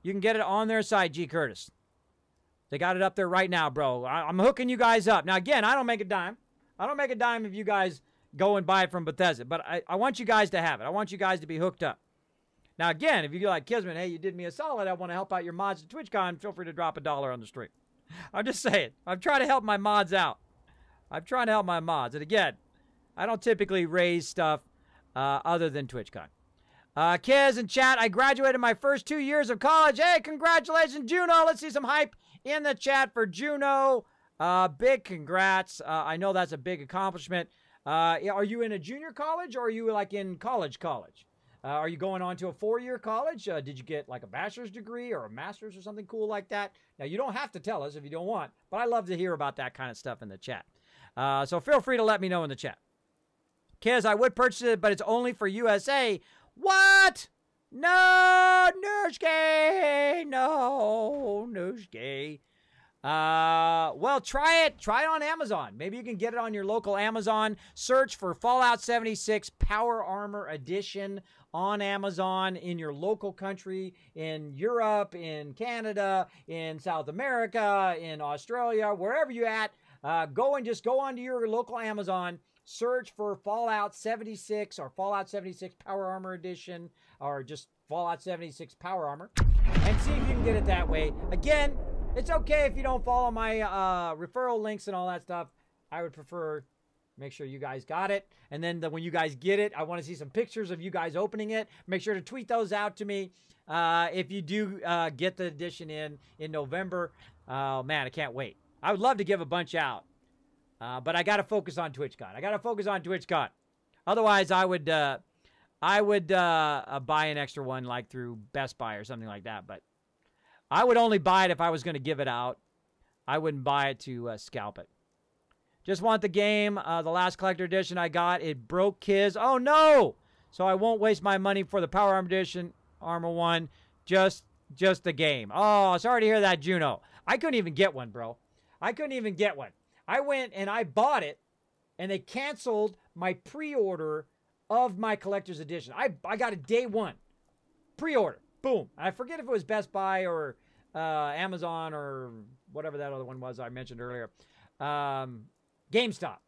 You can get it on their site, G. Curtis. They got it up there right now, bro. I'm hooking you guys up. Now, again, I don't make a dime. I don't make a dime if you guys go and buy it from Bethesda. But I want you guys to have it. I want you guys to be hooked up. Now, again, if you're like, Kismet, hey, you did me a solid. I want to help out your mods at TwitchCon. Feel free to drop $1 on the stream. I'm just saying. I'm trying to help my mods out. I'm trying to help my mods. And again, I don't typically raise stuff other than TwitchCon. Kiz in chat, I graduated my first 2 years of college. Hey, congratulations, Juno. Let's see some hype in the chat for Juno. Big congrats. I know that's a big accomplishment. Are you in a junior college or are you like in college? Are you going on to a 4-year college? Did you get like a bachelor's degree or a master's or something cool like that? Now, you don't have to tell us if you don't want, but I love to hear about that kind of stuff in the chat. So feel free to let me know in the chat. Kiz, I would purchase it, but it's only for USA. What? No, Nooshke. No, Nooshke. Well, try it. Try it on Amazon. Maybe you can get it on your local Amazon. Search for Fallout 76 Power Armor Edition on Amazon in your local country, in Europe, in Canada, in South America, in Australia, wherever you're at. Go onto your local Amazon. Search for Fallout 76 or Fallout 76 Power Armor Edition or just Fallout 76 Power Armor and see if you can get it that way. Again, it's okay if you don't follow my referral links and all that stuff. I would prefer make sure you guys got it. And then when you guys get it, I want to see some pictures of you guys opening it. Make sure to tweet those out to me if you do get the edition in November. Man, I can't wait. I would love to give a bunch out. But I got to focus on TwitchCon. Otherwise, I would buy an extra one like through Best Buy or something like that. But I would only buy it if I was going to give it out. I wouldn't buy it to scalp it. Just want the game. The last collector edition I got, it broke Kiz. Oh, no! So I won't waste my money for the Power Armor Edition, Armor 1. Just the game. Oh, sorry to hear that, Juno. I couldn't even get one, bro. I couldn't even get one. I went and I bought it, and they canceled my pre-order of my collector's edition. I got it day one. Pre-order. Boom. I forget if it was Best Buy or Amazon or whatever that other one was I mentioned earlier. GameStop.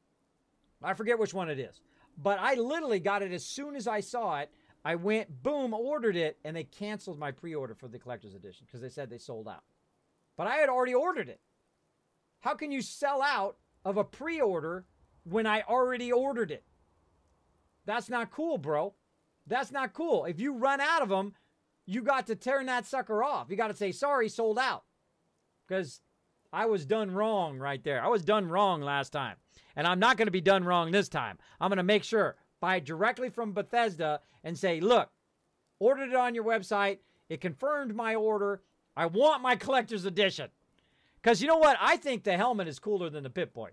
I forget which one it is. But I literally got it as soon as I saw it. I went, boom, ordered it, and they canceled my pre-order for the collector's edition because they said they sold out. But I had already ordered it. How can you sell out of a pre-order when I already ordered it? That's not cool, bro. That's not cool. If you run out of them, you got to turn that sucker off. You got to say, sorry, sold out. Because I was done wrong right there. I was done wrong last time. And I'm not going to be done wrong this time. I'm going to make sure, buy directly from Bethesda and say, look, ordered it on your website. It confirmed my order. I want my collector's edition. Because you know what? I think the helmet is cooler than the Pip-Boy.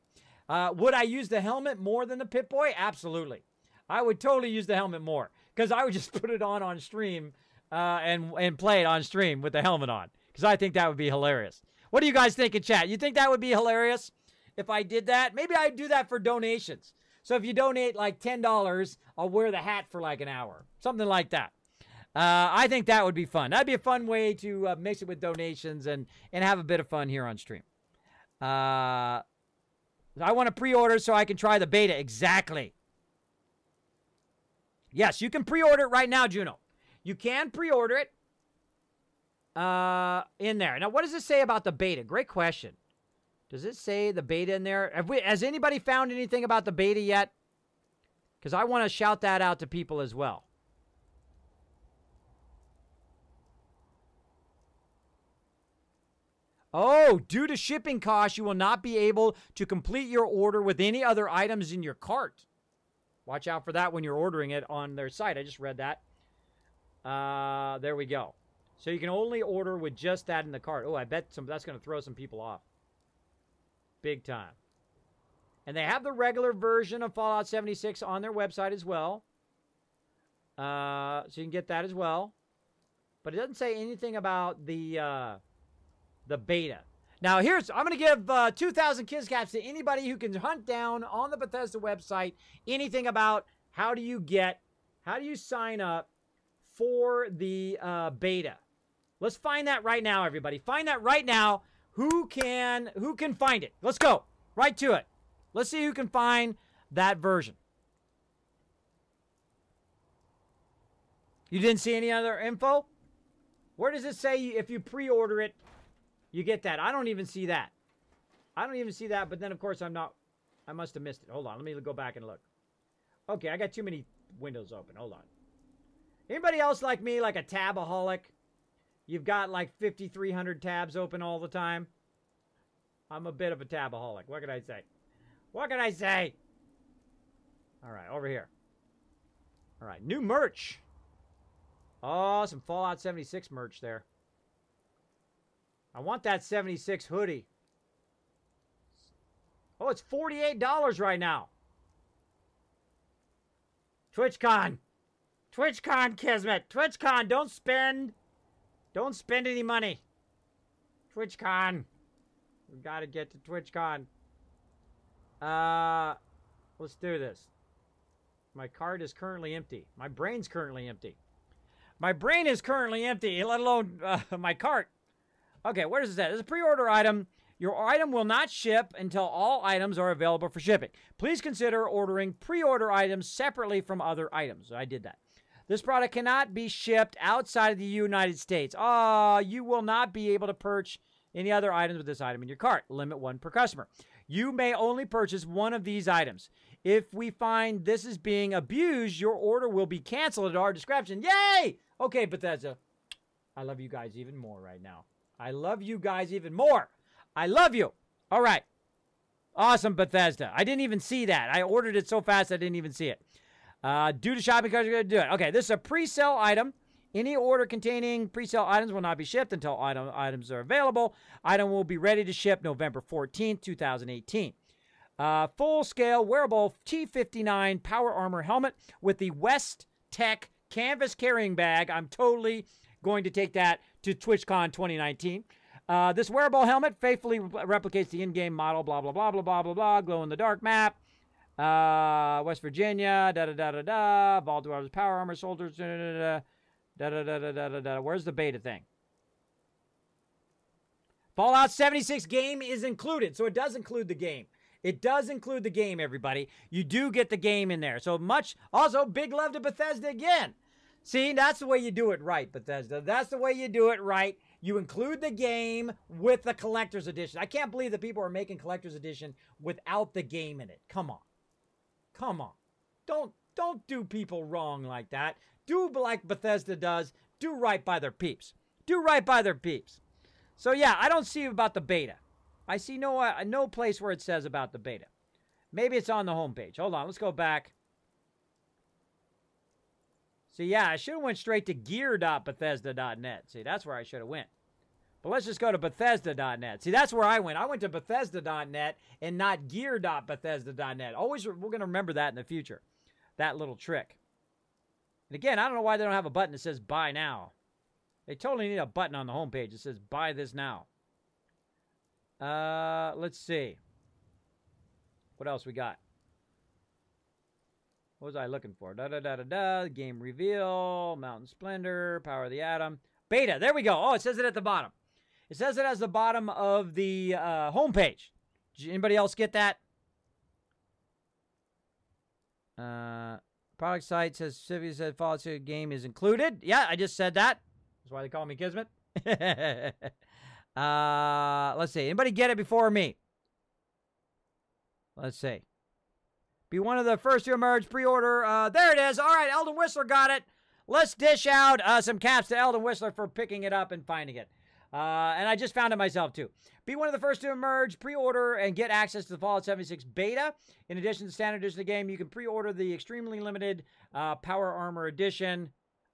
Would I use the helmet more than the Pip-Boy? Absolutely. I would totally use the helmet more. Because I would just put it on stream and play it on stream with the helmet on. Because I think that would be hilarious. What do you guys think in chat? You think that would be hilarious if I did that? Maybe I'd do that for donations. So if you donate like $10, I'll wear the hat for like an hour. Something like that. I think that would be fun. That'd be a fun way to mix it with donations and have a bit of fun here on stream. I want to pre-order so I can try the beta. Exactly. Yes, you can pre-order it right now, Juno. You can pre-order it in there. Now, what does it say about the beta? Great question. Does it say the beta in there? Has anybody found anything about the beta yet? Because I want to shout that out to people as well. Oh, due to shipping costs, you will not be able to complete your order with any other items in your cart. Watch out for that when you're ordering it on their site. I just read that. There we go. So you can only order with just that in the cart. Oh, I bet that's going to throw some people off. Big time. And they have the regular version of Fallout 76 on their website as well. So you can get that as well. But it doesn't say anything about the beta. Now, I'm going to give 2,000 Kizcaps to anybody who can hunt down on the Bethesda website anything about how do you sign up for the beta. Let's find that right now, everybody. Find that right now. Who can find it? Let's go. Right to it. Let's see who can find that version. You didn't see any other info? Where does it say if you pre-order it, you get that? I don't even see that. I don't even see that, but then, of course, I must have missed it. Hold on. Let me go back and look. Okay, I got too many windows open. Hold on. Anybody else like me, like a tabaholic? You've got like 5,300 tabs open all the time. I'm a bit of a tabaholic. What can I say? What can I say? All right, over here. All right, new merch. Oh, some Fallout 76 merch there. I want that 76 hoodie. Oh, it's $48 right now. TwitchCon. TwitchCon, Kismet. TwitchCon, don't spend any money. TwitchCon. We gotta get to TwitchCon. Let's do this. My card is currently empty. My brain's currently empty. My brain is currently empty, let alone my cart. Okay, where does it say? This is a pre-order item. Your item will not ship until all items are available for shipping. Please consider ordering pre-order items separately from other items. I did that. This product cannot be shipped outside of the United States. You will not be able to purchase any other items with this item in your cart. Limit 1 per customer. You may only purchase one of these items. If we find this is being abused, your order will be canceled at our discretion. Yay! Okay, Bethesda. I love you guys even more right now. I love you guys even more. I love you. All right. Awesome, Bethesda. I didn't even see that. I ordered it so fast I didn't even see it. Due to shopping carts, you're going to do it. Okay, this is a pre-sale item. Any order containing pre-sale items will not be shipped until items are available. Item will be ready to ship November 14th, 2018. Full-scale wearable T59 power armor helmet with the vault-tec canvas carrying bag. I'm totally going to take that to TwitchCon 2019. This wearable helmet faithfully replicates the in-game model, blah, blah, blah, blah, blah, blah, blah, glow-in-the-dark map. West Virginia, da-da-da-da-da, Vault power armor soldiers, da-da-da-da-da, da-da-da-da-da-da. Where's the beta thing? Fallout 76 game is included, so it does include the game. It does include the game, everybody. You do get the game in there. So much, also, big love to Bethesda again. See, that's the way you do it right, Bethesda. That's the way you do it right. You include the game with the collector's edition. I can't believe that people are making collector's edition without the game in it. Come on. Come on. Don't do people wrong like that. Do like Bethesda does. Do right by their peeps. Do right by their peeps. So yeah, I don't see about the beta. I see no place where it says about the beta. Maybe it's on the homepage. Hold on, let's go back. See, yeah, I should have went straight to gear.bethesda.net. See, that's where I should have went. But let's just go to Bethesda.net. See, that's where I went. I went to Bethesda.net and not gear.bethesda.net. Always, we're going to remember that in the future. That little trick. And again, I don't know why they don't have a button that says buy now. They totally need a button on the homepage that says buy this now. Let's see. What else we got? What was I looking for? Da-da-da-da-da. Game reveal. Mountain Splendor. Power of the Atom. Beta. There we go. Oh, it says it at the bottom. It says it as the bottom of the homepage. Did anybody else get that? Product site says Civvy said Fallout 2 game is included. Yeah, I just said that. That's why they call me Kismet. Let's see. Anybody get it before me? Let's see. Be one of the first to emerge. Pre-order. There it is. All right, Eldon Whistler got it. Let's dish out some caps to Eldon Whistler for picking it up and finding it. And I just found it myself, too. Be one of the first to emerge, pre-order, and get access to the Fallout 76 beta. In addition to the standard edition of the game, you can pre-order the extremely limited Power Armor Edition.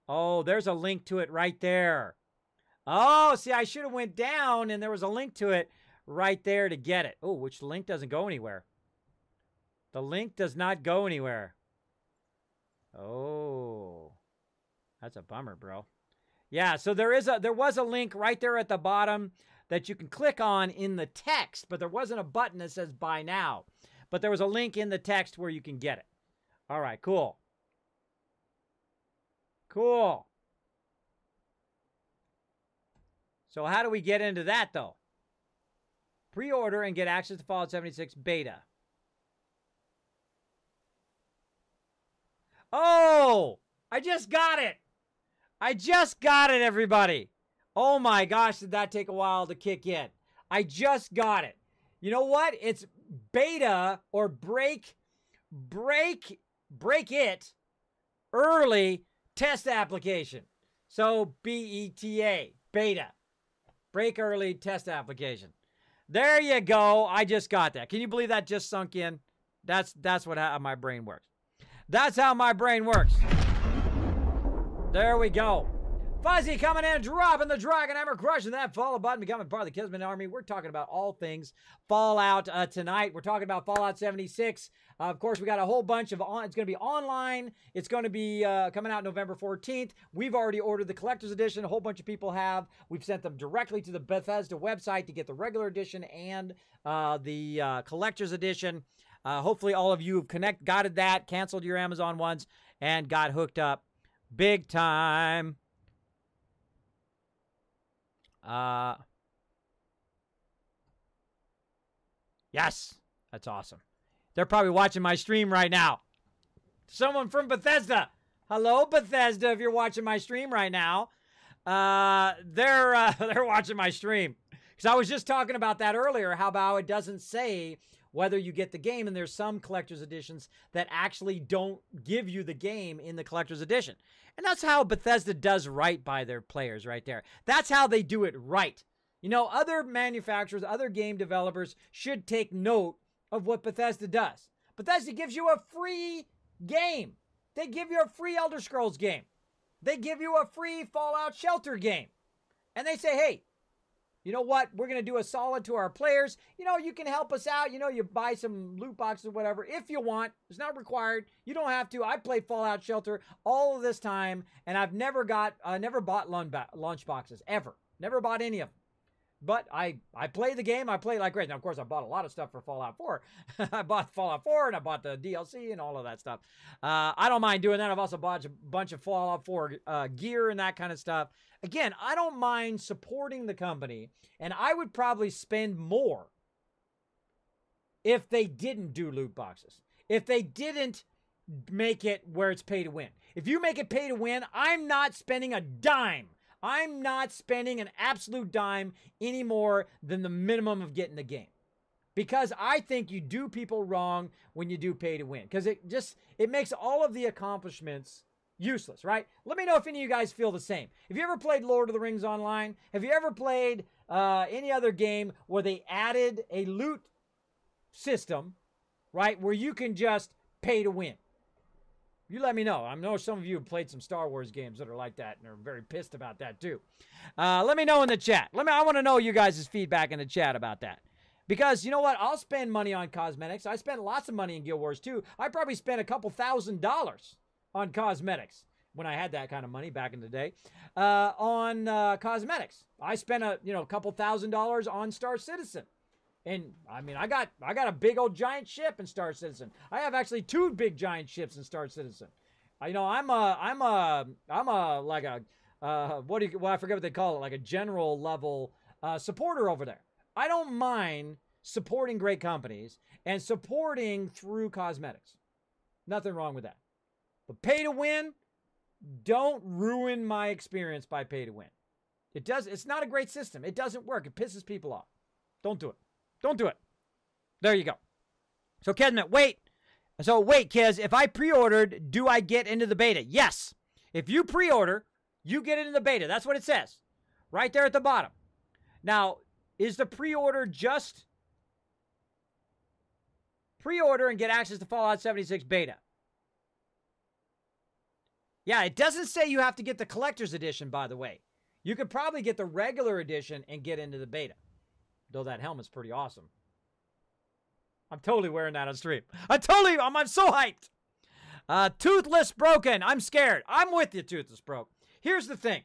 Oh, there's a link to it right there. Oh, see, I should have went down, and there was a link to it right there to get it. Oh, which link doesn't go anywhere. The link does not go anywhere. Oh, that's a bummer, bro. Yeah, so there was a link right there at the bottom that you can click on in the text, but there wasn't a button that says buy now. But there was a link in the text where you can get it. All right, cool. Cool. So how do we get into that, though? Pre-order and get access to Fallout 76 beta. Oh, I just got it. I just got it, everybody. Oh my gosh, did that take a while to kick in? I just got it. You know what? It's beta or break it early test application. So BETA, beta. Break early test application. There you go. I just got that. Can you believe that just sunk in? That's how my brain works. That's how my brain works. There we go. Fuzzy coming in, dropping the Dragon Hammer, crushing that follow button, becoming part of the Kismet Army. We're talking about all things Fallout tonight. We're talking about Fallout 76. Of course, we got a whole bunch of, it's going to be online. It's going to be coming out November 14th. We've already ordered the collector's edition. A whole bunch of people have. We've sent them directly to the Bethesda website to get the regular edition and the collector's edition. Hopefully all of you have got that, canceled your Amazon ones, and got hooked up big time. Yes, that's awesome. They're probably watching my stream right now. Someone from Bethesda. Hello, Bethesda, if you're watching my stream right now. They're watching my stream. Because I was just talking about that earlier, how about it doesn't say whether you get the game, and there's some collector's editions that actually don't give you the game in the collector's edition. And that's how Bethesda does right by their players right there. That's how they do it right. You know, other manufacturers, other game developers should take note of what Bethesda does. Bethesda gives you a free game. They give you a free Elder Scrolls game. They give you a free Fallout Shelter game. And they say, hey, you know what? We're going to do a solid to our players. You know, you can help us out. You know, you buy some loot boxes or whatever if you want. It's not required. You don't have to. I played Fallout Shelter all of this time, and I've never bought lunch boxes, ever. Never bought any of them. But I play the game. I play like crazy. Now, of course, I bought a lot of stuff for Fallout 4. I bought Fallout 4, and I bought the DLC and all of that stuff. I don't mind doing that. I've also bought a bunch of Fallout 4 gear and that kind of stuff. Again, I don't mind supporting the company, and I would probably spend more if they didn't do loot boxes. If they didn't make it where it's pay to win. If you make it pay to win, I'm not spending a dime. I'm not spending an absolute dime any more than the minimum of getting the game. Because I think you do people wrong when you do pay to win. Because it makes all of the accomplishments useless, right? Let me know if any of you guys feel the same. Have you ever played Lord of the Rings Online? Have you ever played any other game where they added a loot system, right? Where you can just pay to win? You let me know. I know some of you have played some Star Wars games that are like that and are very pissed about that too. Let me know in the chat. I want to know you guys' feedback in the chat about that. Because you know what? I'll spend money on cosmetics. I spent lots of money in Guild Wars too. I probably spent a couple $1,000s on cosmetics when I had that kind of money back in the day. On cosmetics, I spent a couple $1,000s on Star Citizen. And I mean, I got a big old giant ship in Star Citizen. I have actually 2 big giant ships in Star Citizen. I forget what they call it, like a general level supporter over there. I don't mind supporting great companies and supporting through cosmetics. Nothing wrong with that. But pay to win, don't ruin my experience by pay to win. It's not a great system. It doesn't work. It pisses people off. Don't do it. Don't do it. There you go. So, Kismet, wait. So, wait, Kiz, if I pre-ordered, do I get into the beta? Yes. If you pre-order, you get into the beta. That's what it says. Right there at the bottom. Now, is the pre-order just pre-order and get access to Fallout 76 beta? Yeah, it doesn't say you have to get the collector's edition, by the way. You could probably get the regular edition and get into the beta. Though that helmet's pretty awesome. I'm totally wearing that on stream. I'm so hyped. Toothless Broken. I'm scared. I'm with you, Toothless Broke. Here's the thing.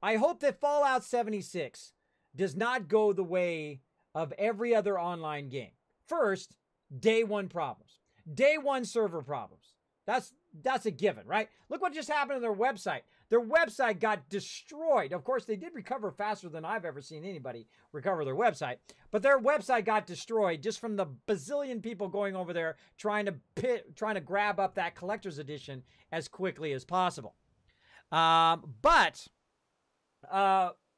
I hope that Fallout 76 does not go the way of every other online game. First, day one problems. Day one server problems. That's a given, right? Look what just happened to their website. Their website got destroyed. Of course, they did recover faster than I've ever seen anybody recover their website. But their website got destroyed just from the bazillion people going over there trying to grab up that collector's edition as quickly as possible.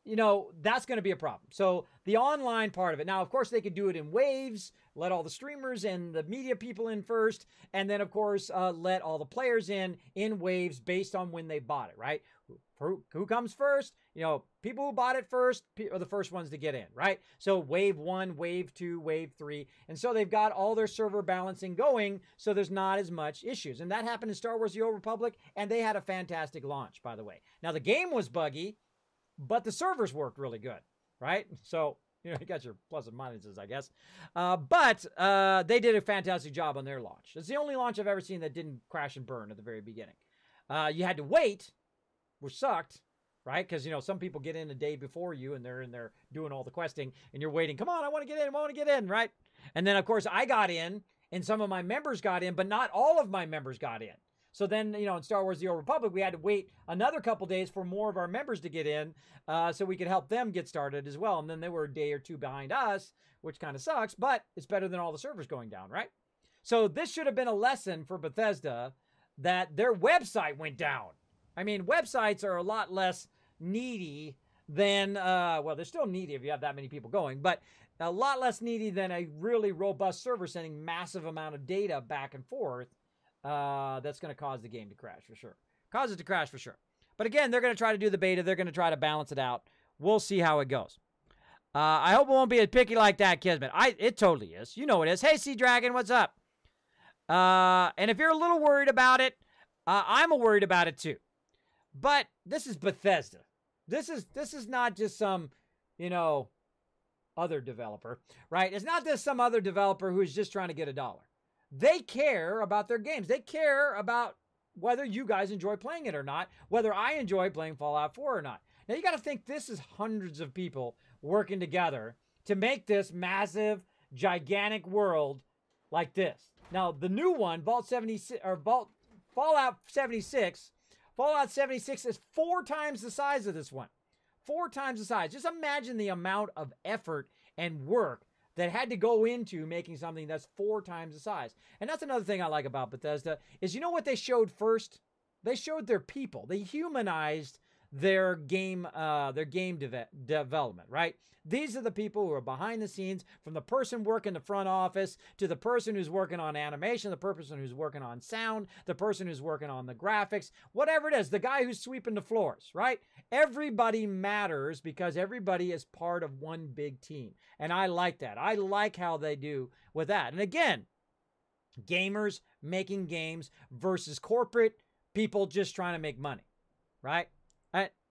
You know, that's going to be a problem. So the online part of it. Now, of course, they could do it in waves, let all the streamers and the media people in first, and then, of course, let all the players in waves based on when they bought it, right? Who comes first? You know, people who bought it first are the first ones to get in, right? So wave 1, wave 2, wave 3. And so they've got all their server balancing going, so there's not as much issues. And that happened in Star Wars The Old Republic, and they had a fantastic launch, by the way. Now, the game was buggy, but the servers worked really good, right? So, you know, you got your plus and minuses, I guess. But they did a fantastic job on their launch. It's the only launch I've ever seen that didn't crash and burn at the very beginning. You had to wait, which sucked, right? Because, you know, some people get in a day before you, and they're in there doing all the questing, and you're waiting. Come on, I want to get in, I want to get in, right? And then, of course, I got in, and some of my members got in, but not all of my members got in. So then, you know, in Star Wars The Old Republic, we had to wait another couple days for more of our members to get in so we could help them get started as well. And then they were a day or two behind us, which kind of sucks, but it's better than all the servers going down, right? So this should have been a lesson for Bethesda that their website went down. I mean, websites are a lot less needy than, well, they're still needy if you have that many people going, but a lot less needy than a really robust server sending massive amount of data back and forth. That's going to cause the game to crash for sure. Cause it to crash for sure. But again, they're going to try to do the beta. They're going to try to balance it out. We'll see how it goes. I hope it won't be as picky like that, Kismet. It totally is. You know it is. Hey, Sea Dragon, what's up? And if you're a little worried about it, I'm worried about it too. But this is Bethesda. This is not just some, you know, other developer, right? It's not just some other developer who's just trying to get $1. They care about their games. They care about whether you guys enjoy playing it or not, whether I enjoy playing Fallout 4 or not. Now, you got to think this is hundreds of people working together to make this massive, gigantic world like this. Now, the new one, Fallout 76, Fallout 76 is 4 times the size of this one. 4 times the size. Just imagine the amount of effort and work that had to go into making something that's 4 times the size. And that's another thing I like about Bethesda is, you know what they showed first? They showed their people. They humanized their game development, right? These are the people who are behind the scenes, from the person working the front office to the person who's working on animation, the person who's working on sound, the person who's working on the graphics, whatever it is, the guy who's sweeping the floors, right? Everybody matters because everybody is part of one big team. And I like that. I like how they do with that. And again, gamers making games versus corporate people just trying to make money, right?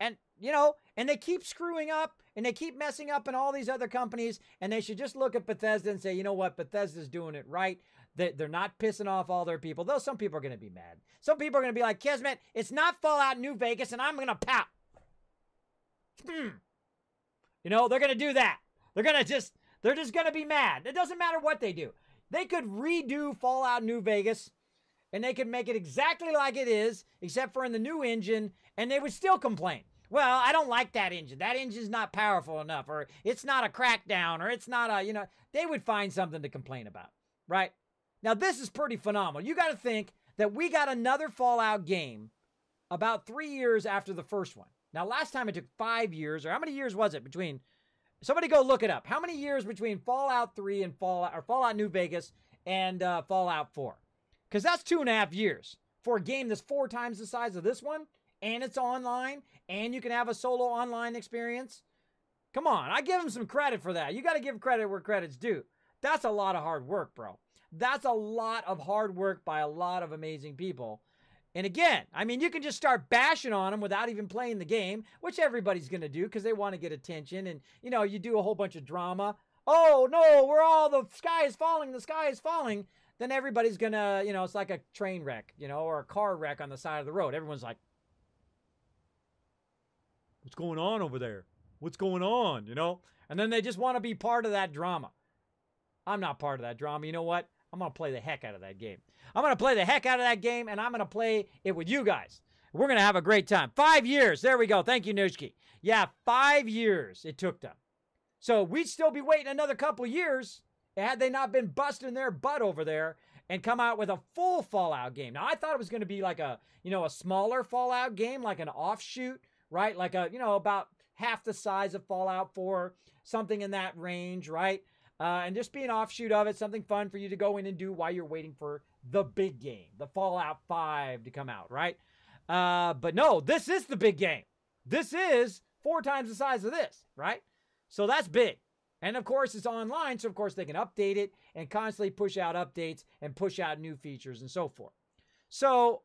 And you know, and they keep screwing up and they keep messing up in all these other companies, and they should just look at Bethesda and say, you know what, Bethesda's doing it right. They're not pissing off all their people, though some people are going to be mad. Some people are going to be like, Kismet, it's not Fallout New Vegas, and I'm going to pout. You know, they're going to do that. They're just going to be mad. It doesn't matter what they do. They could redo Fallout New Vegas, and they could make it exactly like it is, except for in the new engine, and they would still complain. Well, I don't like that engine. That engine's not powerful enough, or it's not a crackdown, or it's not a, you know, they would find something to complain about, right? Now, this is pretty phenomenal. You got to think that we got another Fallout game about 3 years after the first one. Now, last time it took 5 years, or how many years was it between? Somebody go look it up. How many years between Fallout 3 and Fallout New Vegas and Fallout 4? Because that's 2.5 years for a game that's 4 times the size of this one, and it's online, and you can have a solo online experience. Come on, I give them some credit for that. You got to give credit where credit's due. That's a lot of hard work, bro. That's a lot of hard work by a lot of amazing people. And again, I mean, you can just start bashing on them without even playing the game, which everybody's going to do because they want to get attention. And, you know, you do a whole bunch of drama. Oh, no, the sky is falling, the sky is falling. Then everybody's going to, you know, it's like a train wreck, you know, or a car wreck on the side of the road. Everyone's like, what's going on over there? What's going on, you know? And then they just want to be part of that drama. I'm not part of that drama. You know what? I'm going to play the heck out of that game. I'm going to play the heck out of that game, and I'm going to play it with you guys. We're going to have a great time. 5 years. There we go. Thank you, Nushki. Yeah, 5 years it took them. So we'd still be waiting another couple years had they not been busting their butt over there and come out with a full Fallout game. Now, I thought it was going to be like a smaller Fallout game, like an offshoot, right? Like about half the size of Fallout 4, something in that range, right? And just be an offshoot of it, something fun for you to go in and do while you're waiting for the big game, the Fallout 5 to come out, right? But no, this is the big game. This is 4 times the size of this, right? So that's big. And of course, it's online, so of course they can update it and constantly push out updates and push out new features and so forth. So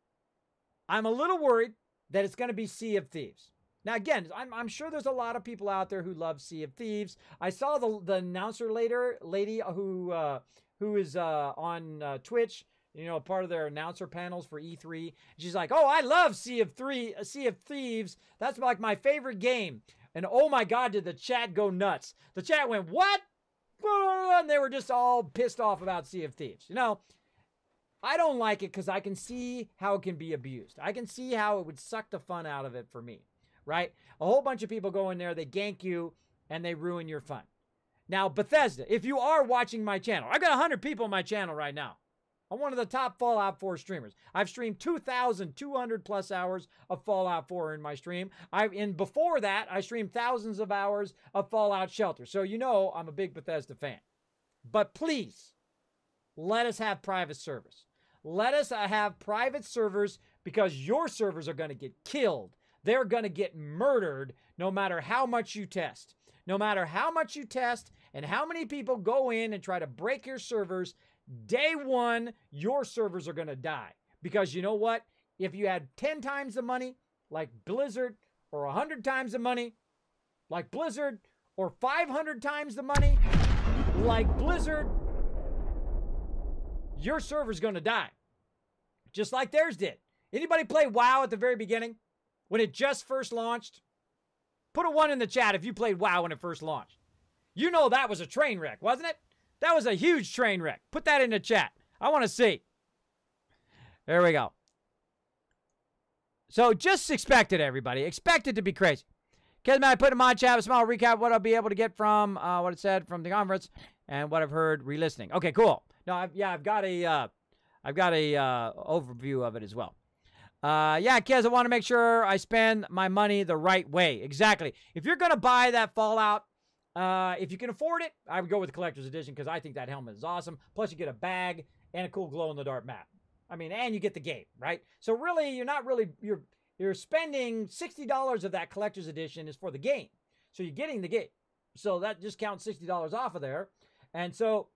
I'm a little worried that it's going to be Sea of Thieves. Now, again, I'm sure there's a lot of people out there who love Sea of Thieves. I saw the announcer lady who is on Twitch, part of their announcer panels for E3. She's like, "Oh, I love Sea of Thieves. That's like my favorite game." And oh my God, did the chat go nuts. The chat went, "What?" And they were just all pissed off about Sea of Thieves. I don't like it because I can see how it can be abused. I can see how it would suck the fun out of it for me, right? A whole bunch of people go in there, they gank you, and they ruin your fun. Now, Bethesda, if you are watching my channel, I've got 100 people on my channel right now. I'm one of the top Fallout 4 streamers. I've streamed 2,200 plus hours of Fallout 4 in my stream. Before that, I streamed thousands of hours of Fallout Shelter. So I'm a big Bethesda fan. But please, let us have private servers. Let us have private servers because your servers are going to get killed. They're going to get murdered no matter how much you test. No matter how much you test and how many people go in and try to break your servers, day one, your servers are going to die. Because you know what? If you had 10 times the money, like Blizzard, or 100 times the money, like Blizzard, or 500 times the money, like Blizzard, your server's going to die. Just like theirs did. Anybody play WoW at the very beginning? When it just first launched? Put a 1 in the chat if you played WoW when it first launched. You know that was a train wreck, wasn't it? That was a huge train wreck. Put that in the chat. I want to see. There we go. So just expect it, everybody. Expect it to be crazy. Kismet, I put in my chat a small recap what I'll be able to get from what it said from the conference and what I've heard re-listening. Okay, cool. No, I've got a overview of it as well. Yeah, Kez, I want to make sure I spend my money the right way. Exactly. If you're going to buy that Fallout, if you can afford it, I would go with the collector's edition because I think that helmet is awesome. Plus, you get a bag and a cool glow-in-the-dark map. I mean, and you get the game, right? So really, you're spending $60 of that collector's edition is for the game. So you're getting the game. So that just counts $60 off of there. And so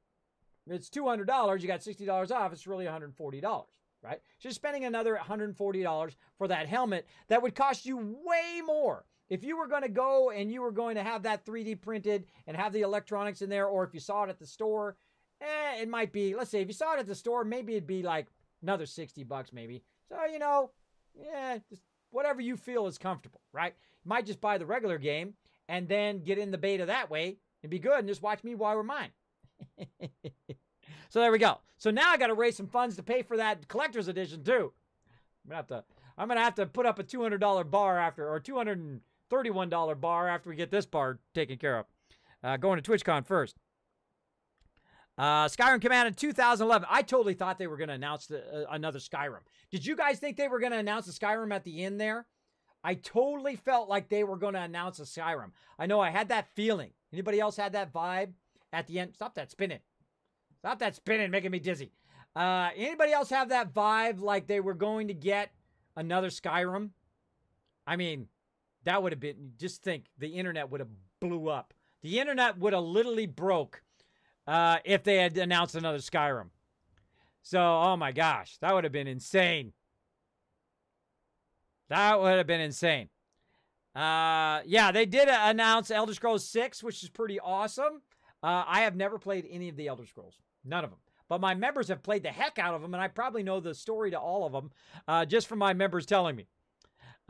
it's $200. You got $60 off. It's really $140, right? So you're spending another $140 for that helmet that would cost you way more. If you were going to go and you were going to have that 3D printed and have the electronics in there, or if you saw it at the store, it might be, let's say if you saw it at the store, maybe it'd be like another $60 maybe. So, just whatever you feel is comfortable, right? You might just buy the regular game and then get in the beta that way and be good and just watch me while we're mine. So there we go. So now I got to raise some funds to pay for that collector's edition too. I'm gonna have to put up a $200 bar after, or $231 bar after we get this bar taken care of. Going to TwitchCon first. Skyrim came out in 2011. I totally thought they were going to announce another Skyrim. Did you guys think they were going to announce a Skyrim at the end there? I totally felt like they were going to announce a Skyrim. I know I had that feeling. Anybody else had that vibe at the end? Stop that spinning. Stop that spinning, making me dizzy. Anybody else have that vibe like they were going to get another Skyrim? I mean, that would have been, just think, the internet would have blew up. The internet would have literally broke if they had announced another Skyrim. So, oh my gosh, that would have been insane. That would have been insane. Yeah, they did announce Elder Scrolls 6, which is pretty awesome. I have never played any of the Elder Scrolls. None of them. But my members have played the heck out of them, and I probably know the story to all of them just from my members telling me.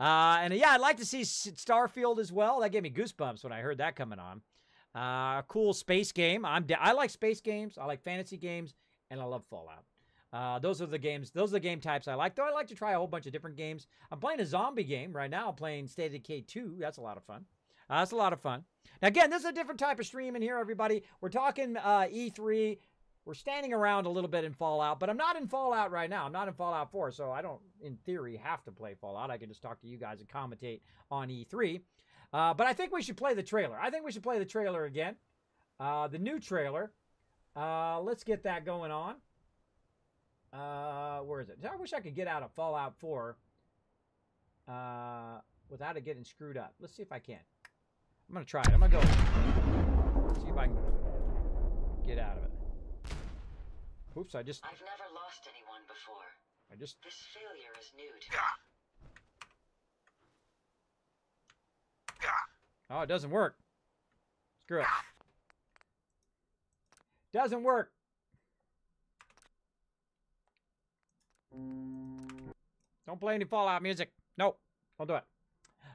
And yeah, I'd like to see Starfield as well. That gave me goosebumps when I heard that coming on. Cool space game. I like space games. I like fantasy games, and I love Fallout. Those are the games. Those are the game types I like. Though I like to try a whole bunch of different games. I'm playing a zombie game right now. I'm playing State of Decay 2. That's a lot of fun. That's a lot of fun. Now, again, this is a different type of stream in here, everybody. We're talking E3. We're standing around a little bit in Fallout, but I'm not in Fallout right now. I'm not in Fallout 4, so I don't, in theory, have to play Fallout. I can just talk to you guys and commentate on E3. But I think we should play the trailer. I think we should play the trailer again. The new trailer. Let's get that going on. Where is it? I wish I could get out of Fallout 4 without it getting screwed up. Let's see if I can. I'm going to try it. I'm going to go. See if I can get out of it. Oops, I've never lost anyone before. This failure is new to me. Oh, it doesn't work. Screw it. Doesn't work. Don't play any Fallout music. Nope. Don't do it.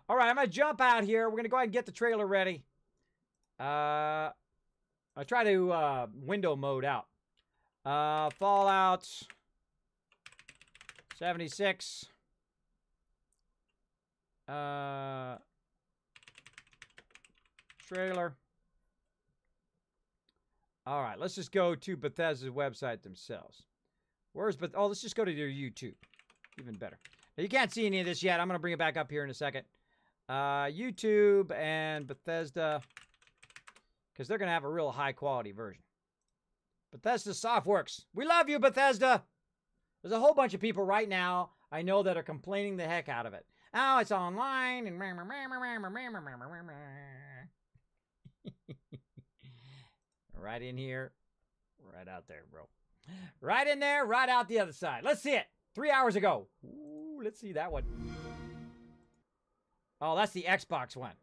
All right, I'm going to jump out here. We're going to go ahead and get the trailer ready. I try to window mode out. Fallout 76. Trailer. All right, let's just go to Bethesda's website themselves. Where's Beth? Oh, let's just go to their YouTube. Even better. Now, you can't see any of this yet. I'm going to bring it back up here in a second. YouTube and Bethesda, because they're going to have a real high-quality version. Bethesda Softworks. We love you, Bethesda. There's a whole bunch of people right now I know that are complaining the heck out of it. Oh, it's online and right in here, right out there, bro. Right in there, right out the other side. Let's see it. 3 hours ago. Ooh, let's see that one. Oh, that's the Xbox one.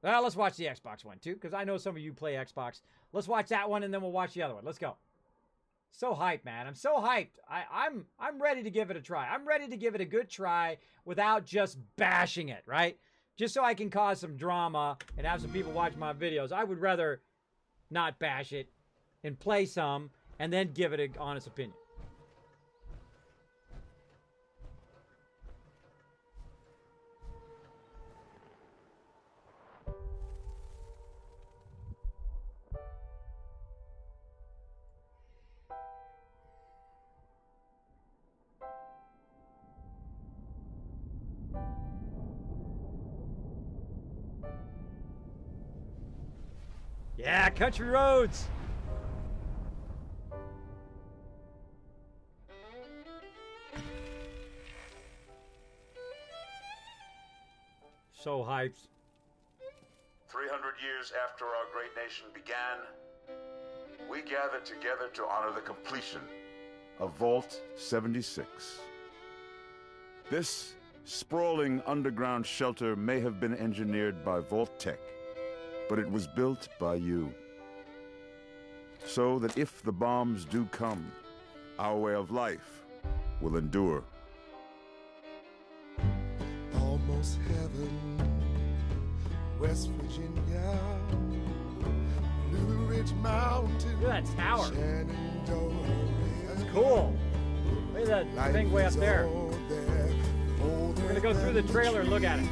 Well, let's watch the Xbox one, too, because I know some of you play Xbox. Let's watch that one, and then we'll watch the other one. Let's go. So hyped, man. I'm so hyped. I'm ready to give it a try. I'm ready to give it a good try without just bashing it, right? Just so I can cause some drama and have some people watch my videos. I would rather not bash it and play some and then give it an honest opinion. Yeah, country roads. So hyped. 300 years after our great nation began, we gathered together to honor the completion of Vault 76. This sprawling underground shelter may have been engineered by vault-tec, but it was built by you. So that if the bombs do come, our way of life will endure. Almost heaven, West Virginia, Blue Ridge Mountain. Look at that tower. Shenandoah, That's cool. Look at that thing way up there. We're going to go through the trailer and look at it.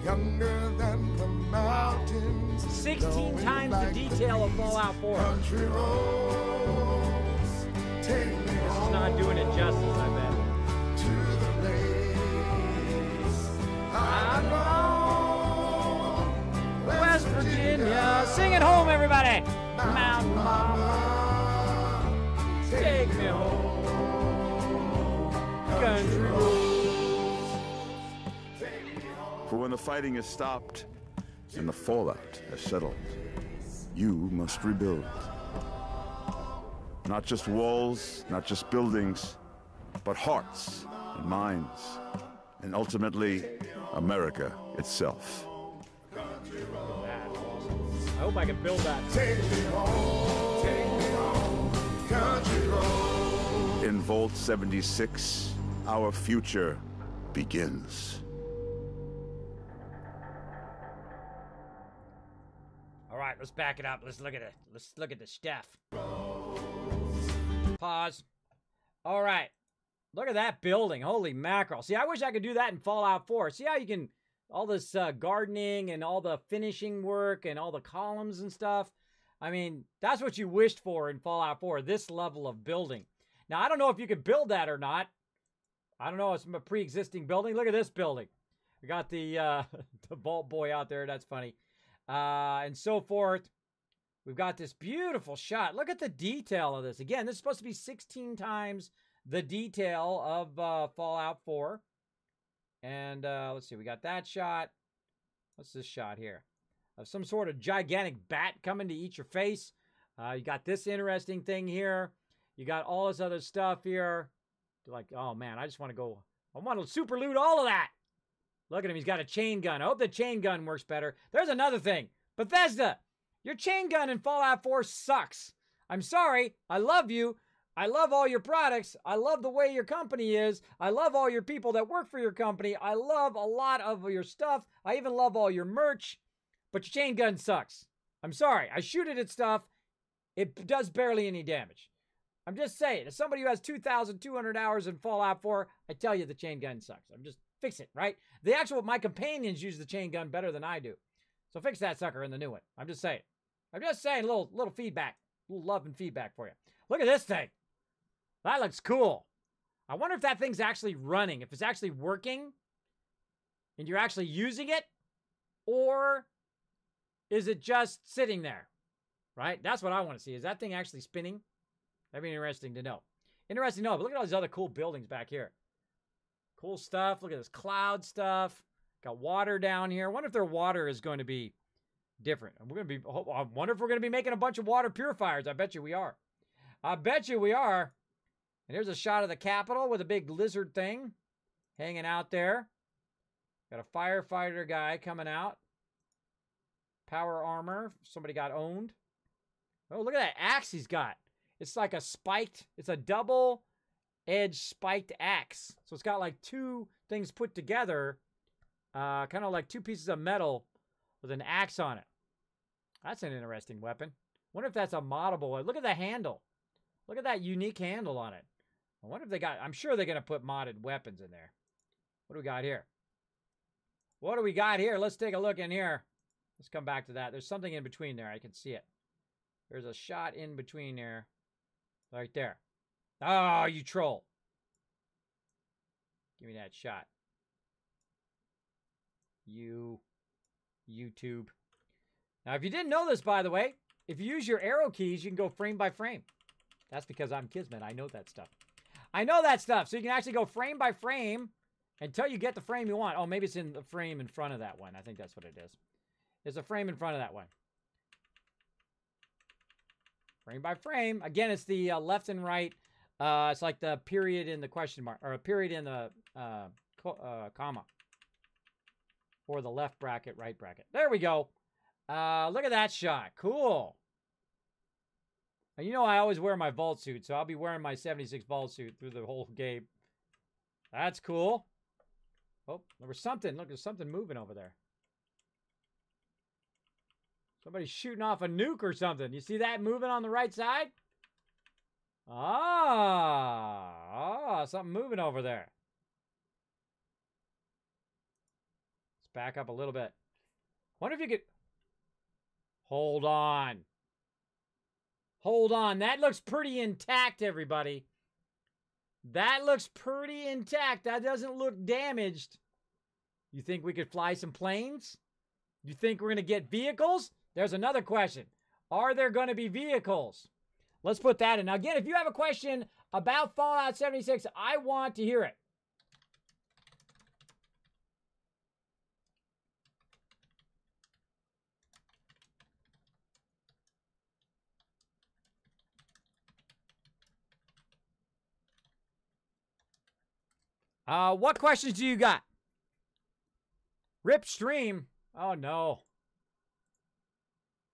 Younger than the mountains, 16 times the detail of Fallout 4. country roads, take me This is home not doing it justice, I bet. to the place I belong. West Virginia. Sing it home, everybody. Mountain Mama, take me home. Country roads. For when the fighting is stopped and the fallout has settled, you must rebuild. Not just walls, not just buildings, but hearts and minds, and ultimately, America itself. I hope I can build that. Take me home, country road. In Vault 76, our future begins. All right, let's back it up. Let's look at it. Let's look at the stuff. Pause. All right. Look at that building. Holy mackerel. See, I wish I could do that in Fallout 4. See how you can, all this gardening and all the finishing work and all the columns and stuff. I mean, that's what you wished for in Fallout 4, this level of building. Now, I don't know if you could build that or not. I don't know. It's a pre-existing building. Look at this building. We got the, the Vault Boy out there. That's funny. And so forth. We've got this beautiful shot. Look at the detail of this. Again, this is supposed to be 16 times the detail of Fallout 4. And let's see. We got that shot. What's this shot here? Of some sort of gigantic bat coming to eat your face. You got this interesting thing here. You got all this other stuff here. You're like, oh man, I just want to go. I want to super loot all of that. Look at him. He's got a chain gun. I hope the chain gun works better. There's another thing. Bethesda, your chain gun in Fallout 4 sucks. I'm sorry. I love you. I love all your products. I love the way your company is. I love all your people that work for your company. I love a lot of your stuff. I even love all your merch. But your chain gun sucks. I'm sorry. I shoot it at stuff. It does barely any damage. I'm just saying. As somebody who has 2,200 hours in Fallout 4, I tell you the chain gun sucks. I'm just fix it, right? My companions use the chain gun better than I do. So fix that sucker in the new one. I'm just saying. I'm just saying a little feedback. A little love and feedback for you. Look at this thing. That looks cool. I wonder if that thing's actually running. If it's actually working. And you're actually using it. Or is it just sitting there? Right? That's what I want to see. Is that thing actually spinning? That'd be interesting to know. Interesting to know. But look at all these other cool buildings back here. Cool stuff. Look at this cloud stuff. Got water down here. I wonder if their water is going to be different. I wonder if we're going to be making a bunch of water purifiers. I bet you we are. I bet you we are. And here's a shot of the Capitol with a big lizard thing hanging out there. Got a firefighter guy coming out. Power armor. Somebody got owned. Oh, look at that axe he's got. It's like a spiked, it's a double-edged spiked axe. So it's got like two things put together, kind of like two pieces of metal with an axe on it. That's an interesting weapon. Wonder if that's a moddable. Look at the handle. Look at that unique handle on it. I wonder if they got, I'm sure they're going to put modded weapons in there. What do we got here? What do we got here? Let's take a look in here. Let's come back to that. There's something in between there. I can see it. There's a shot in between there. Right there. Oh, you troll. Give me that shot. YouTube. Now, if you didn't know this, by the way, if you use your arrow keys, you can go frame by frame. That's because I'm Kismet. I know that stuff. I know that stuff. So you can actually go frame by frame until you get the frame you want. Oh, maybe it's in the frame in front of that one. I think that's what it is. It's a frame in front of that one. Frame by frame. Again, it's the left and right. It's like the period in the question mark, or a period in the comma. Or the left bracket, right bracket. There we go. Look at that shot. Cool. And you know I always wear my vault suit, so I'll be wearing my 76 vault suit through the whole game. That's cool. Oh, there was something. Look, there's something moving over there. Somebody's shooting off a nuke or something. You see that moving on the right side? Something moving over there. Let's back up a little bit. Wonder if you could... Hold on. Hold on. That looks pretty intact, everybody. That looks pretty intact. That doesn't look damaged. You think we could fly some planes? You think we're going to get vehicles? There's another question. Are there going to be vehicles? Let's put that in. Now, again, if you have a question about Fallout 76, I want to hear it. What questions do you got? Rip stream. Oh, no.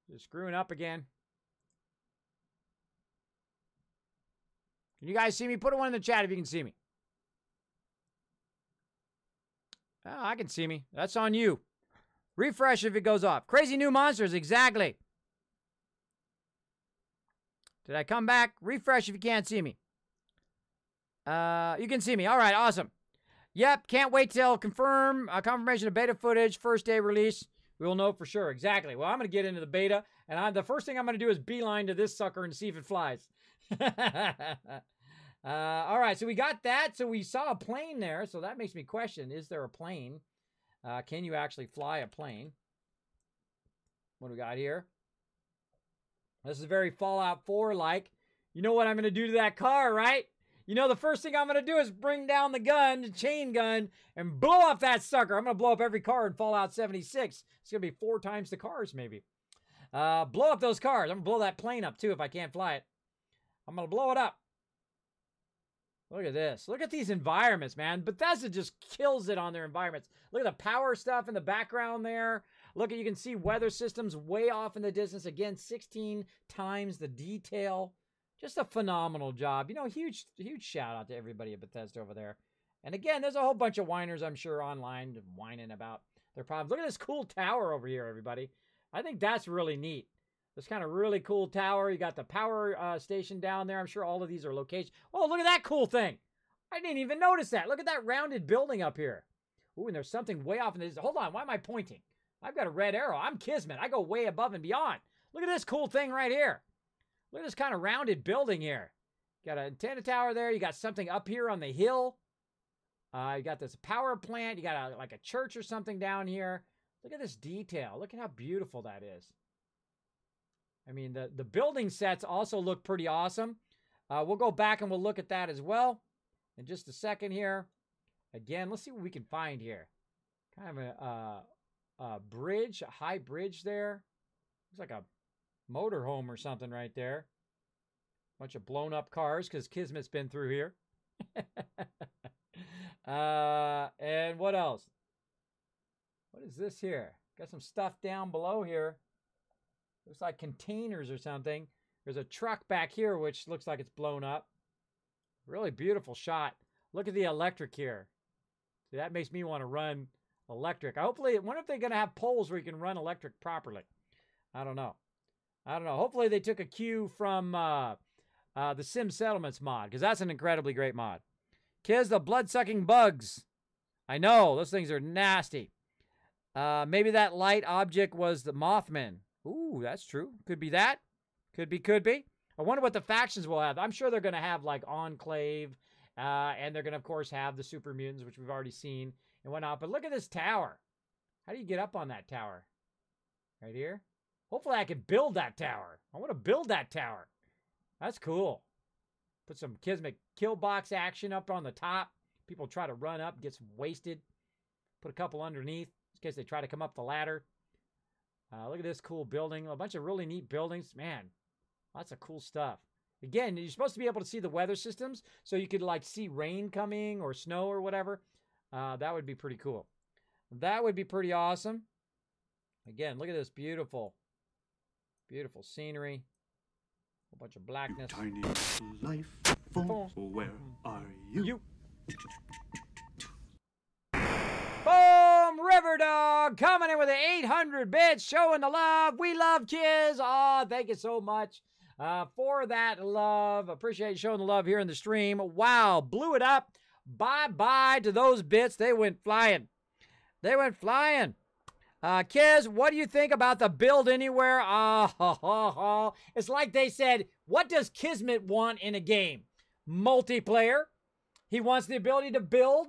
You're screwing up again. Can you guys see me? Put one in the chat if you can see me. Oh, I can see me. That's on you. Refresh if it goes off. Crazy new monsters. Exactly. Did I come back? Refresh if you can't see me. You can see me. All right, awesome. Yep, can't wait till confirmation of beta footage, first day release. We will know for sure. Exactly. Well, I'm going to get into the beta, and the first thing I'm going to do is beeline to this sucker and see if it flies. All right, so we got that. So we saw a plane there, so that makes me question, is there a plane? Can you actually fly a plane? What do we got here? This is very Fallout 4-like. You know what I'm going to do to that car, right? You know the first thing I'm going to do is bring down the gun, the chain gun, and blow up that sucker. I'm going to blow up every car in Fallout 76. It's going to be 4 times the cars, maybe. Blow up those cars. I'm going to blow that plane up, too, if I can't fly it. I'm going to blow it up. Look at this. Look at these environments, man. Bethesda just kills it on their environments. Look at the power stuff in the background there. Look at, you can see weather systems way off in the distance. Again, 16 times the detail. Just a phenomenal job. You know, huge shout out to everybody at Bethesda over there. And again, there's a whole bunch of whiners, I'm sure, online whining about their problems. Look at this cool tower over here, everybody. I think that's really neat. This kind of really cool tower. You got the power station down there. I'm sure all of these are locations. Oh, look at that cool thing. I didn't even notice that. Look at that rounded building up here. Ooh, and there's something way off in this. Hold on, why am I pointing? I've got a red arrow. I'm Kismet. I go way above and beyond. Look at this cool thing right here. Look at this kind of rounded building here. Got an antenna tower there. You got something up here on the hill. You got this power plant. You got like a church or something down here. Look at this detail. Look at how beautiful that is. I mean, the building sets also look pretty awesome. We'll go back and we'll look at that as well in just a second here. Again, let's see what we can find here. Kind of a bridge, a high bridge there. Looks like a motorhome or something right there. Bunch of blown up cars because Kismet's been through here. And what else? What is this here? Got some stuff down below here. Looks like containers or something. There's a truck back here which looks like it's blown up. Really beautiful shot. Look at the electric here. See, that makes me want to run electric. I wonder if they're going to have poles where you can run electric properly. I don't know. Hopefully they took a cue from the Sim Settlements mod, because that's an incredibly great mod. Kids, the blood-sucking bugs. I know, those things are nasty. Maybe that light object was the Mothman. Ooh, that's true. Could be that. Could be. I wonder what the factions will have. I'm sure they're going to have, like, Enclave, and they're going to, of course, have the Super Mutants, which we've already seen, and whatnot. But look at this tower. How do you get up on that tower? Right here? Hopefully I can build that tower. I want to build that tower. That's cool. Put some Kismet kill box action up on the top. People try to run up, gets wasted. Put a couple underneath in case they try to come up the ladder. Look at this cool building. A bunch of really neat buildings. Man, lots of cool stuff. Again, you're supposed to be able to see the weather systems, so you could like see rain coming or snow or whatever. That would be pretty cool. That would be pretty awesome. Again, look at this beautiful scenery. A bunch of blackness. Tiny life form. Where are you? Boom! River Dog coming in with the 800 bits, showing the love. We love kids. Oh, thank you so much for that love. Appreciate you showing the love here in the stream. Wow, blew it up. Bye-bye to those bits. They went flying. Kids, what do you think about the build anywhere? It's like they said, what does Kismet want in a game? Multiplayer. He wants the ability to build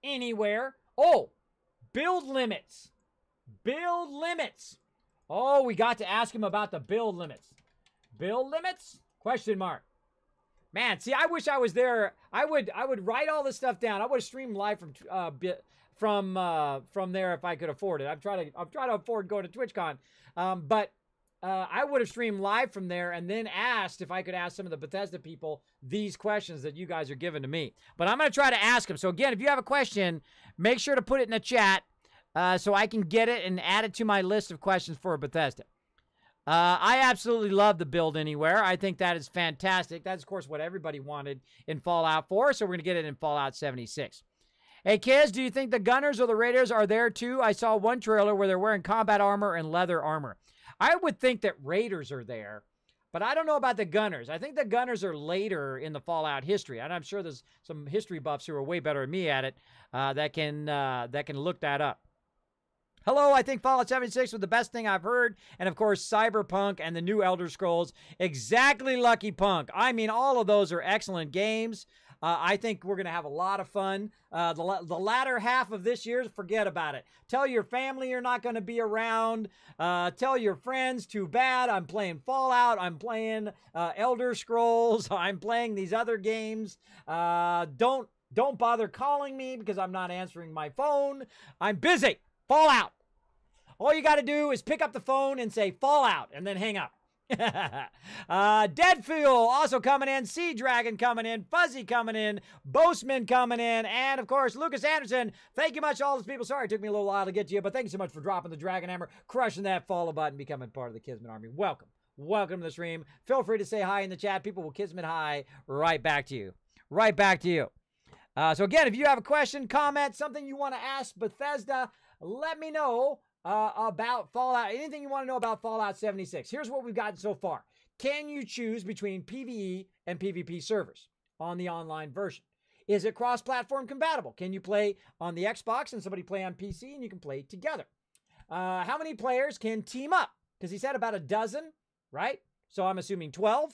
anywhere. Oh, build limits. Build limits. Oh, we got to ask him about the build limits. Build limits? Question mark. Man, see, I wish I was there. I would write all this stuff down. I would stream live from there if I could afford it. I'm trying to afford going to TwitchCon, but I would have streamed live from there and then asked if I could ask some of the Bethesda people these questions that you guys are giving to me. But I'm going to try to ask them. So again, if you have a question, make sure to put it in the chat so I can get it and add it to my list of questions for Bethesda. I absolutely love the build anywhere. I think that is fantastic. That's, of course, what everybody wanted in Fallout 4, so we're going to get it in Fallout 76. Hey, kids, do you think the Gunners or the Raiders are there, too? I saw one trailer where they're wearing combat armor and leather armor. I would think that Raiders are there. But I don't know about the Gunners. I think the Gunners are later in the Fallout history, and I'm sure there's some history buffs who are way better than me at it that can look that up. Hello, I think Fallout 76 was the best thing I've heard. And, of course, Cyberpunk and the new Elder Scrolls. Exactly, Lucky Punk. I mean, all of those are excellent games. I think we're going to have a lot of fun. The latter half of this year, forget about it. Tell your family you're not going to be around. Tell your friends, too bad. I'm playing Fallout. I'm playing Elder Scrolls. I'm playing these other games. Don't bother calling me because I'm not answering my phone. I'm busy. Fallout. All you got to do is pick up the phone and say Fallout and then hang up. Dead Fuel also coming in. Sea Dragon coming in. Fuzzy coming in. Boastman coming in. And, of course, Lucas Anderson. Thank you much to all those people. Sorry it took me a little while to get to you, but thank you so much for dropping the Dragon Hammer, crushing that follow button, becoming part of the Kismet Army. Welcome. Welcome to the stream. Feel free to say hi in the chat. People will Kismet hi right back to you. Right back to you. So, again, if you have a question, comment, something you want to ask Bethesda, let me know. About Fallout, anything you want to know about Fallout 76. Here's what we've gotten so far. Can you choose between PvE and PvP servers on the online version? Is it cross-platform compatible? Can you play on the Xbox and somebody play on PC and you can play together? How many players can team up? Because he said about a dozen, right? So I'm assuming 12,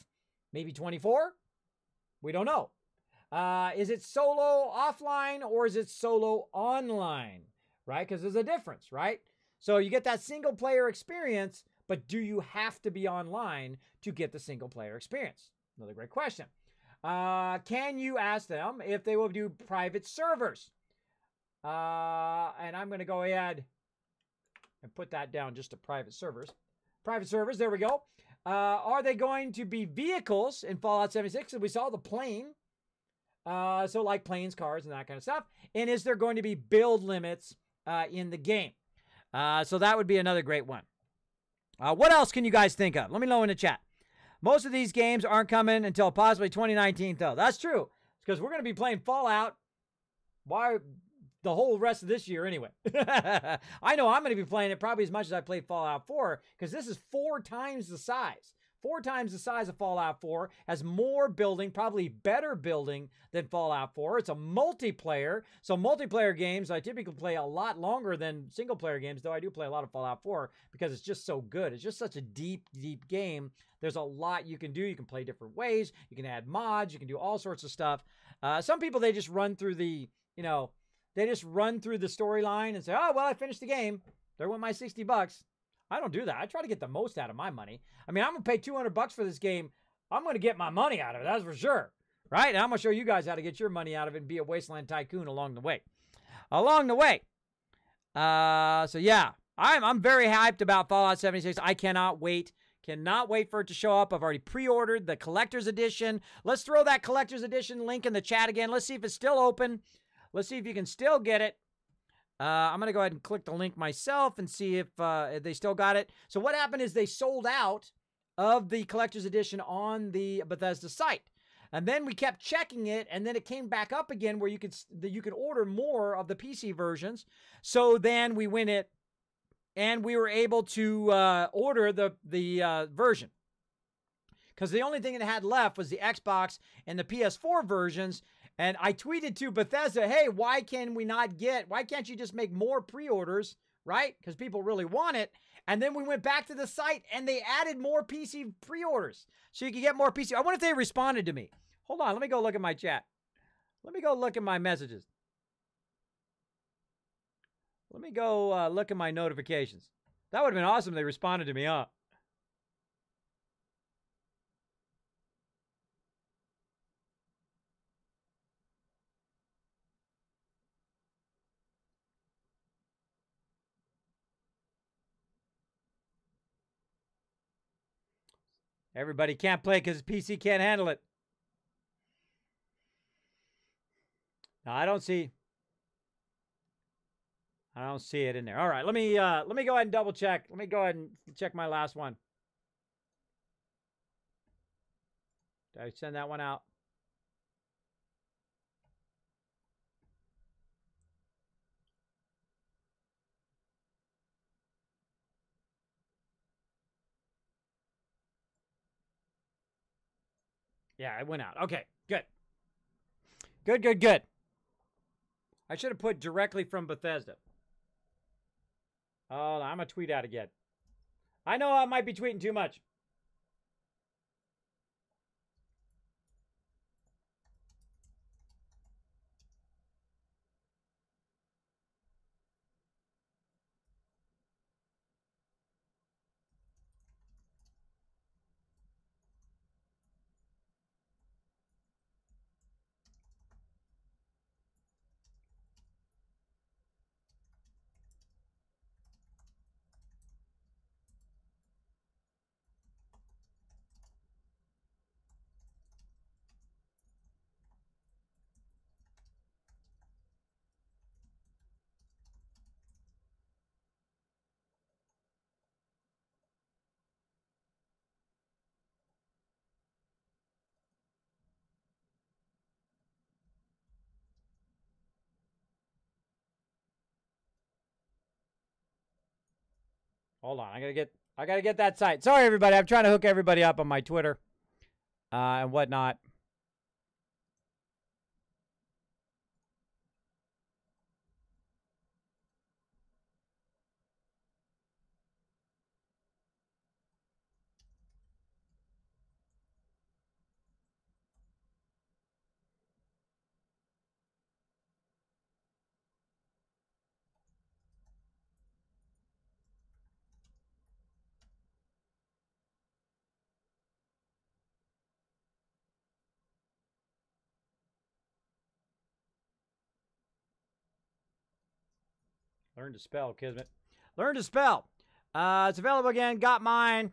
maybe 24. We don't know. Is it solo offline or is it solo online? Right? Because there's a difference, right? So you get that single player experience, but do you have to be online to get the single player experience? Another great question. Can you ask them if they will do private servers? And I'm going to go ahead and put that down just to private servers. Private servers, there we go. Are they going to be vehicles in Fallout 76? And we saw the plane. So like planes, cars, and that kind of stuff. And is there going to be build limits in the game? So that would be another great one. What else can you guys think of? Let me know in the chat. Most of these games aren't coming until possibly 2019, though. That's true. Because we're going to be playing Fallout the whole rest of this year anyway. I know I'm going to be playing it probably as much as I played Fallout 4, because this is 4 times the size. 4 times the size of Fallout 4, has more building, probably better building than Fallout 4. It's a multiplayer, so multiplayer games I typically play a lot longer than single-player games, though I do play a lot of Fallout 4 because it's just so good. It's just such a deep, deep game. There's a lot you can do. You can play different ways. You can add mods. You can do all sorts of stuff. Some people, they just run through the, they just run through the storyline and say, oh, well, I finished the game. There went my $60. I don't do that. I try to get the most out of my money. I mean, I'm going to pay $200 for this game. I'm going to get my money out of it. That's for sure. Right? And I'm going to show you guys how to get your money out of it and be a wasteland tycoon along the way. So yeah, I'm very hyped about Fallout 76. I cannot wait. Cannot wait for it to show up. I've already pre-ordered the collector's edition. Let's throw that collector's edition link in the chat again. Let's see if it's still open. Let's see if you can still get it. I'm going to go ahead and click the link myself and see if they still got it. So what happened is they sold out of the collector's edition on the Bethesda site. And then we kept checking it, and then it came back up again where you could order more of the PC versions. So then we went it, and we were able to order the version. Because the only thing it had left was the Xbox and the PS4 versions. And I tweeted to Bethesda, hey, why can't you just make more pre-orders, right? Because people really want it. And then we went back to the site and they added more PC pre-orders. So you can get more PC. I wonder if they responded to me. Hold on, let me go look at my chat. Let me go look at my messages. Let me go look at my notifications. That would have been awesome if they responded to me, huh? Everybody can't play because PC can't handle it. No, I don't see it in there. All right, let me go ahead and double check. Let me go ahead and check my last one. Did I send that one out? Yeah, it went out. Okay, good. Good, good, good. I should have put directly from Bethesda. Oh, I'm going to tweet out again. I know I might be tweeting too much. Hold on, I gotta get that site. Sorry, everybody. I'm trying to hook everybody up on my Twitter and whatnot. Learn to spell, Kismet. Learn to spell. It's available again. Got mine.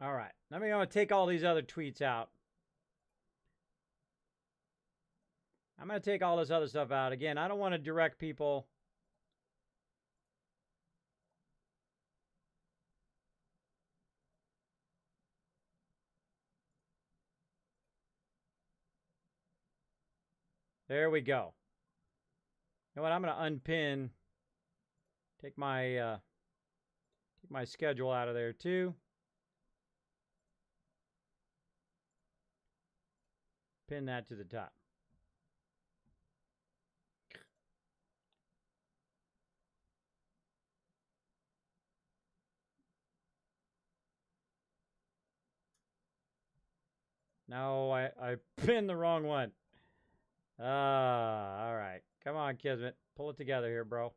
All right. Let me go take all these other tweets out. I'm going to take all this other stuff out. Again, I don't want to direct people. There we go. You know what? I'm going to unpin. Take my schedule out of there too. Pin that to the top. No, I pinned the wrong one. All right. Come on, Kismet. Pull it together here, bro.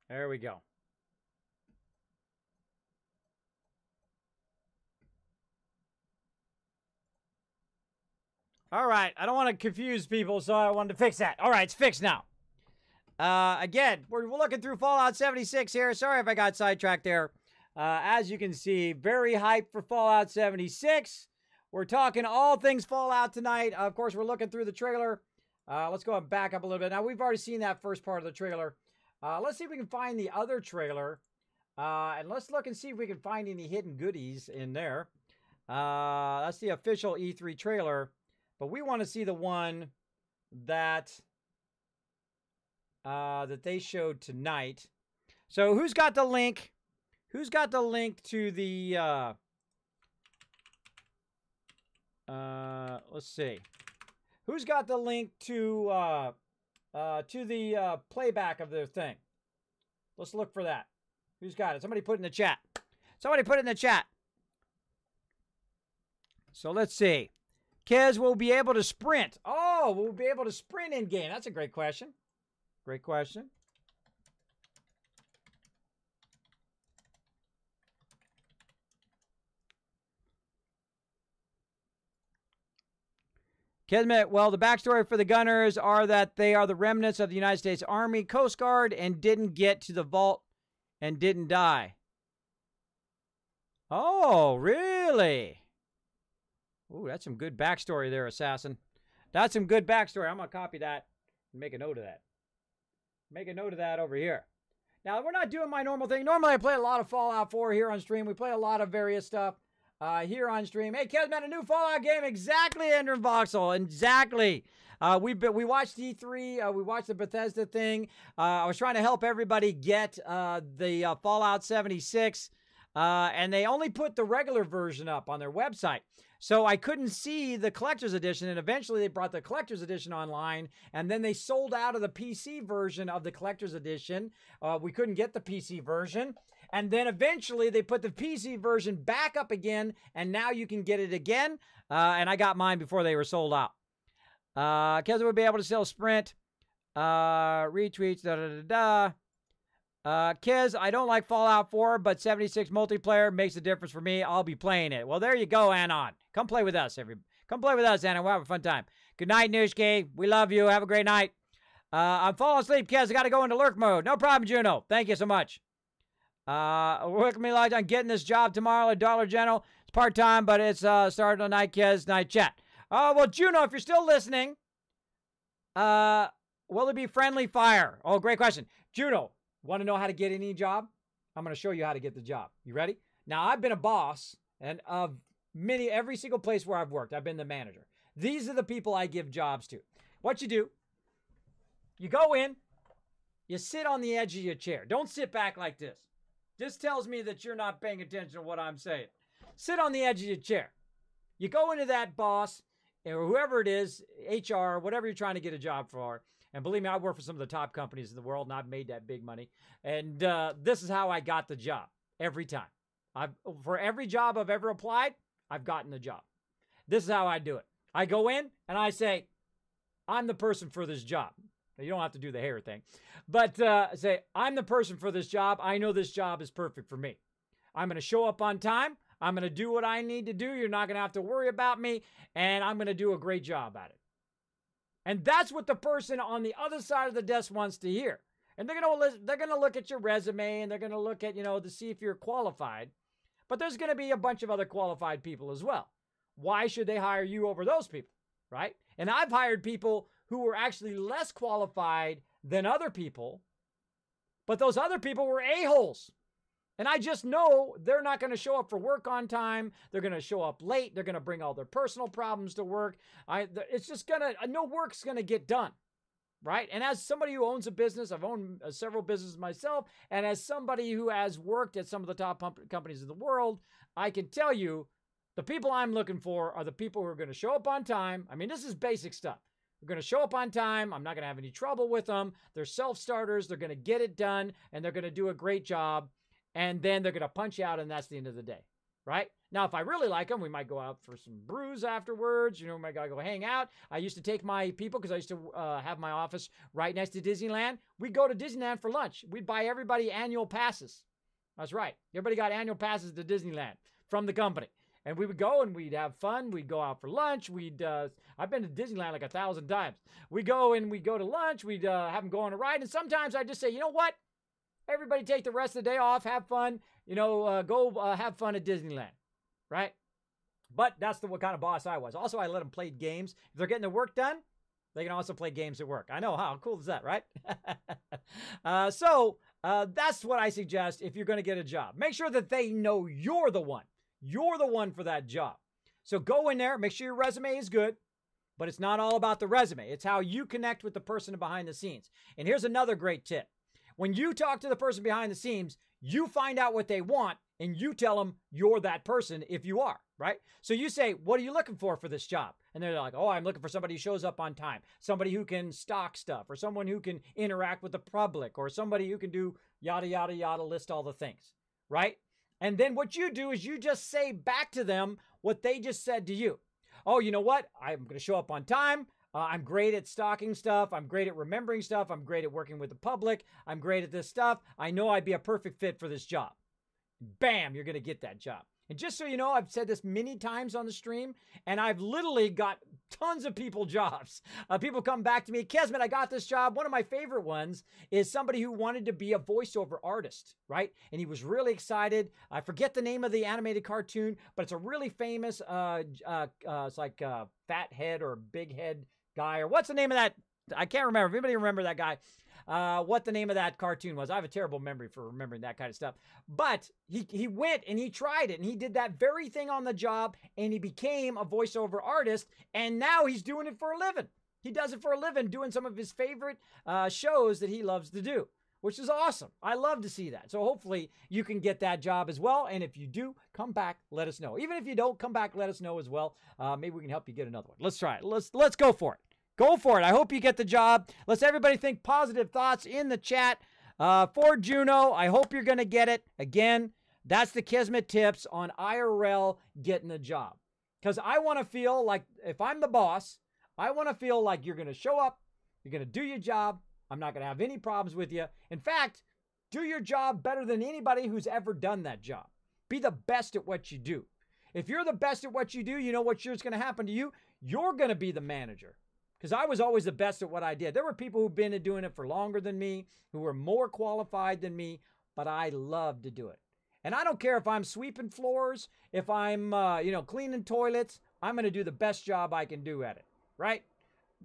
There we go. All right. I don't want to confuse people, so I wanted to fix that. All right. It's fixed now. Again, we're looking through Fallout 76 here. Sorry if I got sidetracked there. As you can see, very hyped for Fallout 76. We're talking all things Fallout tonight. Of course, we're looking through the trailer. Let's go and back up a little bit. Now, we've already seen that first part of the trailer. Let's see if we can find the other trailer. And let's look and see if we can find any hidden goodies in there. That's the official E3 trailer. But we want to see the one that that they showed tonight. So who's got the link? Who's got the link to the, let's see. Who's got the link to the playback of their thing? Let's look for that. Who's got it? Somebody put it in the chat. Somebody put it in the chat. So let's see. Kez will be able to sprint. Oh, we'll be able to sprint in game. That's a great question. Great question. Kismet, well, the backstory for the Gunners are that they are the remnants of the United States Army, Coast Guard, and didn't get to the vault and didn't die. Oh, really? Ooh, that's some good backstory there, Assassin. That's some good backstory. I'm going to copy that and make a note of that. Make a note of that over here. Now, we're not doing my normal thing. Normally, I play a lot of Fallout 4 here on stream. We play a lot of various stuff here on stream. Hey, Kismet, a new Fallout game. Exactly, Andrew Voxel. Exactly. We watched E3. We watched the Bethesda thing. I was trying to help everybody get the Fallout 76. And they only put the regular version up on their website. So I couldn't see the collector's edition, and eventually they brought the collector's edition online, and then they sold out of the PC version of the collector's edition. We couldn't get the PC version, and then eventually they put the PC version back up again, and now you can get it again, and I got mine before they were sold out. Keza would be able to still sprint, retweets, da-da-da-da. Kiz, I don't like Fallout 4, but 76 multiplayer makes a difference for me. I'll be playing it. Well, there you go, Anon. Come play with us, everybody. Come play with us, Anon. We'll have a fun time. Good night, Nooshki. We love you. Have a great night. I'm falling asleep, Kiz. I got to go into lurk mode. No problem, Juno. Thank you so much. Work me like on getting this job tomorrow at Dollar General. It's part-time, but it's starting tonight, Kiz. Night chat. Well, Juno, if you're still listening, will it be friendly fire? Oh, great question. Juno. Want to know how to get any job? I'm going to show you how to get the job. You ready? Now, I've been a boss, and of every single place where I've worked, I've been the manager. These are the people I give jobs to. What you do, you go in, you sit on the edge of your chair. Don't sit back like this. This tells me that you're not paying attention to what I'm saying. Sit on the edge of your chair. You go into that boss, or whoever it is, HR, whatever you're trying to get a job for. And believe me, I work for some of the top companies in the world, and I've made that big money. And this is how I got the job every time. For every job I've ever applied, I've gotten the job. This is how I do it. I go in, and I say, I'm the person for this job. Now, you don't have to do the hair thing. But say, I'm the person for this job. I know this job is perfect for me. I'm going to show up on time. I'm going to do what I need to do. You're not going to have to worry about me. And I'm going to do a great job at it. And that's what the person on the other side of the desk wants to hear. And they're going to look at your resume, and they're going to look at, to see if you're qualified. But there's going to be a bunch of other qualified people as well. Why should they hire you over those people, right? And I've hired people who were actually less qualified than other people, but those other people were a-holes. And I just know they're not going to show up for work on time. They're going to show up late. They're going to bring all their personal problems to work. It's just no work's going to get done, right? And as somebody who owns a business, I've owned several businesses myself, and as somebody who has worked at some of the top companies in the world, I can tell you the people I'm looking for are the people who are going to show up on time. I mean, this is basic stuff. They're going to show up on time. I'm not going to have any trouble with them. They're self-starters. They're going to get it done, and they're going to do a great job. And then they're going to punch you out, and that's the end of the day, right? Now, if I really like them, we might go out for some brews afterwards. We might go hang out. I used to take my people, because I used to have my office right next to Disneyland. We'd go to Disneyland for lunch. We'd buy everybody annual passes. That's right. Everybody got annual passes to Disneyland from the company. And we would go, and we'd have fun. We'd go out for lunch. I've been to Disneyland like 1,000 times. We'd go to lunch. We'd have them go on a ride. And sometimes I'd just say, you know what? Everybody take the rest of the day off, have fun, go have fun at Disneyland, right? But that's what kind of boss I was. Also, I let them play games. If they're getting their work done, they can also play games at work. I know, how cool is that, right? So that's what I suggest if you're going to get a job. Make sure that they know you're the one. You're the one for that job. So go in there, make sure your resume is good. but it's not all about the resume. It's how you connect with the person behind the scenes. And here's another great tip. When you talk to the person behind the scenes, you find out what they want and you tell them you're that person if you are, right? So you say, what are you looking for this job? And they're like, oh, I'm looking for somebody who shows up on time, somebody who can stock stuff, or someone who can interact with the public, or somebody who can do yada, yada, yada, list all the things, right? And then what you do is you just say back to them what they just said to you. Oh, you know what? I'm going to show up on time. I'm great at stocking stuff. I'm great at remembering stuff. I'm great at working with the public. I'm great at this stuff. I know I'd be a perfect fit for this job. Bam, you're going to get that job. And just so you know, I've said this many times on the stream, and I've literally got tons of people jobs. People come back to me, Kismet, I got this job. One of my favorite ones is somebody who wanted to be a voiceover artist, right? And he was really excited. I forget the name of the animated cartoon, but it's a really famous, it's like fat head or big head guy, or what's the name of that? I can't remember. If anybody remember that guy, what the name of that cartoon was. I have a terrible memory for remembering that kind of stuff. But he went and he tried it, and he did that very thing on the job, and he became a voiceover artist, and now he's doing it for a living. He does it for a living, doing some of his favorite shows that he loves to do, which is awesome. I love to see that. So hopefully you can get that job as well. And if you do, come back, let us know. Even if you don't, come back, let us know as well. Maybe we can help you get another one. Let's try it. Let's go for it. Go for it. I hope you get the job. Let's everybody think positive thoughts in the chat. For Juno, I hope you're going to get it. Again, that's the Kismet tips on IRL getting the job. Because I want to feel like, if I'm the boss, I want to feel like you're going to show up, you're going to do your job, I'm not going to have any problems with you. In fact, do your job better than anybody who's ever done that job. Be the best at what you do. If you're the best at what you do, you know what's going to happen to you? You're going to be the manager. Because I was always the best at what I did. There were people who've been doing it for longer than me, who were more qualified than me, but I love to do it. And I don't care if I'm sweeping floors, if I'm, cleaning toilets, I'm going to do the best job I can do at it, right?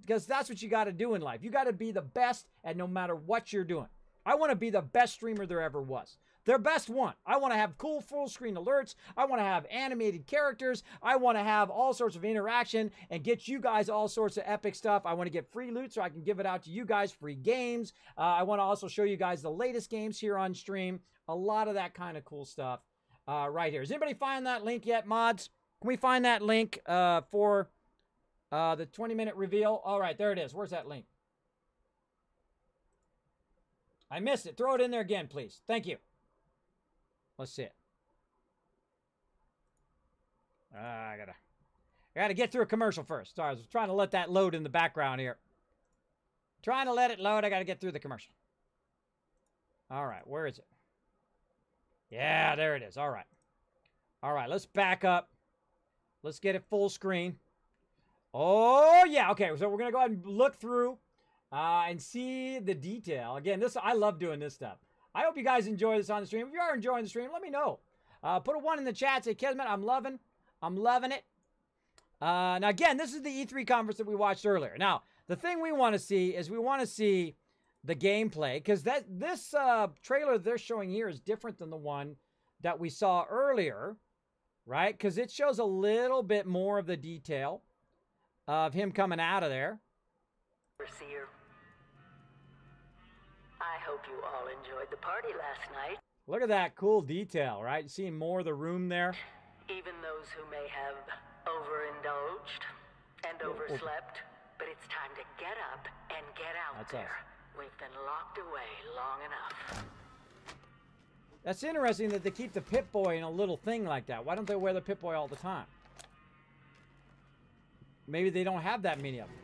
Because that's what you got to do in life. You got to be the best at no matter what you're doing. I want to be the best streamer there ever was. Their best one. I want to have cool full screen alerts. I want to have animated characters. I want to have all sorts of interaction and get you guys all sorts of epic stuff. I want to get free loot so I can give it out to you guys, free games. I want to also show you guys the latest games here on stream. A lot of that kind of cool stuff right here. Does anybody find that link yet, mods? Can we find that link for the 20-minute reveal? All right, there it is. Where's that link? I missed it. Throw it in there again, please. Thank you. Let's see it. I gotta get through a commercial first. Sorry, I was trying to let that load in the background here. Trying to let it load. I gotta get through the commercial. All right, where is it? Yeah, there it is. All right. All right, let's back up. Let's get it full screen. Oh, yeah. Okay, so we're gonna go ahead and look through and see the detail. Again, I love doing this stuff. I hope you guys enjoy this on the stream. If you are enjoying the stream, let me know. Put a 1 in the chat. Say, Kismet, I'm loving it. Now, again, this is the E3 conference that we watched earlier. Now, the thing we want to see is we want to see the gameplay, because this trailer they're showing here is different than the one that we saw earlier, right? Because it shows a little bit more of the detail of him coming out of there. Overseer, I hope you all enjoyed the party last night. Look at that cool detail, right? Seeing more of the room there. Even those who may have overindulged and overslept, but it's time to get up and get out. That's there. Us. We've been locked away long enough. That's interesting that they keep the Pip-Boy in a little thing like that. Why don't they wear the Pip-Boy all the time? Maybe they don't have that many of them.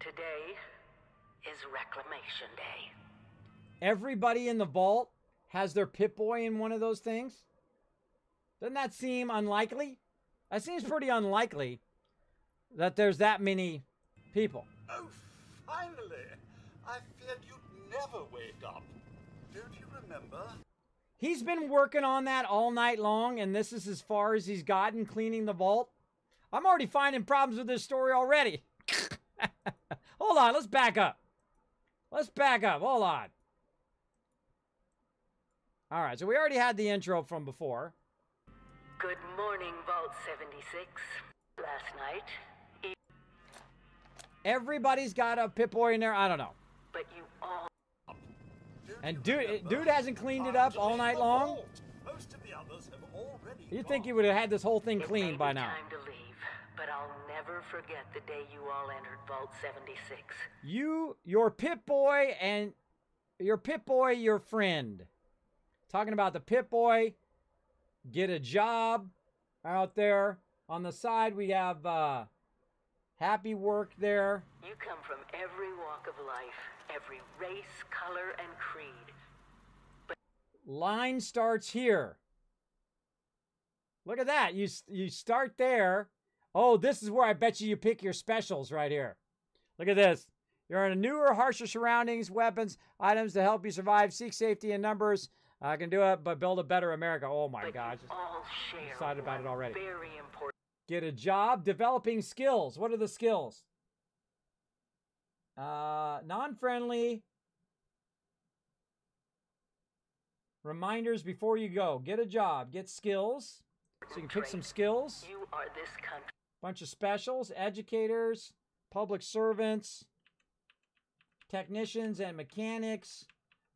Today is Reclamation Day. Everybody in the vault has their Pip-Boy in one of those things? Doesn't that seem unlikely? That seems pretty unlikely that there's that many people. Oh, finally! I feared you'd never wake up. Don't you remember? He's been working on that all night long, and this is as far as he's gotten cleaning the vault. I'm already finding problems with this story already. Hold on, let's back up. Let's back up. Hold on. All right, so we already had the intro from before. Good morning, Vault 76. Last night, Everybody's got a Pip-Boy in there. I don't know. But you all... And dude hasn't cleaned it up all night long. Most of the others have already You'd think he would have had this whole thing It cleaned may by be now. time to leave, but I'll never forget the day you all entered Vault 76. Your Pip-Boy, and your Pip-Boy, your friend. Talking about the Pip-Boy, get a job out there. On the side, we have happy work there. You come from every walk of life, every race, color, and creed. Line starts here. Look at that. You start there. Oh, this is where I bet you pick your specials right here. Look at this. You're in a newer, harsher surroundings, weapons, items to help you survive. Seek safety in numbers. I can do it, but build a better America. Oh my gosh. All share Excited about it already. Very important. Get a job. Developing skills. What are the skills? Non-friendly. Reminders before you go. Get a job. Get skills. So you can pick some skills. You are this country. Bunch of specials. Educators. Public servants. Technicians and mechanics.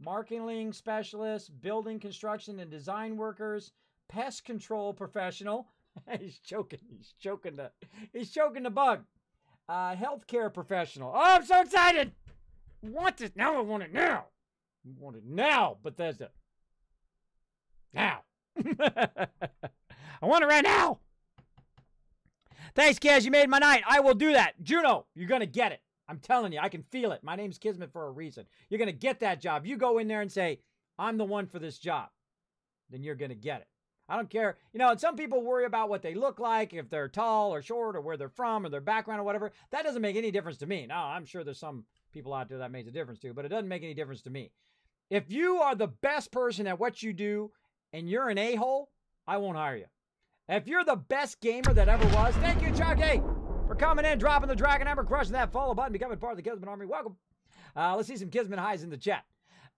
Marketing specialists. Building, construction, and design workers. Pest control professional. He's choking the bug. Healthcare professional. Oh, I'm so excited. I want it now. I want it now. I want it now, Bethesda. Now. I want it right now. Thanks, Kaz. You made my night. I will do that. Juno, you're going to get it. I'm telling you, I can feel it. My name's Kismet for a reason. You're going to get that job. You go in there and say, I'm the one for this job. Then you're going to get it. I don't care. You know, and some people worry about what they look like, if they're tall or short or where they're from or their background or whatever. That doesn't make any difference to me. Now, I'm sure there's some people out there that makes a difference to, but it doesn't make any difference to me. If you are the best person at what you do and you're an a-hole, I won't hire you. If you're the best gamer that ever was, thank you, Chucky, for coming in, dropping the Dragon Ember, crushing that follow button, becoming part of the Kismet Army. Welcome. Let's see some Kismet highs in the chat.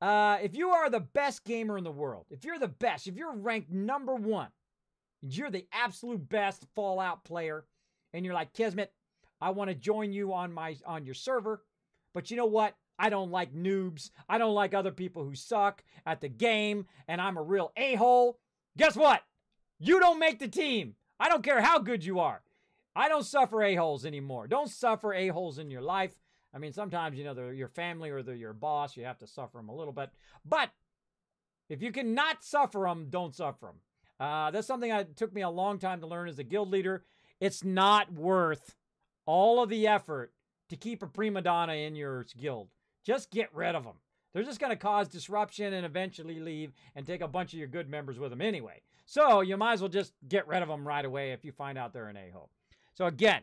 If you are the best gamer in the world, if you're the best, if you're ranked number one, you're the absolute best Fallout player, and you're like, Kismet, I want to join you on your server, but you know what? I don't like noobs. I don't like other people who suck at the game, and I'm a real a-hole. Guess what? You don't make the team. I don't care how good you are. I don't suffer a-holes anymore. Don't suffer a-holes in your life. I mean, sometimes, you know, they're your family or they're your boss. You have to suffer them a little bit. But if you cannot suffer them, don't suffer them. That's something that took me a long time to learn as a guild leader. It's not worth all of the effort to keep a prima donna in your guild. Just get rid of them. They're just going to cause disruption and eventually leave and take a bunch of your good members with them anyway. So you might as well just get rid of them right away if you find out they're an a-hole. So again,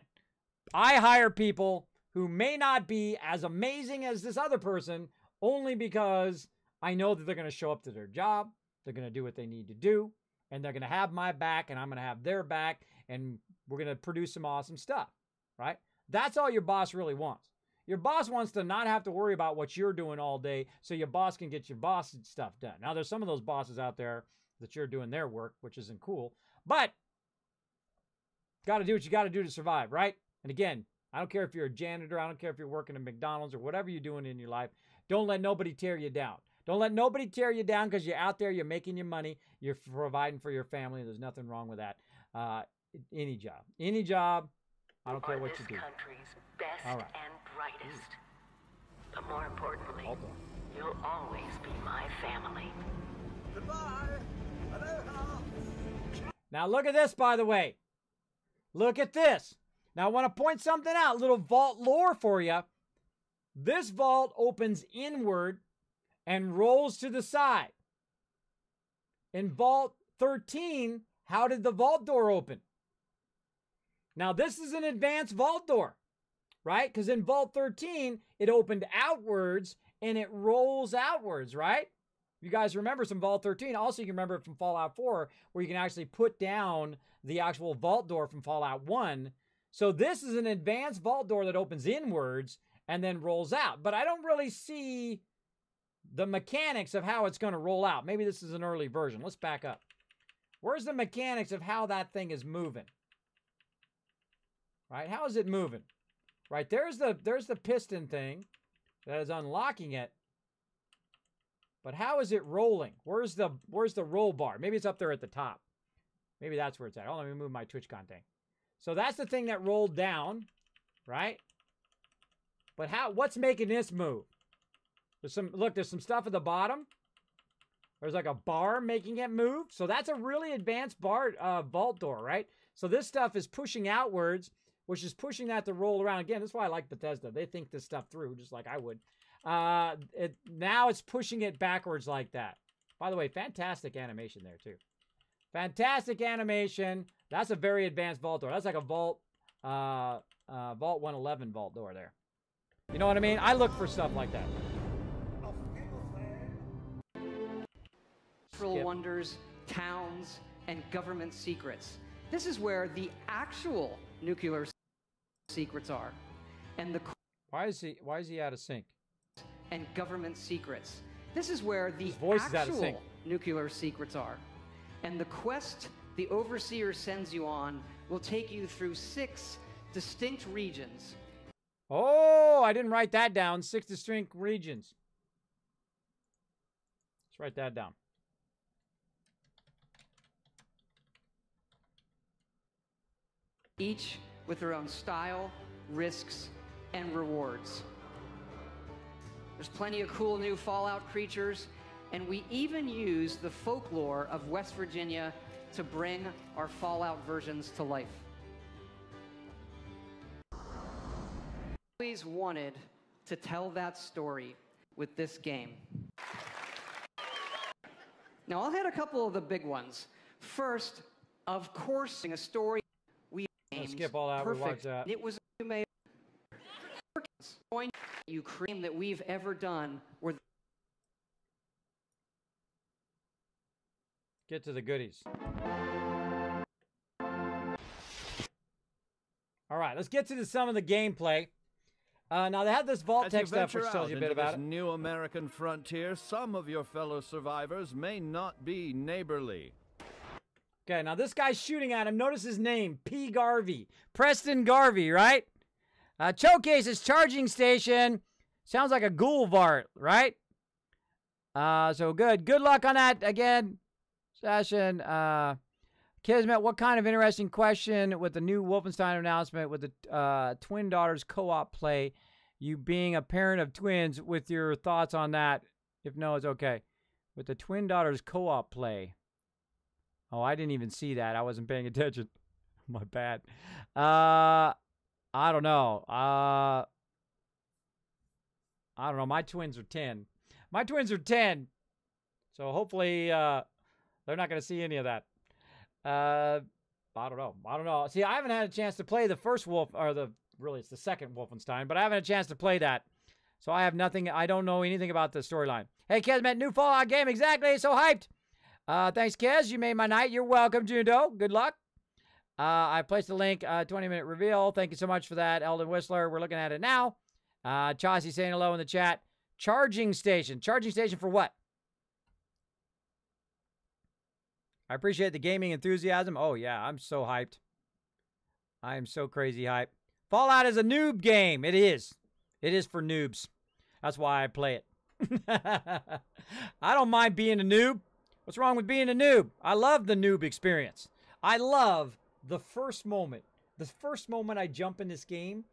I hire people who may not be as amazing as this other person only because I know that they're going to show up to their job, they're going to do what they need to do, and they're going to have my back, and I'm going to have their back, and we're going to produce some awesome stuff, right? That's all your boss really wants. Your boss wants to not have to worry about what you're doing all day so your boss can get your boss stuff done. Now, there's some of those bosses out there that you're doing their work, which isn't cool, but got to do what you got to do to survive, right? And again, I don't care if you're a janitor. I don't care if you're working at McDonald's or whatever you're doing in your life. Don't let nobody tear you down. Don't let nobody tear you down because you're out there, you're making your money, you're providing for your family. There's nothing wrong with that. Any job, I don't care what you do. This country's best All right. and brightest. But more importantly, you'll always be my family. Goodbye. Aloha. Now look at this, by the way. Look at this. Now I want to point something out, little vault lore for you. This vault opens inward and rolls to the side. In Vault 13, how did the vault door open? Now this is an advanced vault door, right? Because in Vault 13, it opened outwards and it rolls outwards, right? You guys remember some Vault 13. Also, you can remember it from Fallout 4, where you can actually put down the actual vault door from Fallout 1. So this is an advanced vault door that opens inwards and then rolls out. But I don't really see the mechanics of how it's going to roll out. Maybe this is an early version. Let's back up. Where's the mechanics of how that thing is moving? Right? How is it moving? Right, there's the piston thing that is unlocking it. But how is it rolling? Where's the roll bar? Maybe it's up there at the top. Maybe that's where it's at. Oh, let me move my TwitchCon thing. So that's the thing that rolled down, right? But what's making this move? There's some stuff at the bottom. There's like a bar making it move. So that's a really advanced vault door, right? So this stuff is pushing outwards, which is pushing that to roll around. Again, that's why I like Bethesda. They think this stuff through, just like I would. Now it's pushing it backwards like that. By the way, fantastic animation there, too. Fantastic animation. That's a very advanced vault door. That's like a Vault 111 vault door there. You know what I mean? I look for stuff like that. Natural wonders, towns, and government secrets. This is where the actual nuclear secrets are. And the why is he out of sync? And government secrets. This is where the actual nuclear secrets are. And the quest the Overseer sends you on will take you through 6 distinct regions. Oh, I didn't write that down. 6 distinct regions. Let's write that down. Each with their own style, risks, and rewards. There's plenty of cool new Fallout creatures, and we even use the folklore of West Virginia to bring our Fallout versions to life. I always wanted to tell that story with this game. Now, I'll hit a couple of the big ones. First, of course, a story we named skip all that. Perfect. We watch that. It was you cream that we've ever done were get to the goodies. All right, let's get to some of the gameplay. Now they have this vault-tec stuff, which tells you a bit about it. New American frontier, some of your fellow survivors may not be neighborly. Okay, now this guy's shooting at him. Notice his name, P. Garvey. Preston Garvey, right? Showcases charging station. Sounds like a ghoul vart, right? So good. Good luck on that again. Session. Kismet, what kind of interesting question with the new Wolfenstein announcement with the twin daughters co-op play? You being a parent of twins, with your thoughts on that? If no, it's okay. With the twin daughters co-op play. Oh, I didn't even see that. I wasn't paying attention. My bad. I don't know. I don't know. My twins are 10. My twins are 10. So hopefully they're not going to see any of that. I don't know. I don't know. See, I haven't had a chance to play the first really it's the second Wolfenstein, but I haven't had a chance to play that. So I have nothing. I don't know anything about the storyline. Hey, Kismet, new Fallout game. Exactly. So hyped. Thanks, Kez. You made my night. You're welcome, Jundo. Good luck. I placed a link, 20-minute reveal. Thank you so much for that, Eldon Whistler. We're looking at it now. Chauncey saying hello in the chat. Charging station. Charging station for what? I appreciate the gaming enthusiasm. Oh, yeah. I'm so hyped. I am so crazy hyped. Fallout is a noob game. It is. It is for noobs. That's why I play it. I don't mind being a noob. What's wrong with being a noob? I love the noob experience. I love the first moment. The first moment I jump in this game,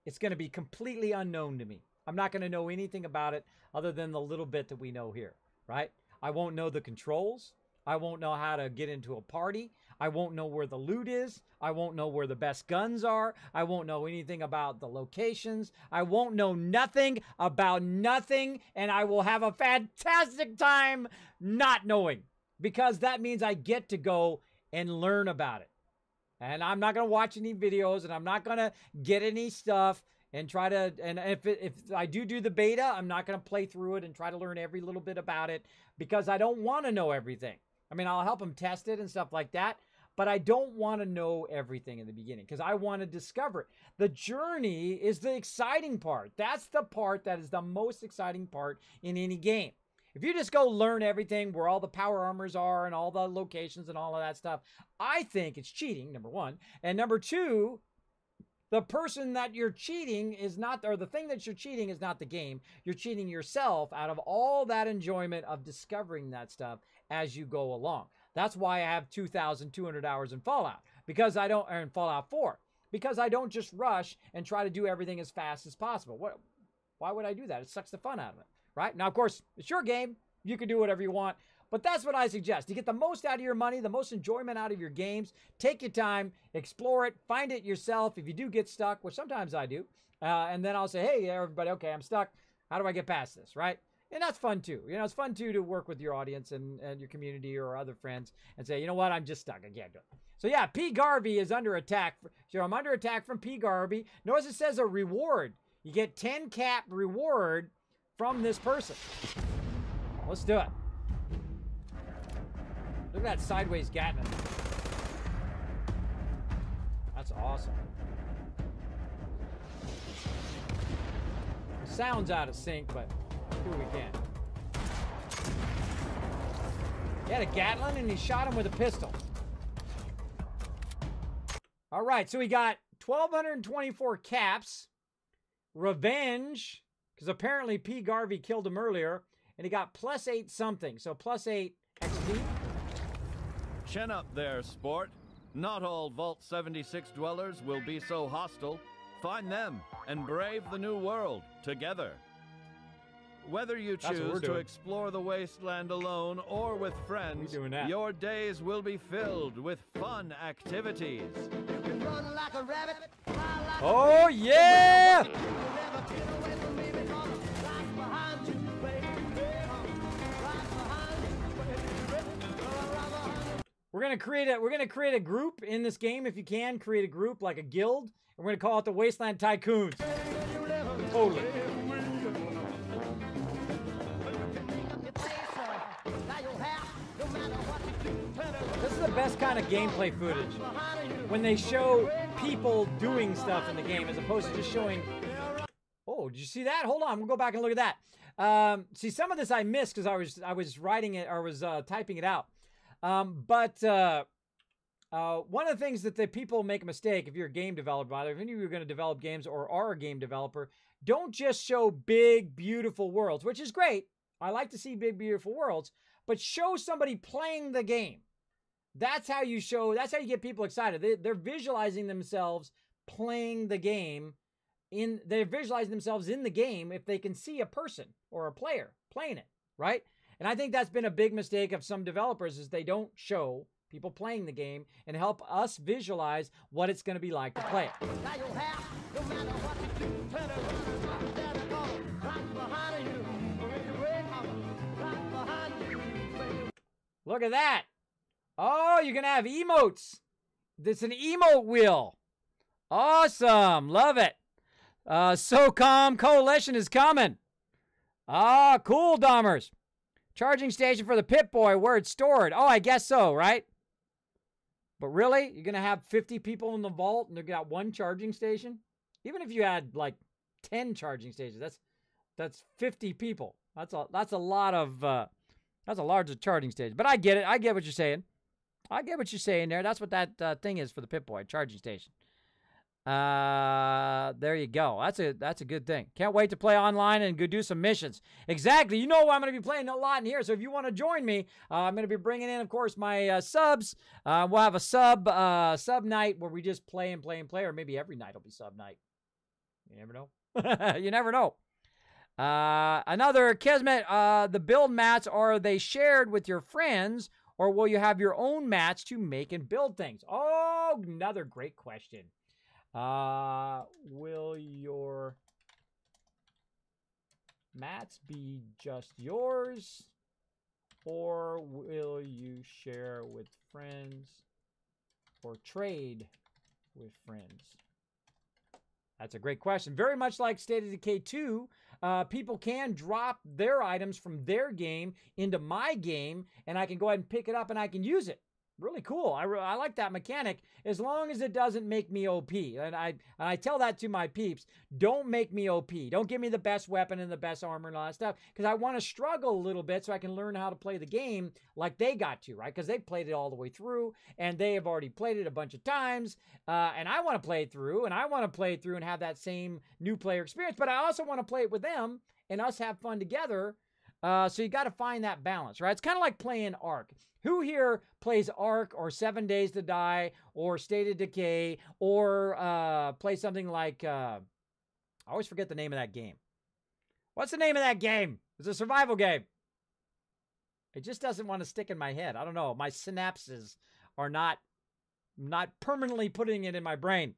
it's going to be completely unknown to me. I'm not going to know anything about it other than the little bit that we know here, right? I won't know the controls. I won't know how to get into a party. I won't know where the loot is. I won't know where the best guns are. I won't know anything about the locations. I won't know nothing about nothing, and I will have a fantastic time not knowing, because that means I get to go and learn about it. And I'm not going to watch any videos, and I'm not going to get any stuff and try to, and if I do the beta, I'm not going to play through it and try to learn every little bit about it, because I don't want to know everything. I mean, I'll help them test it and stuff like that, but I don't want to know everything in the beginning because I want to discover it. The journey is the exciting part. That's the part that is the most exciting part in any game. If you just go learn everything, where all the power armors are and all the locations and all of that stuff, I think it's cheating, number one. And number two, the person that you're cheating is not, or the thing that you're cheating is not the game. You're cheating yourself out of all that enjoyment of discovering that stuff as you go along. That's why I have 2,200 hours in Fallout, because I don't, or in Fallout 4, because I don't just rush and try to do everything as fast as possible. Why would I do that? It sucks the fun out of it, right? Now, of course, it's your game. You can do whatever you want. But that's what I suggest. To get the most out of your money, the most enjoyment out of your games, take your time, explore it, find it yourself. If you do get stuck, which sometimes I do, and then I'll say, hey, everybody, okay, I'm stuck. How do I get past this, right? And that's fun, too. You know, it's fun, too, to work with your audience and your community or other friends and say, you know what, I'm just stuck. I can't do it. So, yeah, P. Garvey is under attack. So I'm under attack from P. Garvey. Notice it says a reward. You get 10 cap reward from this person. Let's do it. Look at that sideways Gatling. That's awesome. The sound's out of sync, but do what we can. He had a Gatling and he shot him with a pistol. All right, so we got 1,224 caps. Revenge, because apparently P. Garvey killed him earlier, and he got +8 something. So +8 XP. Chin up there, sport. Not all Vault 76 dwellers will be so hostile. Find them and brave the new world together. Whether you choose to explore the wasteland alone or with friends, your days will be filled with fun activities. You can run like a rabbit, oh, yeah! We're gonna create a group in this game. If you can, create a group like a guild. And we're gonna call it the Wasteland Tycoons. Totally. This is the best kind of gameplay footage. When they show people doing stuff in the game as opposed to just showing. Oh, did you see that? Hold on, we'll go back and look at that. See, some of this I missed because I was writing it or was typing it out. But one of the things that the people make a mistake, if you're a game developer, either if any of you are going to develop games or are a game developer, don't just show big, beautiful worlds, which is great. I like to see big, beautiful worlds, but show somebody playing the game. That's how you show, that's how you get people excited. They're visualizing themselves playing the game. They're visualizing themselves in the game if they can see a person or a player playing it, right? And I think that's been a big mistake of some developers is they don't show people playing the game and help us visualize what it's going to be like to play it. Look at that. Oh, you're going to have emotes. It's an emote wheel. Awesome. Love it. SOCOM Coalition is coming. Ah, cool, Dahmers. Charging station for the Pip-Boy, where it's stored. Oh, I guess so, right? But really? You're going to have 50 people in the vault and they've got one charging station? Even if you had like 10 charging stations, that's 50 people. That's a lot of, that's a large charging station. But I get it. I get what you're saying. I get what you're saying there. That's what that thing is for the Pip-Boy, charging station. There you go. That's a good thing. Can't wait to play online and go do some missions. Exactly. You know I'm going to be playing a lot in here. So if you want to join me, I'm going to be bringing in, of course, my subs. We'll have a sub night where we just play and play and play, or maybe every night will be sub night. You never know. You never know. Another Kismet. The build mats, are they shared with your friends, or will you have your own mats to make and build things? Oh, another great question. Will your mats be just yours, or will you share with friends or trade with friends? That's a great question. Very much like State of Decay 2, people can drop their items from their game into my game, and I can go ahead and pick it up and I can use it. Really cool. I like that mechanic as long as it doesn't make me OP. And I tell that to my peeps. Don't make me OP. Don't give me the best weapon and the best armor and all that stuff, because I want to struggle a little bit so I can learn how to play the game like they got to, right? Because they played it all the way through and they have already played it a bunch of times. And I want to play it through and I want to play it through and have that same new player experience. But I also want to play it with them and us have fun together. So you got to find that balance, right? It's kind of like playing Ark. Who here plays Ark or 7 Days to Die or State of Decay or play something like, I always forget the name of that game. What's the name of that game? It's a survival game. It just doesn't want to stick in my head. I don't know. My synapses are not permanently putting it in my brain.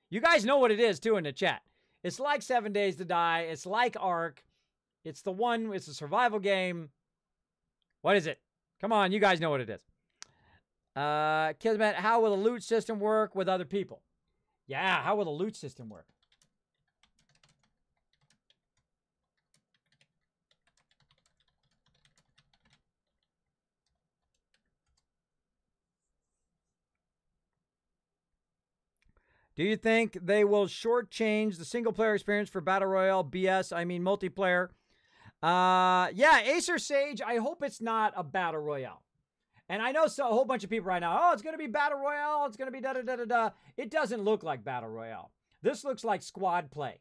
You guys know what it is too in the chat. It's like 7 Days to Die. It's like Ark. It's a survival game. What is it? Come on, you guys know what it is. Kismet, how will the loot system work with other people? Yeah, how will the loot system work? Do you think they will shortchange the single-player experience for Battle Royale, multiplayer? Yeah, Acer Sage, I hope it's not a Battle Royale. And I know a whole bunch of people right now, oh, it's going to be Battle Royale, it's going to be da-da-da-da-da. It doesn't look like Battle Royale. This looks like squad play.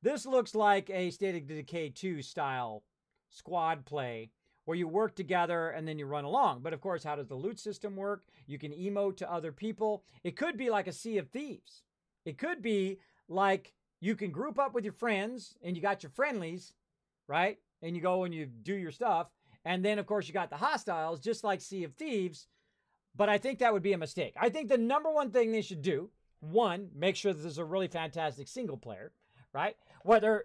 This looks like a State of Decay 2 style squad play where you work together and then you run along. But of course, how does the loot system work? You can emote to other people. It could be like a Sea of Thieves. It could be like you can group up with your friends and you got your friendlies, right? And you go and you do your stuff. And then, of course, you got the hostiles, just like Sea of Thieves. But I think that would be a mistake. I think the number one thing they should do, one, make sure that there's a really fantastic single player, right? Whether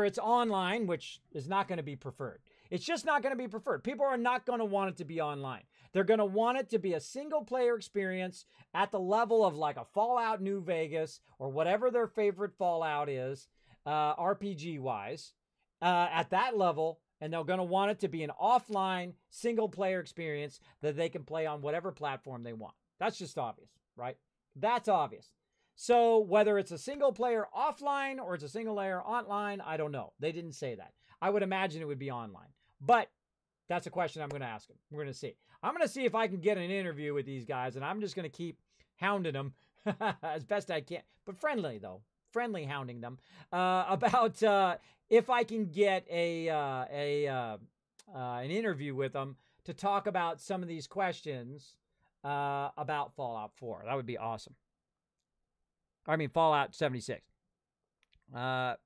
it's online, which is not going to be preferred. It's just not going to be preferred. People are not going to want it to be online. They're going to want it to be a single player experience at the level of like a Fallout New Vegas or whatever their favorite Fallout is, RPG-wise, at that level. And they're going to want it to be an offline single player experience that they can play on whatever platform they want. That's just obvious, right? That's obvious. So whether it's a single player offline or it's a single player online, I don't know. They didn't say that. I would imagine it would be online. But that's a question I'm going to ask them. We're going to see. I'm going to see if I can get an interview with these guys, and I'm just going to keep hounding them as best I can. But friendly, though. Friendly hounding them about if I can get an interview with them to talk about some of these questions about Fallout 4. That would be awesome. I mean, Fallout 76. Well,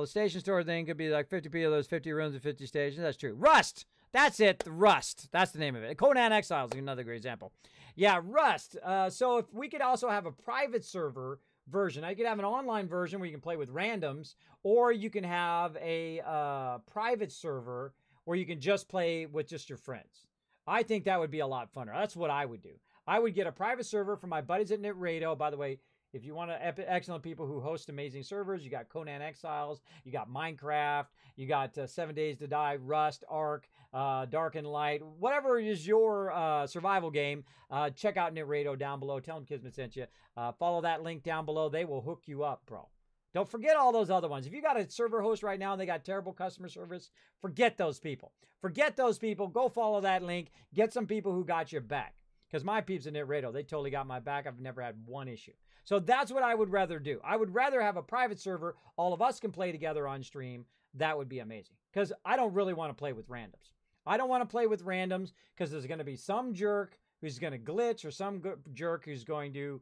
the station store thing could be like 50p of those 50 rooms and 50 stations. That's true. Rust! That's it. Rust. That's the name of it. Conan Exiles is another great example. Yeah, Rust. So if we could also have a private server version. Now, you could have an online version where you can play with randoms, or you can have a private server where you can just play with just your friends. I think that would be a lot funner. That's what I would do. I would get a private server for my buddies at Knit Radio. By the way, if you want excellent people who host amazing servers, you got Conan Exiles, you got Minecraft, you got 7 Days to Die, Rust, Ark, Dark and Light, whatever is your survival game, check out Knit Radio down below. Tell them Kismet sent you. Follow that link down below. They will hook you up, bro. Don't forget all those other ones. If you got a server host right now and they got terrible customer service, forget those people. Forget those people. Go follow that link. Get some people who got your back. Because my peeps at Knit Radio, they totally got my back. I've never had one issue. So that's what I would rather do. I would rather have a private server. All of us can play together on stream. That would be amazing. Because I don't really want to play with randoms. I don't want to play with randoms because there's going to be some jerk who's going to glitch or some jerk who's going to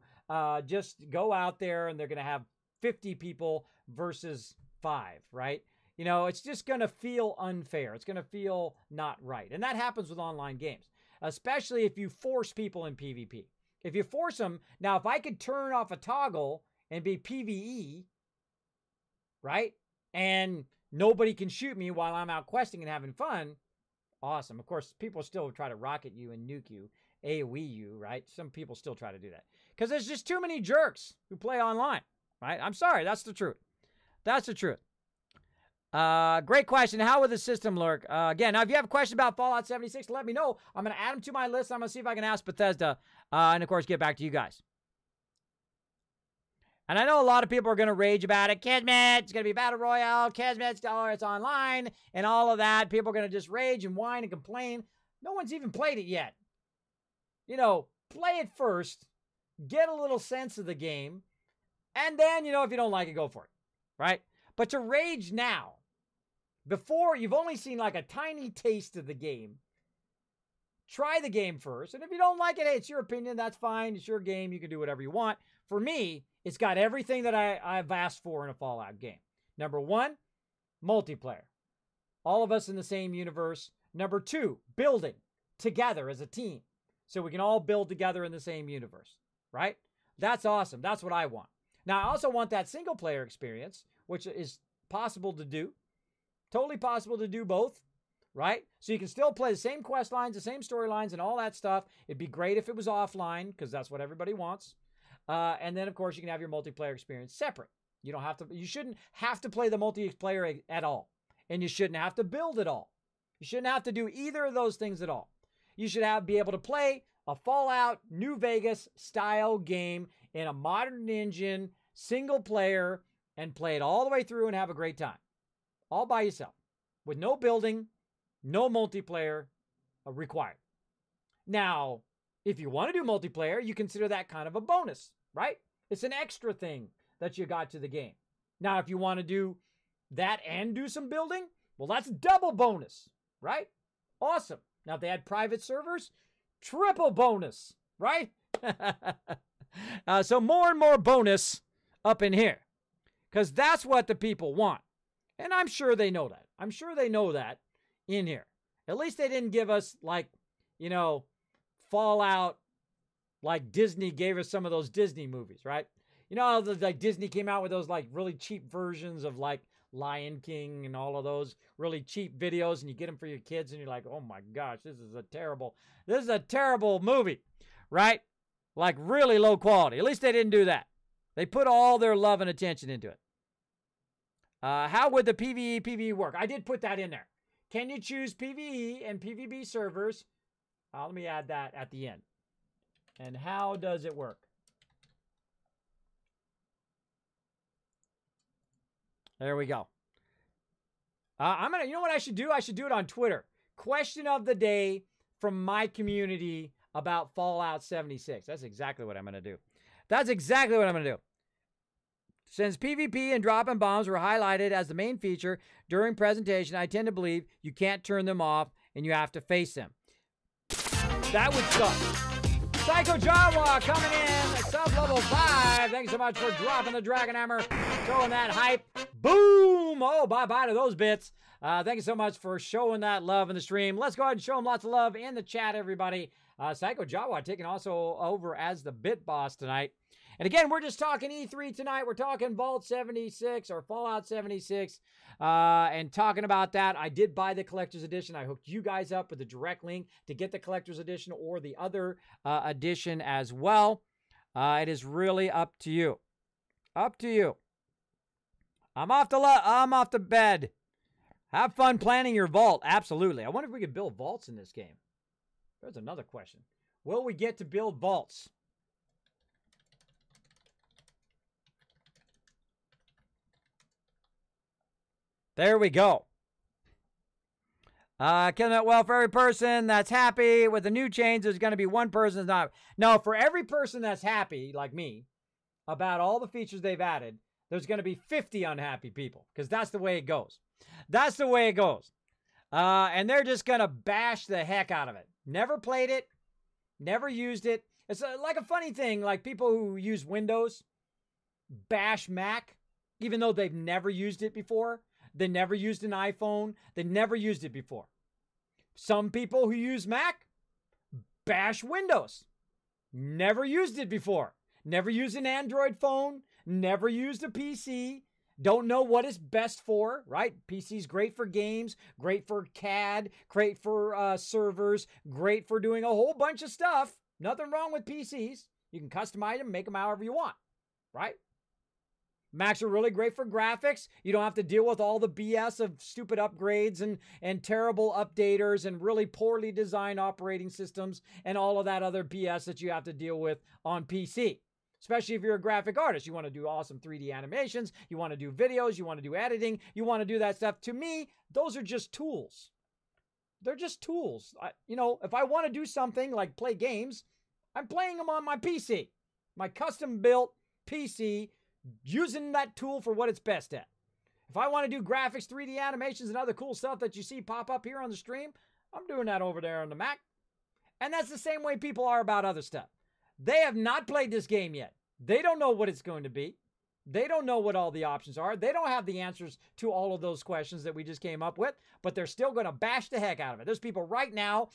just go out there and they're going to have 50 people versus 5, right? You know, it's just going to feel unfair. It's going to feel not right. And that happens with online games, especially if you force people in PvP. If you force them, now if I could turn off a toggle and be PvE, right? And nobody can shoot me while I'm out questing and having fun, awesome. Of course, people still try to rocket you and nuke you, AoE you, right? Some people still try to do that. Because there's just too many jerks who play online, right? I'm sorry, that's the truth. That's the truth. Great question. How would the system work? Again, now if you have a question about Fallout 76, let me know. I'm going to add them to my list. I'm going to see if I can ask Bethesda, and of course, get back to you guys. And I know a lot of people are going to rage about it. Kismet, it's going to be Battle Royale. Kismet, it's online, and all of that. People are going to just rage and whine and complain. No one's even played it yet. You know, play it first. Get a little sense of the game. And then, you know, if you don't like it, go for it. Right? But to rage now, before you've only seen like a tiny taste of the game, try the game first. And if you don't like it, hey, it's your opinion. That's fine. It's your game. You can do whatever you want. For me, it's got everything that I've asked for in a Fallout game. Number one, multiplayer. All of us in the same universe. Number two, building together as a team. So we can all build together in the same universe. Right? That's awesome. That's what I want. Now, I also want that single player experience, which is possible to do. Totally possible to do both. Right? So you can still play the same quest lines, the same storylines, and all that stuff. It'd be great if it was offline, because that's what everybody wants. And then, of course, you can have your multiplayer experience separate. You don't have to. You shouldn't have to play the multiplayer at all, and you shouldn't have to build at all. You shouldn't have to do either of those things at all. You should be able to play a Fallout New Vegas style game in a modern engine, single player, and play it all the way through and have a great time, all by yourself, with no building, no multiplayer required. Now, if you want to do multiplayer, you consider that kind of a bonus, right? It's an extra thing that you got to the game. Now, if you want to do that and do some building, well, that's double bonus, right? Awesome. Now, if they had private servers, triple bonus, right? So more and more bonus up in here, because that's what the people want. And I'm sure they know that. I'm sure they know that in here. At least they didn't give us, like, you know, Fallout, like Disney gave us some of those Disney movies, right? You know, like Disney came out with those like really cheap versions of like Lion King and all of those really cheap videos, and you get them for your kids, and you're like, oh my gosh, this is a terrible movie, right? Like really low quality. At least they didn't do that. They put all their love and attention into it. How would the PvE work? I did put that in there. Can you choose PvE and PvP servers? Let me add that at the end. And how does it work? There we go. You know what I should do? I should do it on Twitter. Question of the day from my community about Fallout 76. That's exactly what I'm going to do. That's exactly what I'm going to do. Since PvP and dropping bombs were highlighted as the main feature during presentation, I tend to believe you can't turn them off and you have to face them. That would suck. Psycho Jawa coming in, sub-level 5. Thanks so much for dropping the Dragon Hammer, showing that hype. Boom! Oh, bye-bye to those bits. Thank you so much for showing that love in the stream. Let's go ahead and show them lots of love in the chat, everybody. Psycho Jawa taking also over as the bit boss tonight. And again, we're just talking E3 tonight. We're talking Vault 76 or Fallout 76 and talking about that. I did buy the collector's edition. I hooked you guys up with a direct link to get the collector's edition or the other edition as well. It is really up to you. Up to you. I'm off to bed. Have fun planning your vault. Absolutely. I wonder if we could build vaults in this game. There's another question. Will we get to build vaults? There we go. Killing it well for every person that's happy with the new change. There's going to be one person that's not. No, for every person that's happy, like me, about all the features they've added, there's going to be 50 unhappy people, because that's the way it goes. That's the way it goes. And they're just going to bash the heck out of it. Never played it. Never used it. It's like a funny thing, like people who use Windows bash Mac, even though they've never used it before. They never used an iPhone. They never used it before. Some people who use Mac bash Windows. Never used it before. Never used an Android phone. Never used a PC. Don't know what it's best for, right? PC's great for games, great for CAD, great for servers, great for doing a whole bunch of stuff. Nothing wrong with PCs. You can customize them, make them however you want, right? Macs are really great for graphics. You don't have to deal with all the BS of stupid upgrades and terrible updaters and really poorly designed operating systems and all of that other BS that you have to deal with on PC. Especially if you're a graphic artist. You want to do awesome 3D animations. You want to do videos. You want to do editing. You want to do that stuff. To me, those are just tools. They're just tools. If I want to do something like play games, I'm playing them on my PC. My custom-built PC, using that tool for what it's best at. If I want to do graphics, 3D animations, and other cool stuff that you see pop up here on the stream, I'm doing that over there on the Mac. And that's the same way people are about other stuff. They have not played this game yet. They don't know what it's going to be. They don't know what all the options are. They don't have the answers to all of those questions that we just came up with, but they're still going to bash the heck out of it. There's people right now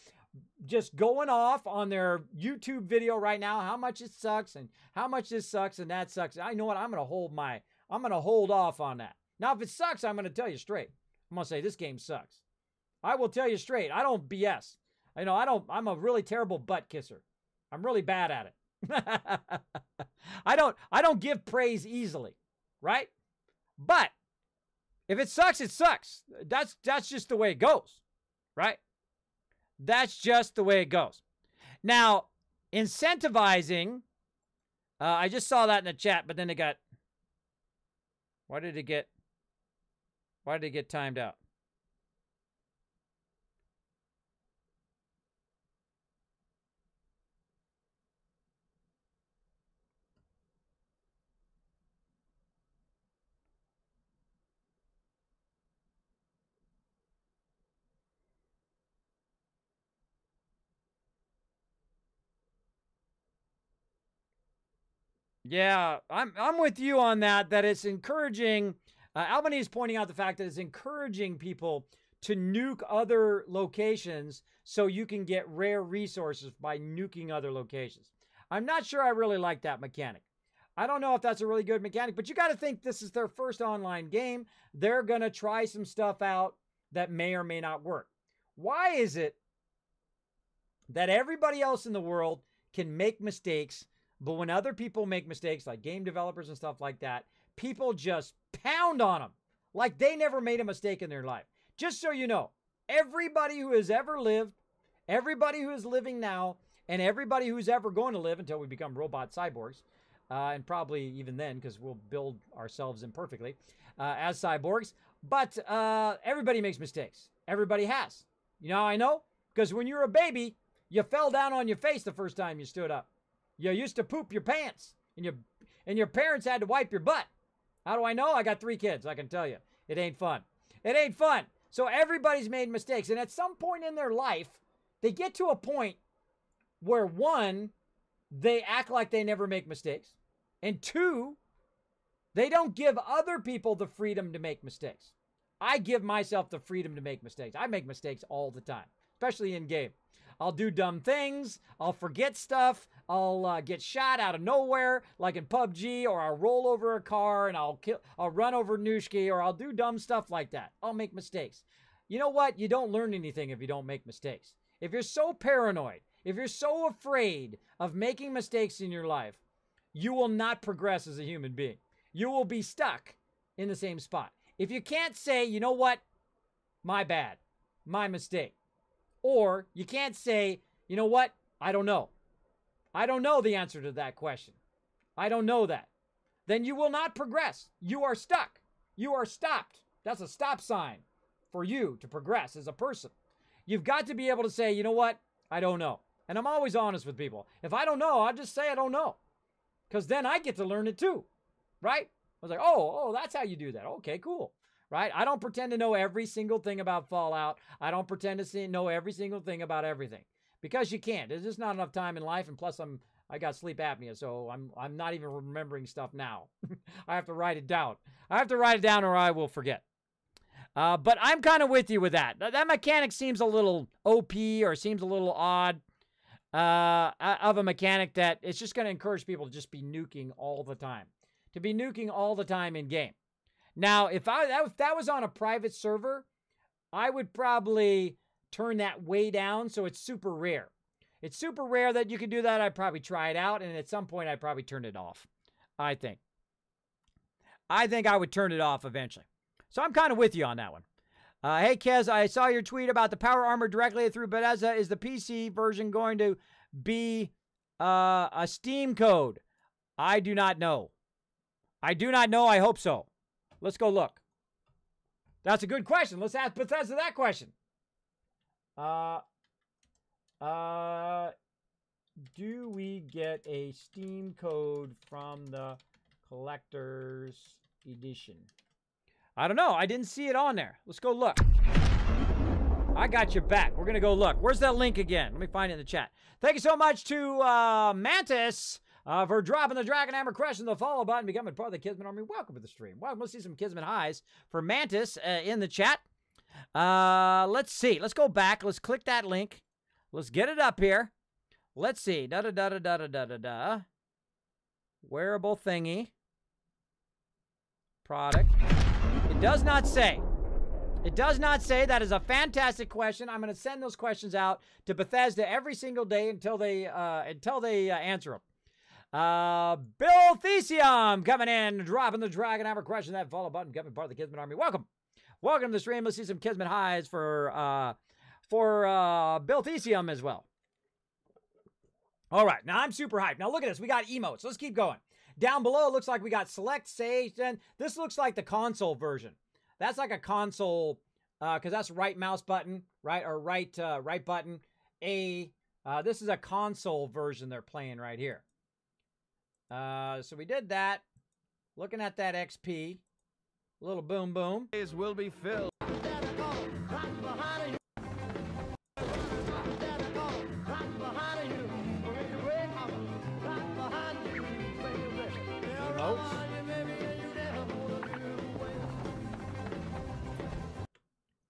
just going off on their YouTube video right now, how much it sucks and how much this sucks and that sucks. I know what, I'm going to hold off on that. Now, if it sucks, I'm going to tell you straight. I'm going to say this game sucks. I will tell you straight. I don't BS. I'm a really terrible butt kisser. I'm really bad at it. I don't give praise easily, right? But if it sucks, it sucks. That's just the way it goes, right? That's just the way it goes. Now, incentivizing, I just saw that in the chat, but then it got, why did it get timed out? Yeah, I'm with you on that it's encouraging. Albany is pointing out the fact that it's encouraging people to nuke other locations so you can get rare resources by nuking other locations. I'm not sure I really like that mechanic. I don't know if that's a really good mechanic, but you got to think this is their first online game. They're going to try some stuff out that may or may not work. Why is it that everybody else in the world can make mistakes, but when other people make mistakes, like game developers and stuff like that, people just pound on them like they never made a mistake in their life? Just so you know, everybody who has ever lived, everybody who is living now, and everybody who's ever going to live until we become robot cyborgs, and probably even then, because we'll build ourselves imperfectly as cyborgs, but everybody makes mistakes. Everybody has. You know how I know? Because when you were a baby, you fell down on your face the first time you stood up. You used to poop your pants, and your parents had to wipe your butt. How do I know? I got 3 kids. I can tell you. It ain't fun. It ain't fun. So everybody's made mistakes. And at some point in their life, they get to a point where, 1, they act like they never make mistakes. And 2, they don't give other people the freedom to make mistakes. I give myself the freedom to make mistakes. I make mistakes all the time, especially in game. I'll do dumb things. I'll forget stuff. I'll get shot out of nowhere, like in PUBG, or I'll roll over a car and I'll run over Nushki, or I'll do dumb stuff like that. I'll make mistakes. You know what? You don't learn anything if you don't make mistakes. If you're so paranoid, if you're so afraid of making mistakes in your life, you will not progress as a human being. You will be stuck in the same spot. If you can't say, you know what? My bad. My mistake. Or you can't say, you know what? I don't know. I don't know the answer to that question. I don't know that. Then you will not progress. You are stuck. You are stopped. That's a stop sign for you to progress as a person. You've got to be able to say, you know what? I don't know. And I'm always honest with people. If I don't know, I'll just say I don't know. Because then I get to learn it too. Right? I was like, oh, that's how you do that. Okay, cool. Right? I don't pretend to know every single thing about Fallout. I don't pretend to know every single thing about everything. Because you can't. There's just not enough time in life, and plus I got sleep apnea, so I'm not even remembering stuff now. I have to write it down. I have to write it down or I will forget. But I'm kind of with you with that. That mechanic seems a little OP or seems a little odd of a mechanic that it's just going to encourage people to just be nuking all the time. To be nuking all the time in game. Now, if that was on a private server, I would probably turn that way down so it's super rare. It's super rare that you can do that. I'd probably try it out, and at some point I'd probably turn it off, I think. I think I would turn it off eventually. So I'm kind of with you on that one. Hey, Kez, I saw your tweet about the power armor directly through Bethesda. Is the PC version going to be a Steam code? I do not know. I do not know. I hope so. Let's go look. That's a good question. Let's ask Bethesda that question. Do we get a Steam code from the collector's edition? I don't know. I didn't see it on there. Let's go look. I got your back. We're going to go look. Where's that link again? Let me find it in the chat. Thank you so much to Mantis for dropping the Dragon Hammer question, the follow button, becoming part of the Kismet Army. Welcome to the stream. Well, let's see some Kismet highs for Mantis in the chat. Let's see. Let's go back. Let's click that link. Let's get it up here. Let's see. Da-da-da-da-da-da-da-da. Wearable thingy. Product. It does not say. It does not say. That is a fantastic question. I'm going to send those questions out to Bethesda every single day until they answer them. Bill Thesium coming in, dropping the Dragon Hammer question. That follow button, becoming part of the Kismet Army. Welcome. Welcome to the stream. Let's see some Kismet highs for Bill Thesium as well. All right, now I'm super hyped. Now look at this. We got emotes. Let's keep going. Down below, it looks like we got select, save, and this looks like the console version. That's like a console, because that's right mouse button, right, or right button. This is a console version they're playing right here. So we did that. Looking at that XP. A little boom boom. Will be filled.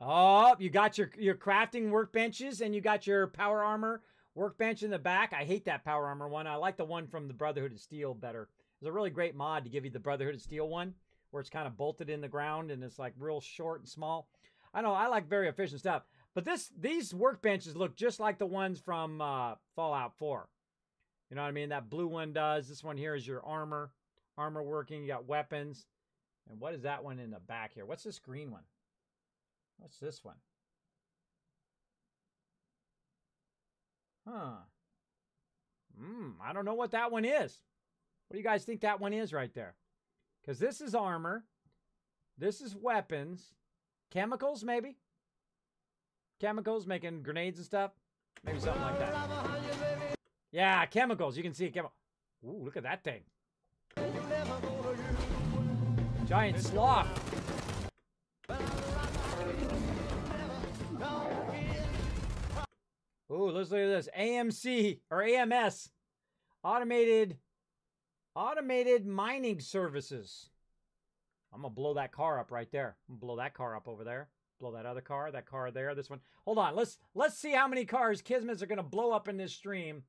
Oh, you got your crafting workbenches and you got your power armor workbench in the back. I hate that power armor one. I like the one from the Brotherhood of Steel better. It's a really great mod to give you the Brotherhood of Steel one, where it's kind of bolted in the ground and it's like real short and small. I know, I like very efficient stuff. But these workbenches look just like the ones from Fallout 4. You know what I mean? That blue one does. This one here is your armor working. You got weapons. And what is that one in the back here? What's this green one? What's this one? Huh. I don't know what that one is. What do you guys think that one is right there? Because this is armor. This is weapons. Chemicals, maybe? Chemicals, making grenades and stuff? Maybe something like that. Yeah, chemicals. You can see a chemical. Ooh, look at that thing. Giant sloth. Ooh, let's look at this. AMC, or AMS. Automated mining services. I'm going to blow that car up right there. I'm going to blow that car up over there. Blow that other car, that car there, this one. Hold on. Let's see how many cars Kismets are going to blow up in this stream.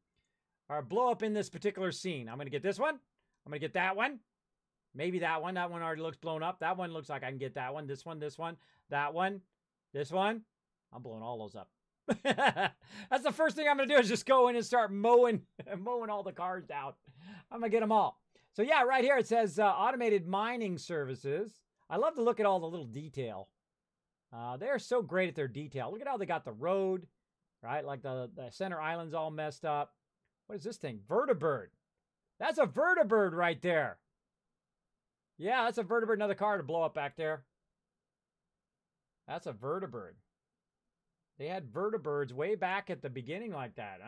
Or blow up in this particular scene. I'm going to get this one. I'm going to get that one. Maybe that one. That one already looks blown up. That one looks like I can get that one. This one, that one, this one. I'm blowing all those up. That's the first thing I'm going to do is just go in and start mowing all the cars down. I'm going to get them all. So yeah, right here it says automated mining services. I love to look at all the little detail. They're so great at their detail. Look at how they got the road, right? Like the center island's all messed up. What is this thing? Vertibird. That's a vertibird right there. Yeah, that's a vertibird. Another car to blow up back there. That's a vertibird. They had vertibirds way back at the beginning like that.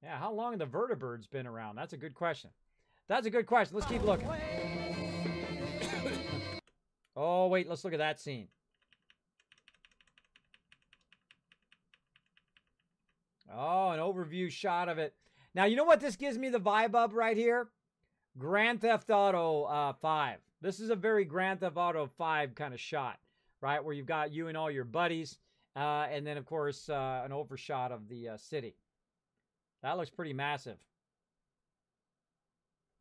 Yeah, how long have the vertibirds been around? That's a good question. That's a good question. Let's keep looking. Oh, wait, let's look at that scene. Oh, an overview shot of it. Now, you know what this gives me the vibe of right here? Grand Theft Auto 5. This is a very Grand Theft Auto 5 kind of shot, right? Where you've got you and all your buddies. And then, of course, an overshot of the city. That looks pretty massive.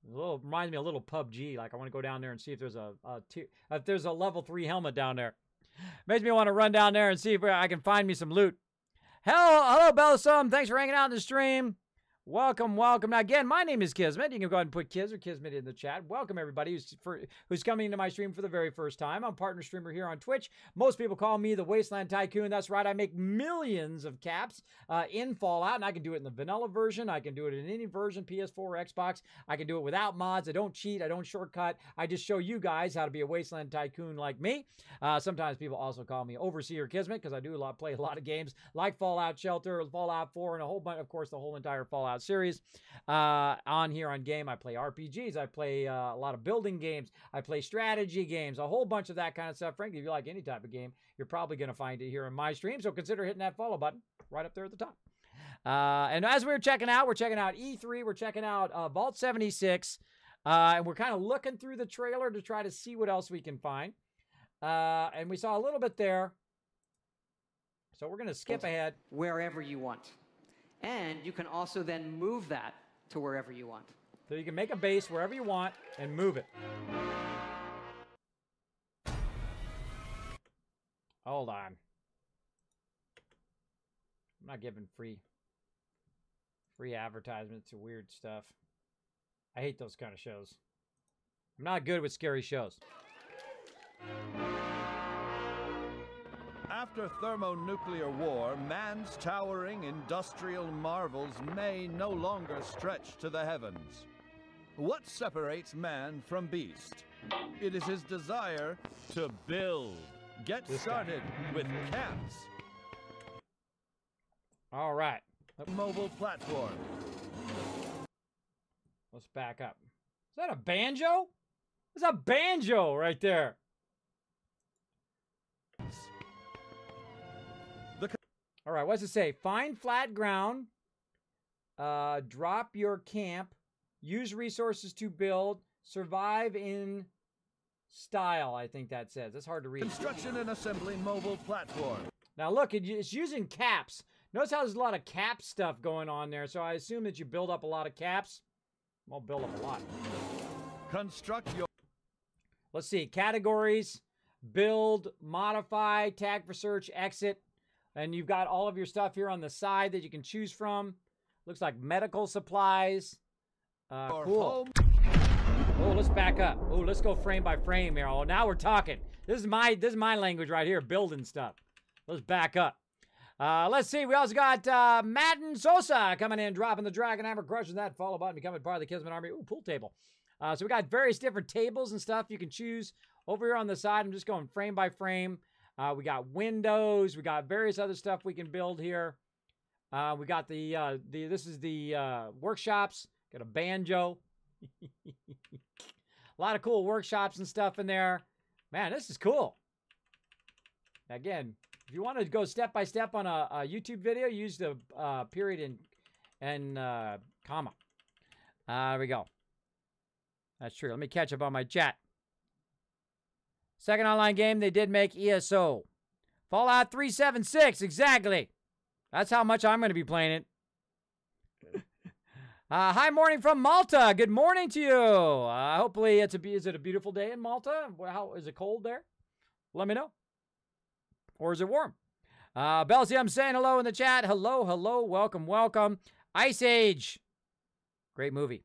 Reminds me of a little PUBG. Like, I want to go down there and see if there's a level 3 helmet down there. Makes me want to run down there and see if I can find me some loot. Hello, Bellasum. Thanks for hanging out in the stream. Welcome, welcome. Now, again, my name is Kismet. You can go ahead and put Kiz or Kismet in the chat. Welcome, everybody who's coming into my stream for the very first time. I'm a partner streamer here on Twitch. Most people call me the Wasteland Tycoon. That's right. I make millions of caps in Fallout, and I can do it in the vanilla version. I can do it in any version, PS4 or Xbox. I can do it without mods. I don't cheat. I don't shortcut. I just show you guys how to be a Wasteland Tycoon like me. Sometimes people also call me Overseer Kismet because I do play a lot of games like Fallout Shelter, Fallout 4, and a whole bunch, of course, the whole entire Fallout series on here on game. I play RPGs. I play a lot of building games. I play strategy games, a whole bunch of that kind of stuff. Frankly, if you like any type of game, you're probably going to find it here in my stream. So consider hitting that follow button right up there at the top. And as we're checking out E3. We're checking out Vault 76. And we're kind of looking through the trailer to try to see what else we can find. And we saw a little bit there. So we're going to skip ahead. Wherever you want. And you can also then move that to wherever you want. So you can make a base wherever you want and move it. Hold on. I'm not giving free advertisements to weird stuff. I hate those kind of shows. I'm not good with scary shows. After thermonuclear war, man's towering industrial marvels may no longer stretch to the heavens. What separates man from beast? It is his desire to build. Get started with camps. All right. Mobile platform. Let's back up. Is that a banjo? There's a banjo right there. All right, what's it say? Find flat ground, drop your camp, use resources to build, survive in style, I think that says. That's hard to read. Construction and assembly mobile platform. Now look, it's using caps. Notice how there's a lot of cap stuff going on there, so I assume that you build up a lot of caps. Well, build up a lot. Construct your... Let's see, categories, build, modify, tag for search, exit. And you've got all of your stuff here on the side that you can choose from. Looks like medical supplies. Cool. Oh, let's back up. Oh, let's go frame by frame here. Oh, now we're talking. This is my language right here, building stuff. Let's back up. Let's see. We also got Madden Sosa coming in, dropping the Dragon Hammer, crushing that follow button, becoming part of the Kismet Army. Ooh, pool table. So we got various different tables and stuff you can choose. Over here on the side, I'm just going frame by frame. We got windows. We got various other stuff we can build here. We got this is the workshops. Got a banjo. A lot of cool workshops and stuff in there. Man, this is cool. Again, if you want to go step by step on a YouTube video, use the period and comma. There we go. That's true. Let me catch up on my chat. Second online game, they did make ESO. Fallout 376, exactly. That's how much I'm going to be playing it. Hi, morning from Malta. Good morning to you. Hopefully, is it a beautiful day in Malta? How is it cold there? Let me know. Or is it warm? Belsey, I'm saying hello in the chat. Hello, hello, welcome, welcome. Ice Age. Great movie.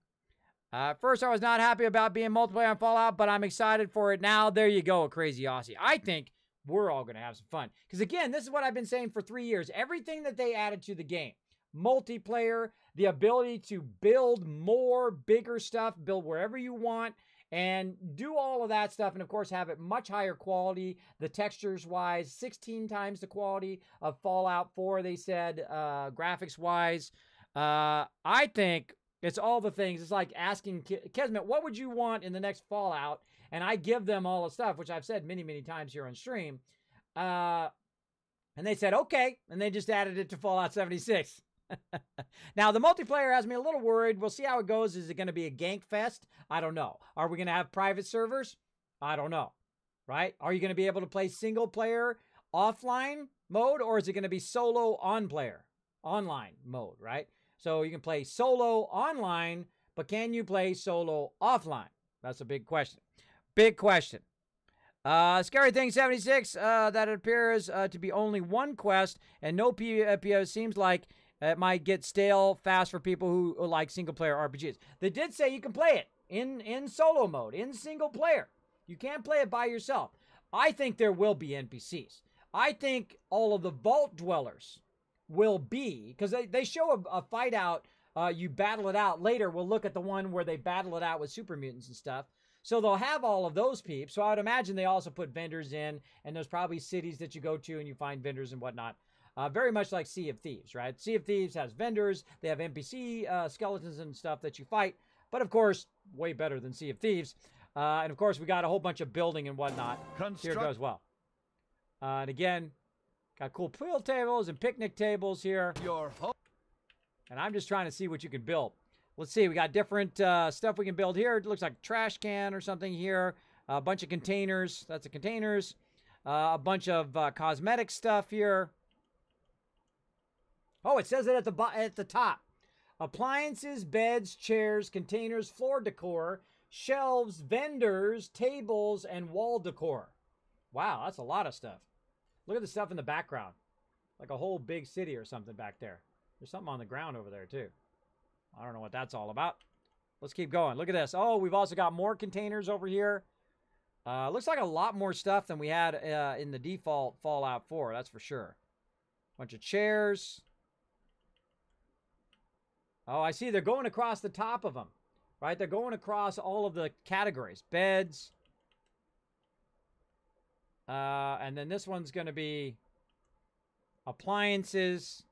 First, I was not happy about being multiplayer on Fallout, but I'm excited for it now. There you go, a crazy Aussie. I think we're all going to have some fun. Because again, this is what I've been saying for 3 years. Everything that they added to the game, multiplayer, the ability to build more, bigger stuff, build wherever you want, and do all of that stuff, and of course have it much higher quality, the textures-wise, 16 times the quality of Fallout 4, they said, graphics-wise. I think it's all the things. It's like asking Kismet, what would you want in the next Fallout? And I give them all the stuff, which I've said many, many times here on stream. And they said, okay. And they just added it to Fallout 76. Now, the multiplayer has me a little worried. We'll see how it goes. Is it going to be a gank fest? I don't know. Are we going to have private servers? I don't know. Right? Are you going to be able to play single player offline mode? Or is it going to be solo online mode, right? So you can play solo online, but can you play solo offline? That's a big question. Big question. Scary Thing 76, that it appears to be only one quest and no PO. Seems like It might get stale fast for people who like single-player RPGs. They did say you can play it in solo mode, in single player. You can't play it by yourself. I think there will be NPCs. I think all of the vault dwellers will be, because they show a fight out, you battle it out. Later, we'll look at the one where they battle it out with super mutants and stuff. So they'll have all of those peeps. So I would imagine they also put vendors in, and there's probably cities that you go to and you find vendors and whatnot. Very much like Sea of Thieves, right? Sea of Thieves has vendors. They have NPC skeletons and stuff that you fight. But of course, way better than Sea of Thieves. And of course, we got a whole bunch of building and whatnot. Here goes well. And again, got cool pool tables and picnic tables here. And I'm just trying to see what you can build. Let's see, we got different stuff we can build here. It looks like a trash can or something here. A bunch of containers. That's the containers. A bunch of cosmetic stuff here. Oh, it says it at the top. Appliances, beds, chairs, containers, floor decor, shelves, vendors, tables, and wall decor. Wow, that's a lot of stuff. Look at the stuff in the background. Like a whole big city or something back there. There's something on the ground over there, too. I don't know what that's all about. Let's keep going. Look at this. Oh, we've also got more containers over here. Looks like a lot more stuff than we had in the default Fallout 4, that's for sure. Bunch of chairs. Oh, I see. They're going across the top of them, right? They're going across all of the categories. Beds. And then this one's going to be appliances.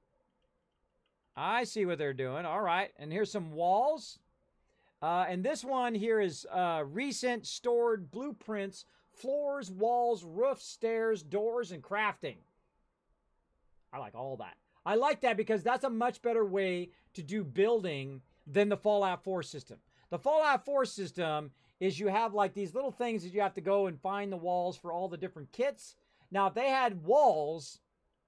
I see what they're doing. All right. And here's some walls. And this one here is recent stored blueprints, floors, walls, roofs, stairs, doors, and crafting. I like all that. I like that because that's a much better way to do building than the Fallout 4 system. The Fallout 4 system is you have like these little things that you have to go and find the walls for all the different kits. Now, if they had walls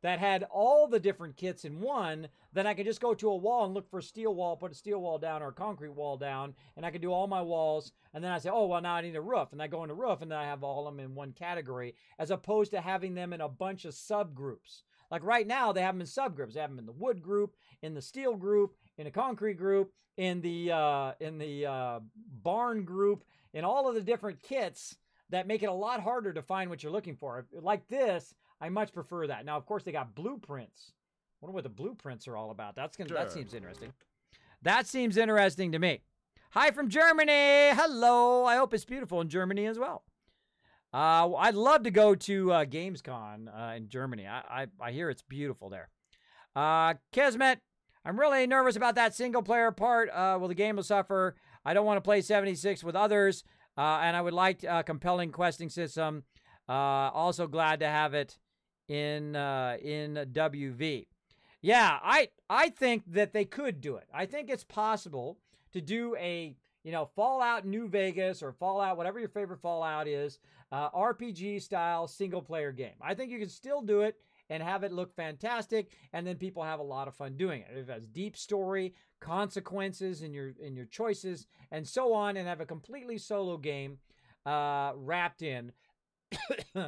that had all the different kits in one, then I could just go to a wall and look for a steel wall, put a steel wall down or a concrete wall down, and I could do all my walls. And then I say, oh, well, now I need a roof. And I go into roof, and then I have all of them in one category, as opposed to having them in a bunch of subgroups. Like right now, they have them in subgroups. They have them in the wood group, in the steel group, in a concrete group, in the barn group, in all of the different kits that make it a lot harder to find what you're looking for. Like this, I much prefer that. Now, of course, they got blueprints. I wonder what the blueprints are all about. That seems interesting. That seems interesting to me. Hi from Germany. Hello. I hope it's beautiful in Germany as well. I'd love to go to Gamescom in Germany. I hear it's beautiful there. Kismet, I'm really nervous about that single-player part. Well, the game will suffer. I don't want to play 76 with others, and I would like a compelling questing system. Also glad to have it in WV. Yeah, I think that they could do it. I think it's possible to do a Fallout New Vegas or Fallout, whatever your favorite Fallout is, RPG-style single-player game. I think you can still do it and have it look fantastic, and then people have a lot of fun doing it. It has deep story, consequences in your choices, and so on, and have a completely solo game wrapped in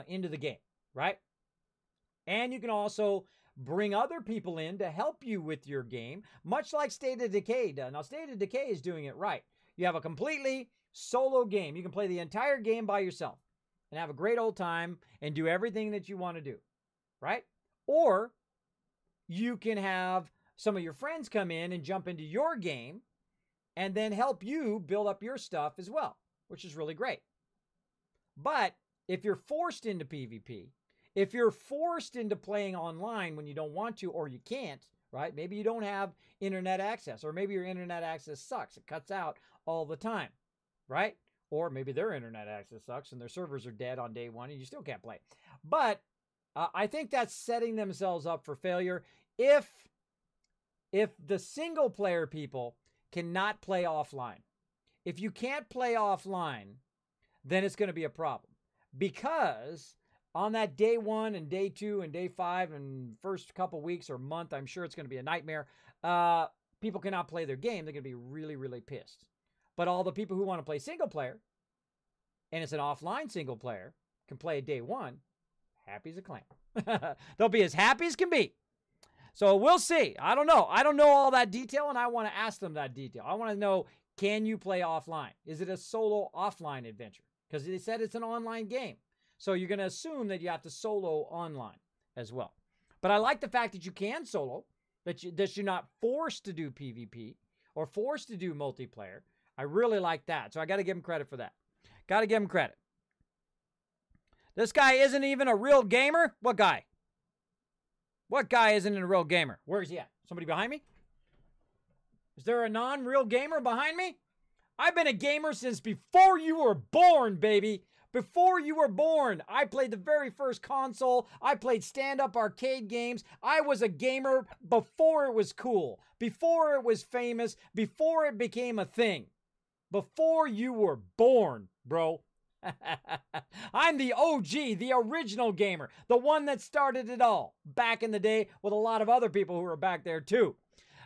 into the game, right? And you can also bring other people in to help you with your game, much like State of Decay does. Now, State of Decay is doing it right. You have a completely solo game. You can play the entire game by yourself and have a great old time and do everything that you want to do, right? Or you can have some of your friends come in and jump into your game and then help you build up your stuff as well, which is really great. But if you're forced into PvP, if you're forced into playing online when you don't want to or you can't, right? Maybe you don't have internet access, or maybe your internet access sucks. It cuts out all the time, right? Or maybe their internet access sucks and their servers are dead on day one and you still can't play. But I think that's setting themselves up for failure if the single player people cannot play offline. If you can't play offline, then it's going to be a problem. Because on that day 1 and day 2 and day 5 and first couple weeks or month, I'm sure it's going to be a nightmare. People cannot play their game. They're going to be really, really pissed. But all the people who want to play single player, and it's an offline single player, can play day 1, happy as a clam. They'll be as happy as can be. So we'll see. I don't know. I don't know all that detail, and I want to ask them that detail. I want to know, can you play offline? Is it a solo offline adventure? Because they said it's an online game. So you're going to assume that you have to solo online as well. But I like the fact that you can solo, that you're not forced to do PvP or forced to do multiplayer. I really like that. So I got to give him credit for that. Got to give him credit. This guy isn't even a real gamer? What guy? What guy isn't a real gamer? Where is he at? Somebody behind me? Is there a non-real gamer behind me? I've been a gamer since before you were born, baby. Before you were born, I played the very first console. I played stand-up arcade games. I was a gamer before it was cool, before it was famous, before it became a thing. Before you were born, bro. I'm the OG, the original gamer, the one that started it all back in the day with a lot of other people who were back there too,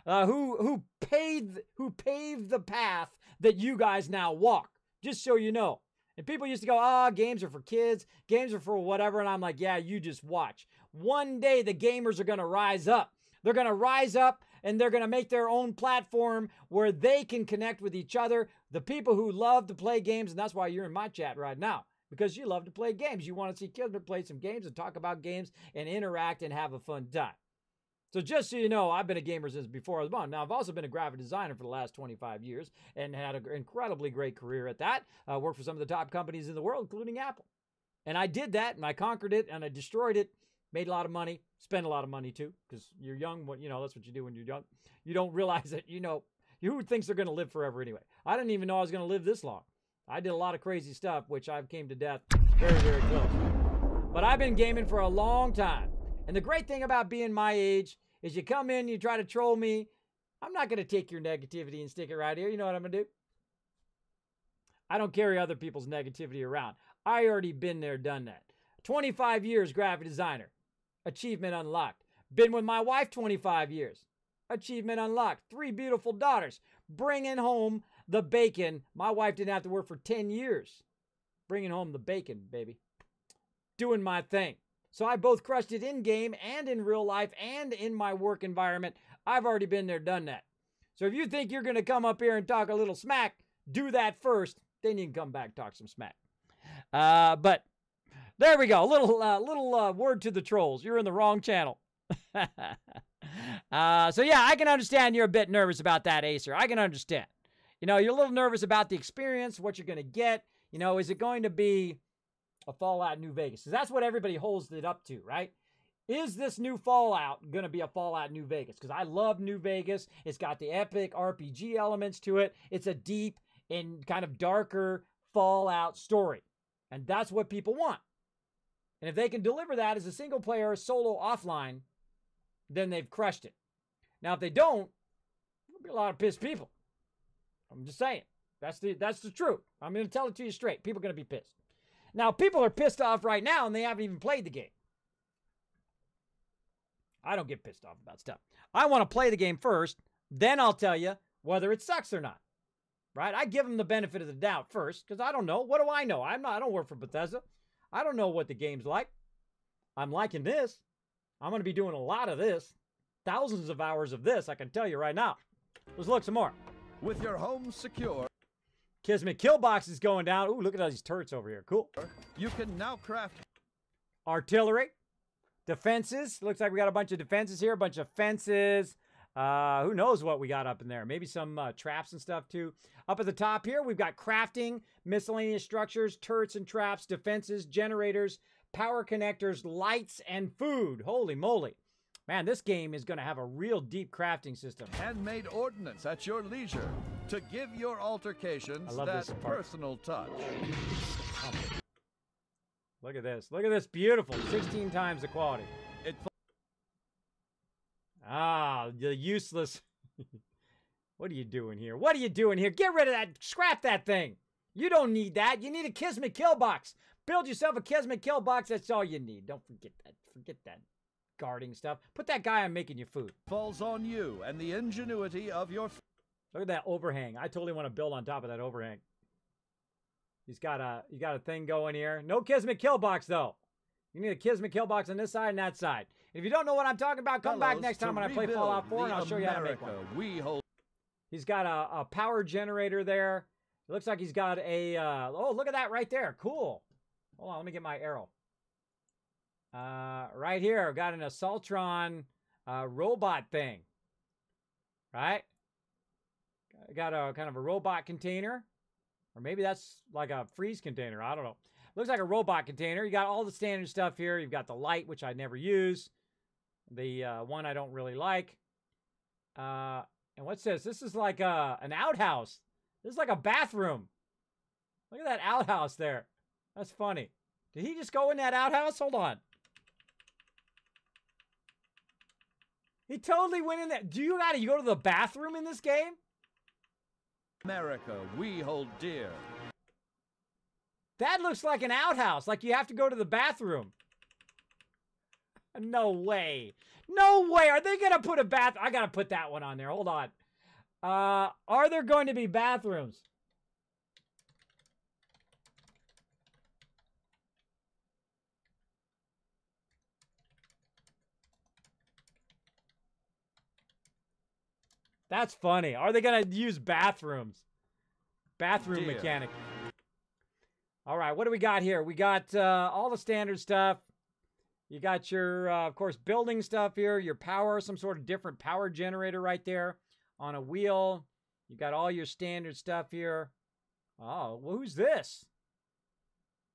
who paved the path that you guys now walk, just so you know. And people used to go, games are for kids, games are for whatever, and I'm like, yeah, you just watch. One day the gamers are going to rise up. They're going to rise up and they're going to make their own platform where they can connect with each other. The people who love to play games, and that's why you're in my chat right now, because you love to play games. You want to see Kismet play some games and talk about games and interact and have a fun time. So just so you know, I've been a gamer since before I was born. Now, I've also been a graphic designer for the last 25 years and had an incredibly great career at that. I worked for some of the top companies in the world, including Apple. And I did that, and I conquered it, and I destroyed it. Made a lot of money, spent a lot of money too, because you're young. That's what you do when you're young. You don't realize that, who thinks they're going to live forever anyway? I didn't even know I was going to live this long. I did a lot of crazy stuff, which I came to death very, very close. But I've been gaming for a long time. And the great thing about being my age is you come in, you try to troll me. I'm not going to take your negativity and stick it right here. You know what I'm going to do? I don't carry other people's negativity around. I already been there, done that. 25 years graphic designer. Achievement unlocked. Been with my wife 25 years. Achievement unlocked. 3 beautiful daughters. Bringing home the bacon. My wife didn't have to work for 10 years. Bringing home the bacon, baby. Doing my thing. So I both crushed it in game and in real life and in my work environment. I've already been there, done that. So if you think you're going to come up here and talk a little smack, do that first. Then you can come back and talk some smack. But there we go. A little word to the trolls. You're in the wrong channel. So yeah, I can understand you're a bit nervous about that, Acer. I can understand. You're a little nervous about the experience, what you're going to get. Is it going to be a Fallout New Vegas? Because that's what everybody holds it up to, right? Is this new Fallout going to be a Fallout New Vegas? Because I love New Vegas. It's got the epic RPG elements to it. It's a deep and kind of darker Fallout story. And that's what people want. And if they can deliver that as a single player, solo offline, then they've crushed it. Now, if they don't, there'll be a lot of pissed people. I'm just saying. That's the truth. I'm going to tell it to you straight. People are going to be pissed. Now, people are pissed off right now, and they haven't even played the game. I don't get pissed off about stuff. I want to play the game first, then I'll tell you whether it sucks or not. Right? I give them the benefit of the doubt first, because I don't know. What do I know? I don't work for Bethesda. I don't know what the game's like. I'm liking this. I'm going to be doing a lot of this. Thousands of hours of this, I can tell you right now. Let's look some more. With your home secure, Kismet kill box is going down. Ooh, look at all these turrets over here. Cool. you can now craft Artillery. Defenses. Looks like we got a bunch of defenses here. A bunch of fences. Who knows what we got up in there. Maybe some traps and stuff too. Up at the top here, we've got crafting, miscellaneous structures, turrets and traps, defenses, generators, power connectors, lights, and food. Holy moly. Man, this game is going to have a real deep crafting system. handmade ordnance at your leisure to give your altercations that personal touch. Look at this. Look at this. Beautiful. 16 times the quality. The useless. What are you doing here? What are you doing here? Get rid of that. Scrap that thing. You don't need that. You need a Kismet kill box. Build yourself a Kismet kill box. That's all you need. Don't forget that. Forget that guarding stuff. Put that guy on making you food. Falls on you and the ingenuity of your... Look at that overhang. I totally want to build on top of that overhang. You got a thing going here. No Kismet kill box though. You need a Kismet kill box on this side and that side. If you don't know what I'm talking about, come back next time when I play Fallout 4 and I'll show you how to make one. He's got a power generator there. It looks like he's got a, oh, look at that right there. Cool. Hold on, let me get my arrow. Right here, I've got an Assaultron robot thing. Right? Got a kind of a robot container. Or maybe that's like a freeze container. I don't know. Looks like a robot container. You got all the standard stuff here. You've got the light, which I never use. The one I don't really like. And what's this? This is like an outhouse. This is like a bathroom. Look at that outhouse there. That's funny. Did he just go in that outhouse? Hold on. He totally went in there. Do you gotta go to the bathroom in this game? America, we hold dear. That looks like an outhouse. Like you have to go to the bathroom. No way. No way. Are they gonna put a bath? I gotta put that one on there. Hold on. Are there going to be bathrooms? That's funny. Are they going to use bathrooms? Bathroom mechanic. All right, what do we got here? We got all the standard stuff. You got your, of course, building stuff here. Your power, some sort of different power generator right there on a wheel. You got all your standard stuff here. Oh, well, who's this?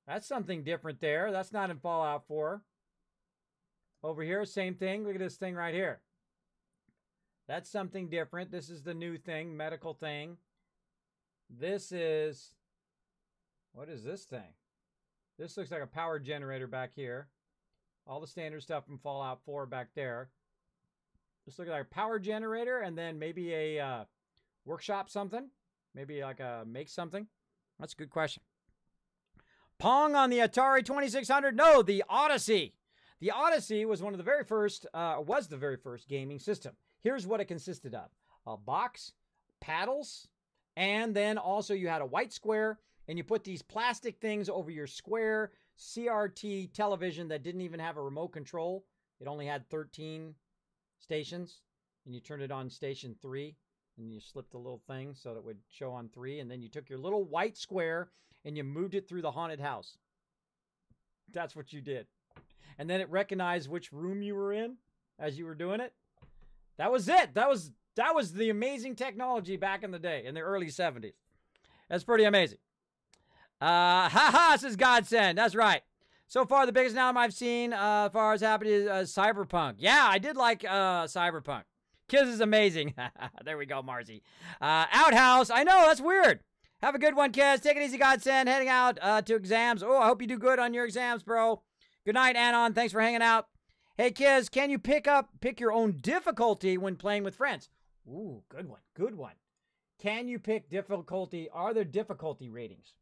That's something different there. That's not in Fallout 4. Over here, same thing. Look at this thing right here. That's something different. This is the new thing, medical thing. This is, what is this thing? This looks like a power generator back here. All the standard stuff from Fallout 4 back there. This looks like a power generator and then maybe a workshop something. Maybe like a make something. That's a good question. Pong on the Atari 2600? No, the Odyssey. The Odyssey was one of the very first, was the very first gaming system. Here's what it consisted of. A box, paddles, and then also you had a white square, and you put these plastic things over your square CRT television that didn't even have a remote control. It only had 13 stations, and you turned it on station 3, and you slipped the little thing so that it would show on 3, and then you took your little white square, and you moved it through the haunted house. That's what you did. And then it recognized which room you were in as you were doing it. That was it. That was the amazing technology back in the day, in the early 70s. That's pretty amazing. Says Godsend. That's right. So far, the biggest announcement I've seen as far as happened is Cyberpunk. Yeah, I did like Cyberpunk. Kiz is amazing. There we go, Marzi. Outhouse. I know, that's weird. Have a good one, Kiz. Take it easy, Godsend. Heading out to exams. Oh, I hope you do good on your exams, bro. Good night, Anon. Thanks for hanging out. Hey, Kiz, can you pick your own difficulty when playing with friends? Ooh, good one, good one. Can you pick difficulty? Are there difficulty ratings?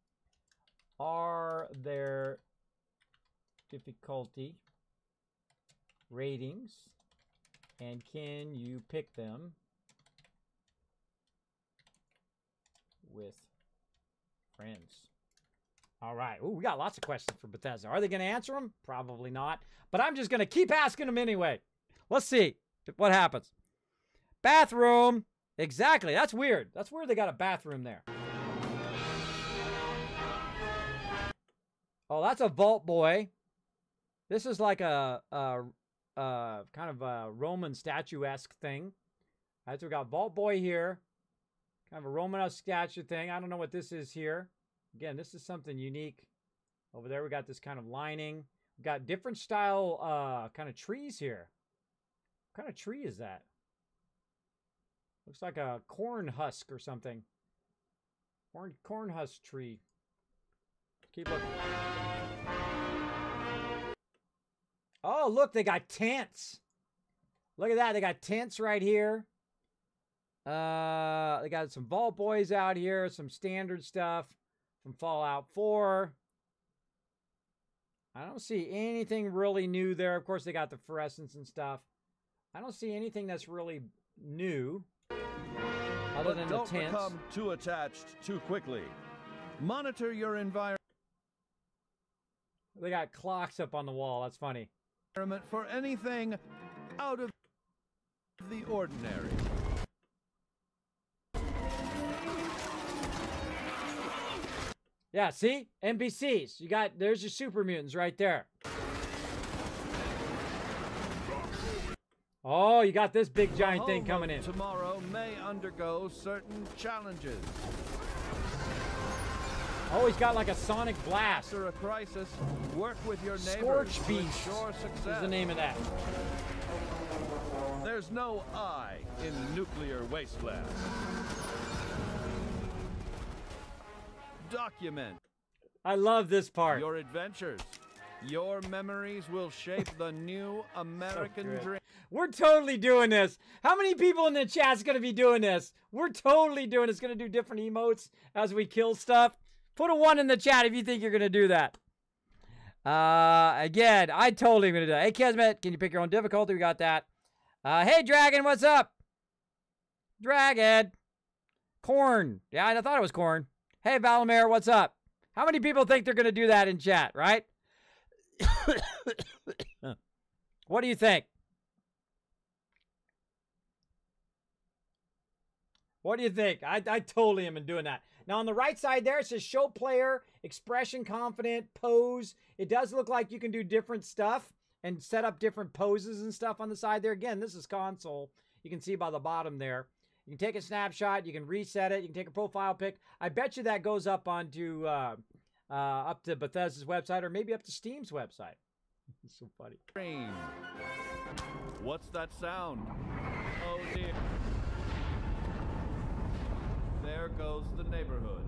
Are there difficulty ratings? And can you pick them with friends? All right. Ooh, we got lots of questions for Bethesda. Are they going to answer them? Probably not. But I'm just going to keep asking them anyway. Let's see what happens. Bathroom. Exactly. That's weird. That's weird they got a bathroom there. Oh, that's a Vault Boy. This is like a kind of a Roman statuesque thing. All right, so we got Vault Boy here. Kind of a Romanesque statue thing. I don't know what this is here. Again, this is something unique. Over there, we got this kind of lining. We got different style kind of trees here. What kind of tree is that? Looks like a corn husk or something. Corn husk tree. Keep looking. Oh, look, they got tents. Look at that. They got tents right here. They got some Vault Boys out here, some standard stuff from Fallout 4. I don't see anything really new there. Of course, they got the fluorescence and stuff. I don't see anything that's really new other than the tents. Don't become too attached too quickly. Monitor your environment. They got clocks up on the wall. That's funny. For anything out of the ordinary. Yeah, see? NPCs. There's your super mutants right there. Oh, you got this big giant thing coming in. Tomorrow may undergo certain challenges. Oh, he's got like a sonic blast. After a crisis, work with your neighbors Scorch to Beast ensure success. is the name of that. There's no I in nuclear wasteland. Document. I love this part. Your adventures. Your memories will shape the new American dream. We're totally doing this. How many people in the chat's going to be doing this? We're totally doing this. Going to do different emotes as we kill stuff. Put a 1 in the chat if you think you're going to do that. Again, I totally am going to do that. Hey, Kismet, can you pick your own difficulty? We got that. Hey, Dragon, what's up? Dragon. Corn. Yeah, I thought it was corn. Hey, Valamir, what's up? How many people think they're going to do that in chat, right? What do you think? What do you think? I totally am doing that. Now, on the right side there, it says show player, expression confident, pose. It does look like you can do different stuff and set up different poses and stuff on the side there. Again, this is console. You can see by the bottom there. You can take a snapshot. You can reset it. You can take a profile pic. I bet you that goes up onto up to Bethesda's website or maybe up to Steam's website. It's so funny. What's that sound? Oh dear. There goes the neighborhood.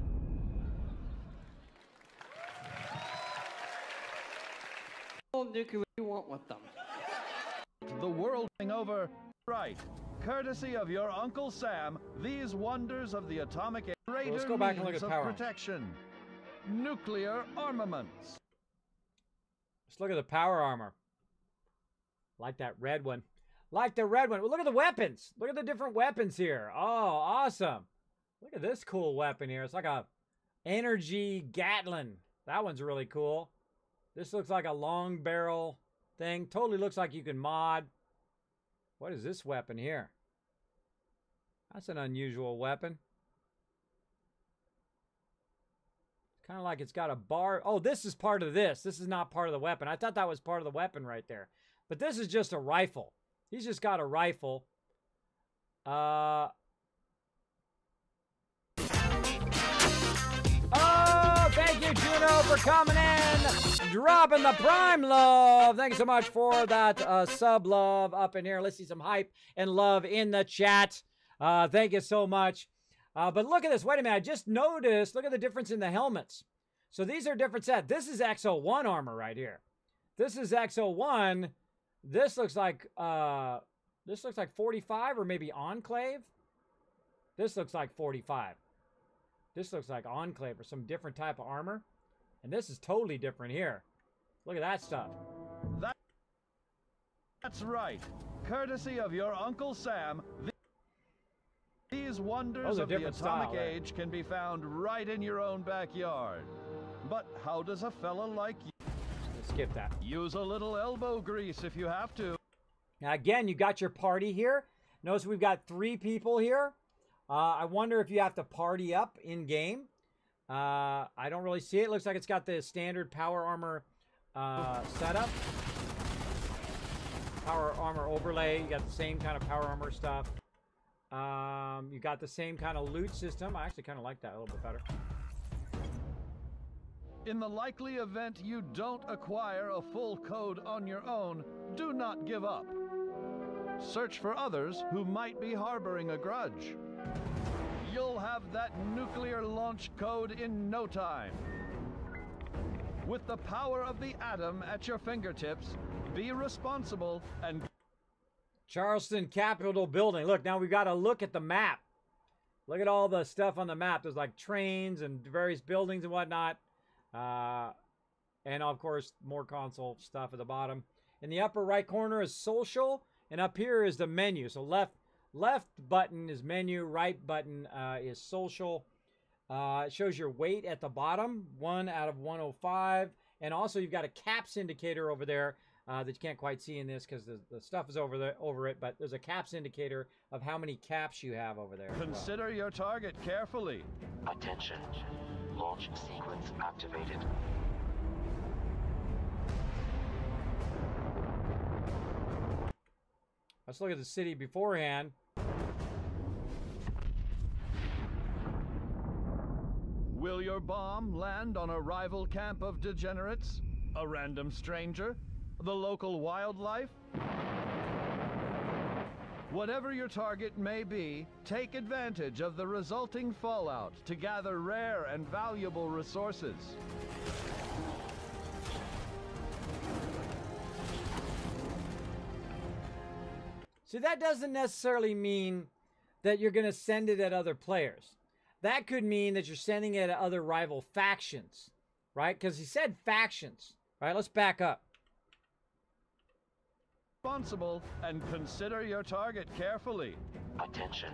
What do you want with them? The world over. Right. Courtesy of your Uncle Sam, these wonders of the atomic age. Let's go back and look at power. Protection. Nuclear armaments. Let's look at the power armor. Like that red one. Like the red one. Well, look at the weapons. Look at the different weapons here. Oh, awesome. Look at this cool weapon here. It's like a energy Gatling. That one's really cool. This looks like a long barrel thing. Totally looks like you can mod. What is this weapon here? That's an unusual weapon. Kind of like it's got a bar. Oh, this is part of this. This is not part of the weapon. I thought that was part of the weapon right there. But this is just a rifle. He's just got a rifle. Oh, thank you, Juno, for coming in. Dropping the prime love. Thank you so much for that sub love up in here. Let's see some hype and love in the chat. Thank you so much. But look at this. Wait a minute. I just noticed. Look at the difference in the helmets. So these are different sets. This is XO1 armor right here. This is XO1. This looks like 45 or maybe Enclave. This looks like 45. This looks like Enclave or some different type of armor. And this is totally different here. Look at that stuff. That's right. Courtesy of your Uncle Sam, these wonders of the atomic age can be found right in your own backyard. But how does a fella like you... Let's skip that. Use a little elbow grease if you have to. Now again, you got your party here. Notice we've got 3 people here. I wonder if you have to party up in game. I don't really see it. Looks like it's got the standard power armor setup. Power armor overlay. You got the same kind of power armor stuff. You got the same kind of loot system. I actually kind of like that a little bit better. In the likely event you don't acquire a full code on your own, do not give up. Search for others who might be harboring a grudge. You'll have that nuclear launch code in no time. With the power of the atom at your fingertips, be responsible and... Charleston Capitol Building. Look, now we've got to look at the map. Look at all the stuff on the map. There's like trains and various buildings and whatnot. And of course, more console stuff at the bottom. In the upper right corner is social, and up here is the menu. So left button is menu, right button is social. It shows your weight at the bottom, 1 out of 105, And also you've got a caps indicator over there that you can't quite see in this because the stuff is over it, but there's a caps indicator of how many caps you have over there. Consider your target carefully. Attention. Launch sequence activated. Let's look at the city beforehand. Will your bomb land on a rival camp of degenerates? A random stranger? The local wildlife? Whatever your target may be, take advantage of the resulting fallout to gather rare and valuable resources. See, that doesn't necessarily mean that you're going to send it at other players. That could mean that you're sending it at other rival factions, right? Because he said factions. All right, let's back up. Responsible and consider your target carefully. Attention.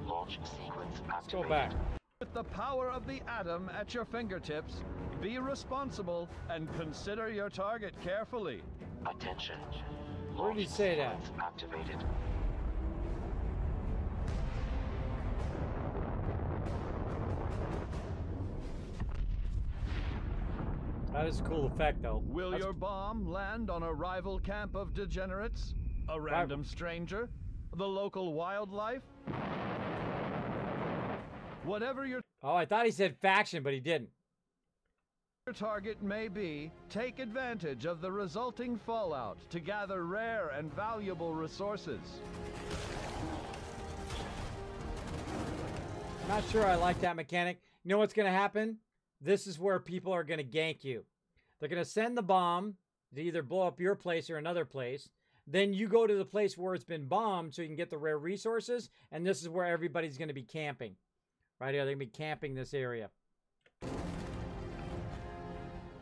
Launch sequence activated. Let's go back. With the power of the atom at your fingertips, be responsible and consider your target carefully. Attention. Where did he say that? Activated. That is a cool effect, though. Will your bomb land on a rival camp of degenerates? A random stranger? The local wildlife? Whatever your Oh, I thought he said faction, but he didn't. Your target may be, take advantage of the resulting fallout to gather rare and valuable resources. Not sure I like that mechanic. You know what's going to happen? This is where people are going to gank you. They're going to send the bomb to either blow up your place or another place. Then you go to the place where it's been bombed so you can get the rare resources. And this is where everybody's going to be camping. Right here, they're going to be camping this area.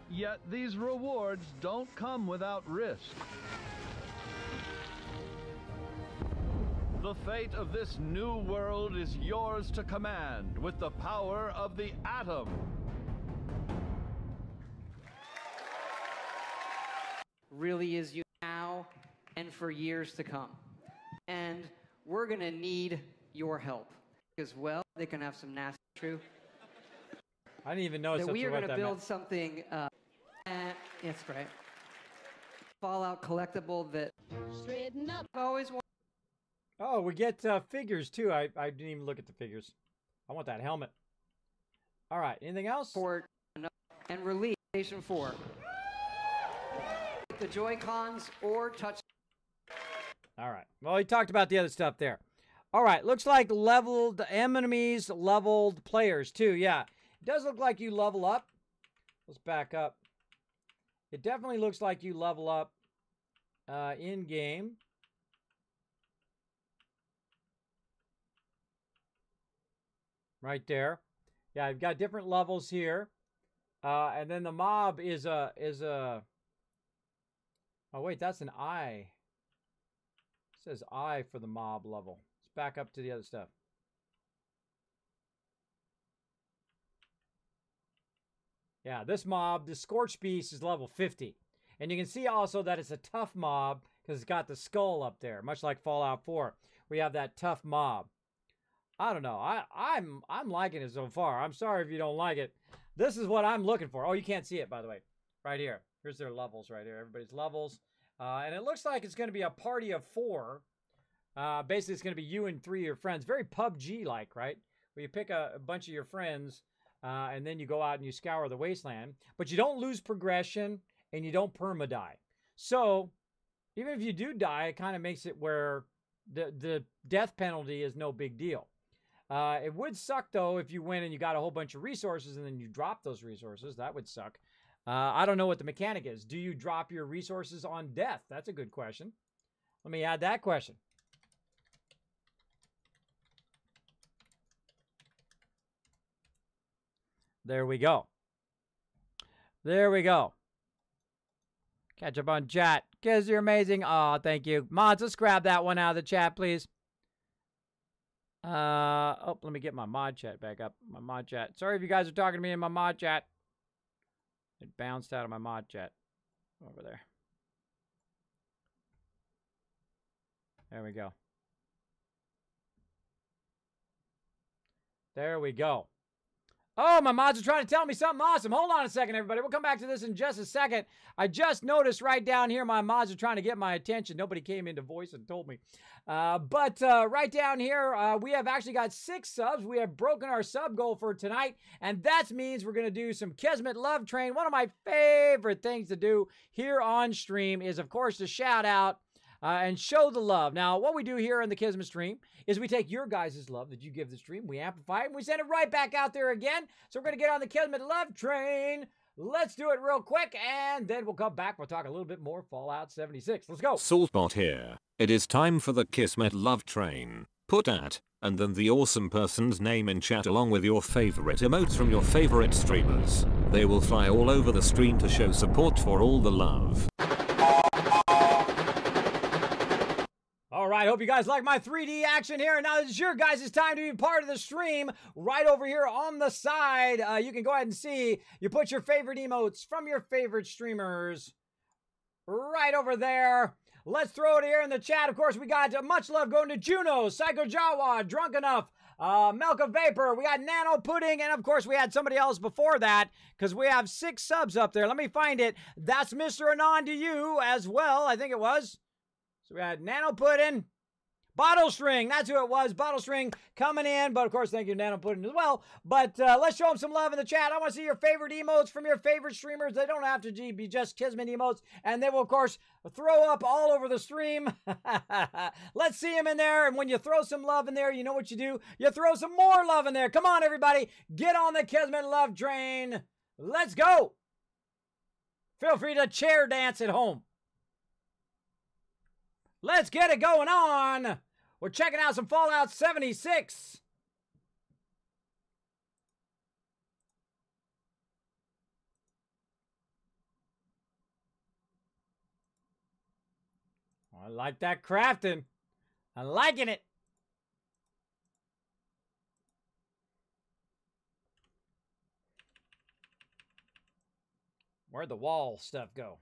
Yet these rewards don't come without risk. The fate of this new world is yours to command with the power of the atom. Really is you now and for years to come. And we're going to need your help. Because, well, they can have some nasty truth. I didn't even know that we are going to build something. That's right. Fallout collectible that Straighten up. I've always wanted. Oh, we get figures too. I didn't even look at the figures. I want that helmet. All right. Anything else? And release Station 4. The Joy-Cons or touch. All right. Well, he talked about the other stuff there. All right. Looks like leveled enemies, leveled players too. Yeah. It does look like you level up. Let's back up. It definitely looks like you level up in-game. Right there. Yeah, I've got different levels here. And then the mob is a... Oh, wait, that's an I. It says I for the mob level. Let's back up to the other stuff. Yeah, this mob, the Scorched Beast, is level 50. And you can see also that it's a tough mob because it's got the skull up there, much like Fallout 4. We have that tough mob. I don't know. I'm liking it so far. I'm sorry if you don't like it. This is what I'm looking for. Oh, you can't see it, by the way. Right here. Here's their levels right here. Everybody's levels. And it looks like it's going to be a party of 4. Basically, it's going to be you and 3 of your friends. Very PUBG-like, right? Where you pick a bunch of your friends, and then you go out and you scour the wasteland. But you don't lose progression, and you don't perma-die. So, even if you do die, it kind of makes it where the death penalty is no big deal. It would suck, though, if you win and you got a whole bunch of resources and then you drop those resources. That would suck. I don't know what the mechanic is. Do you drop your resources on death? That's a good question. Let me add that question. There we go. There we go. Catch up on chat. Kiz, you're amazing. Oh, thank you. Mods, let's grab that one out of the chat, please. Oh, let me get my mod chat back up. My mod chat. Sorry if you guys are talking to me in my mod chat. It bounced out of my mod jet over there. There we go. There we go. Oh, my mods are trying to tell me something awesome. Hold on a second, everybody. We'll come back to this in just a second. I just noticed right down here my mods are trying to get my attention. Nobody came into voice and told me. But right down here, we have actually got 6 subs. We have broken our sub goal for tonight, and that means we're going to do some Kismet Love Train. One of my favorite things to do here on stream is, of course, to shout out and show the love. Now, what we do here in the Kismet stream is we take your guys' love that you give the stream, we amplify it, and we send it right back out there again. So we're going to get on the Kismet Love Train. Let's do it real quick, and then we'll come back. We'll talk a little bit more Fallout 76. Let's go. Saltbot here. It is time for the Kismet Love Train. Put at, and then the awesome person's name in chat along with your favorite emotes from your favorite streamers. They will fly all over the stream to show support for all the love. All right, hope you guys like my 3D action here. And now it's your guys' time to be part of the stream. Right over here on the side, you can go ahead and see. You put your favorite emotes from your favorite streamers right over there. Let's throw it here in the chat. Of course, we got much love going to Juno, Psycho Jawa, Drunk Enough, Milk of Vapor. We got Nano Pudding, and of course, we had somebody else before that because we have 6 subs up there. Let me find it. That's Mr. Anon to you as well, I think it was. So we had Nano Pudding, Bottle String, that's who it was, Bottle String coming in, but of course, thank you, Nano Pudding as well. But let's show them some love in the chat. I want to see your favorite emotes from your favorite streamers. They don't have to be just Kismet emotes, and they will, of course, throw up all over the stream. Let's see them in there, and when you throw some love in there, you know what you do? You throw some more love in there. Come on, everybody, get on the Kismet Love Train. Let's go. Feel free to chair dance at home. Let's get it going on. We're checking out some Fallout 76. I like that crafting. I'm liking it. Where'd the wall stuff go?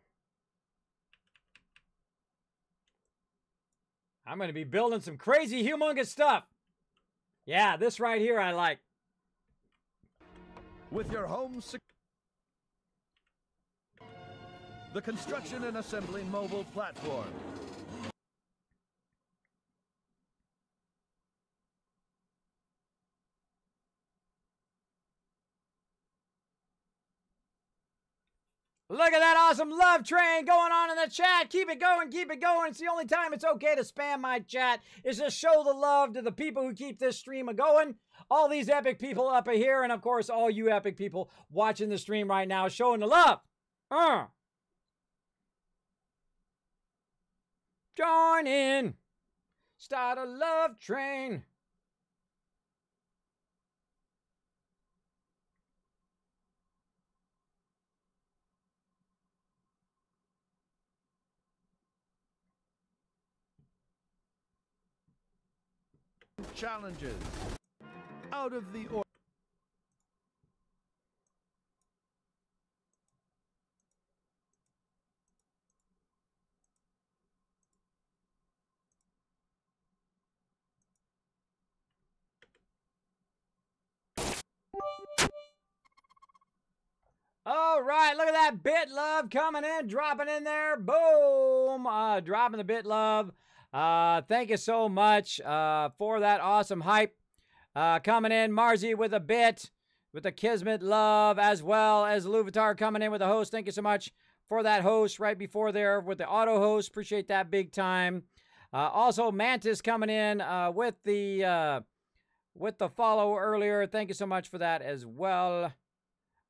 I'm going to be building some crazy, humongous stuff. Yeah, this right here I like. With your home the construction and assembly mobile platform. Look at that awesome love train going on in the chat. Keep it going, keep it going. It's the only time it's okay to spam my chat is to show the love to the people who keep this stream going. All these epic people up here, and of course, all you epic people watching the stream right now showing the love. Join in. Start a love train. Challenges out of the order. All right, look at that bit love coming in, dropping in there. Boom, dropping the bit love. Thank you so much for that awesome hype. Coming in, Marzi with a bit, with the Kismet love, as well as Luvatar coming in with a host. Thank you so much for that host right before there with the auto host. Appreciate that big time. Also, Mantis coming in with the follow earlier. Thank you so much for that as well.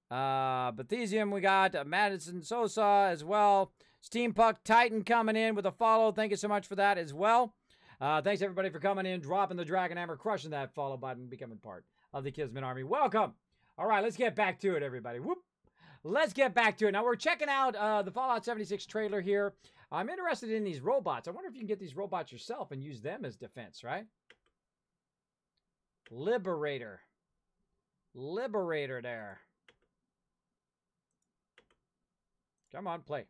Bethesium, we got Madison Sosa as well. Steampunk Titan coming in with a follow. Thank you so much for that as well. Thanks everybody for coming in, dropping the Dragon Hammer, crushing that follow button, becoming part of the Kismet Army. Welcome. All right, let's get back to it, everybody. Whoop. Let's get back to it. Now, we're checking out the Fallout 76 trailer here. I'm interested in these robots. I wonder if you can get these robots yourself and use them as defense, right? Liberator. Liberator there. Come on, play.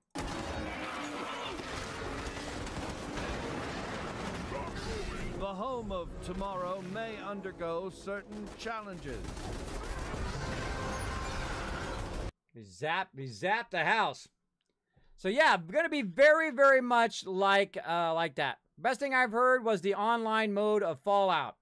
The home of tomorrow may undergo certain challenges. We zapped the house. So yeah, going to be very, very much like that. Best thing I've heard was the online mode of Fallout.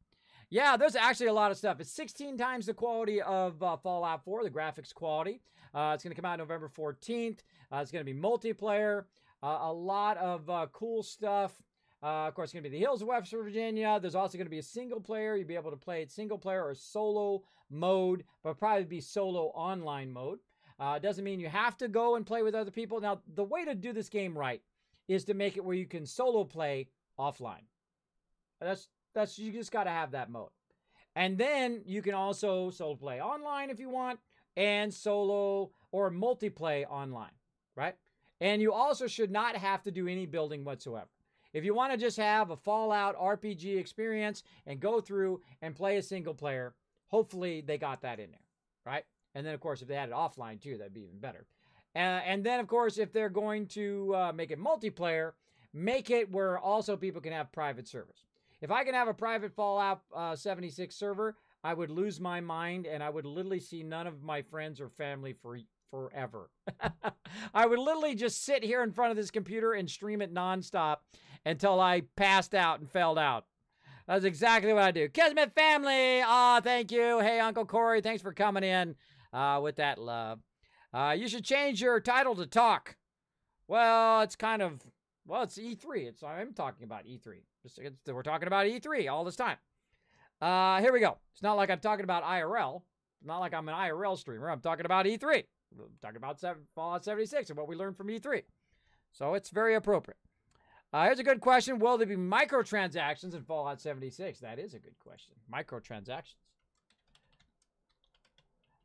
Yeah, there's actually a lot of stuff. It's 16 times the quality of Fallout 4, the graphics quality. It's going to come out November 14th. It's going to be multiplayer. A lot of cool stuff. Of course, it's going to be the hills of West Virginia. There's also going to be a single player. You'll be able to play it single player or solo mode, but probably be solo online mode. Doesn't mean you have to go and play with other people. Now, the way to do this game right is to make it where you can solo play offline. That's you just got to have that mode. And then you can also solo play online if you want, and solo or multiplayer online, right? And you also should not have to do any building whatsoever. If you want to just have a Fallout RPG experience and go through and play a single player, hopefully they got that in there, right? And then, of course, if they had it offline, too, that'd be even better. And then, of course, if they're going to make it multiplayer, make it where also people can have private servers. If I can have a private Fallout 76 server, I would lose my mind, and I would literally see none of my friends or family forever. I would literally just sit here in front of this computer and stream it nonstop until I passed out and fell out. That's exactly what I do. Kismet family! Aw, thank you. Hey, Uncle Corey, thanks for coming in. With that love. You should change your title to talk. Well, it's kind of, well, it's E3. I'm talking about E3. We're talking about E3 all this time. Here we go. It's not like I'm talking about IRL. It's not like I'm an IRL streamer. I'm talking about E3. I'm talking about Fallout 76 and what we learned from E3. So it's very appropriate. Here's a good question. Will there be microtransactions in Fallout 76? That is a good question. Microtransactions.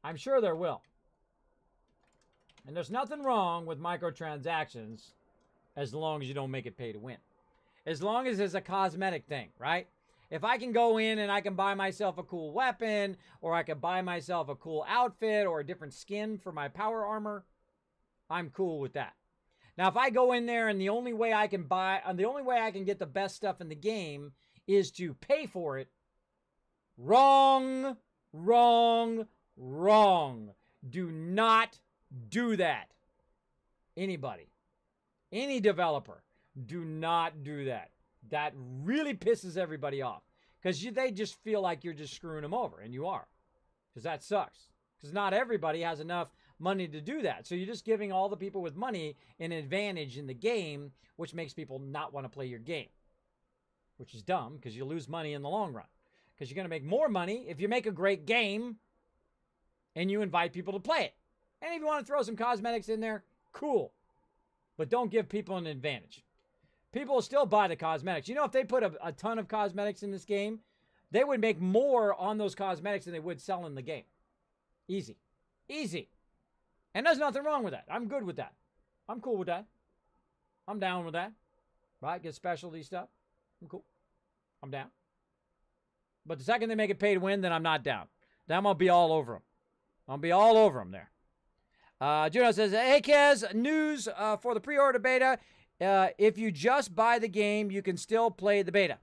I'm sure there will. And there's nothing wrong with microtransactions as long as you don't make it pay to win. As long as it's a cosmetic thing, right? If I can go in and I can buy myself a cool weapon, or I can buy myself a cool outfit or a different skin for my power armor, I'm cool with that. Now, if I go in there and the only way I can get the best stuff in the game is to pay for it, wrong. Do not do that. Anybody. Any developer. Do not do that. That really pisses everybody off. Because they just feel like you're just screwing them over. And you are. Because that sucks. Because not everybody has enough money to do that. So you're just giving all the people with money an advantage in the game, which makes people not want to play your game. Which is dumb, because you lose money in the long run. Because you're going to make more money if you make a great game and you invite people to play it. And if you want to throw some cosmetics in there, cool. But don't give people an advantage. People will still buy the cosmetics. You know, if they put a ton of cosmetics in this game, they would make more on those cosmetics than they would sell in the game. Easy. Easy. And there's nothing wrong with that. I'm good with that. I'm cool with that. I'm down with that. Right? Get specialty stuff. I'm cool. I'm down. But the second they make it pay to win, then I'm not down. Then I'm going to be all over them. I'll be all over them there. Juno says, hey, Kez, news for the pre-order beta. If you just buy the game, you can still play the beta.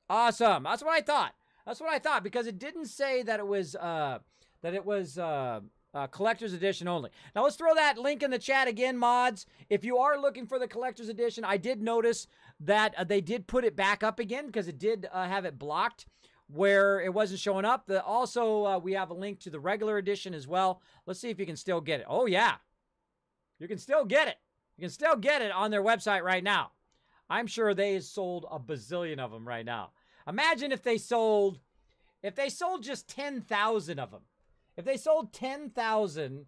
Awesome. That's what I thought. That's what I thought, because it didn't say that it was collector's edition only. Now, let's throw that link in the chat again, mods. If you are looking for the collector's edition, I did notice that they did put it back up again because it did have it blocked where it wasn't showing up. Also, we have a link to the regular edition as well. Let's see if you can still get it. Oh, yeah. You can still get it. You can still get it on their website right now. I'm sure they sold a bazillion of them right now. Imagine if they sold just 10,000 of them. If they sold 10,000,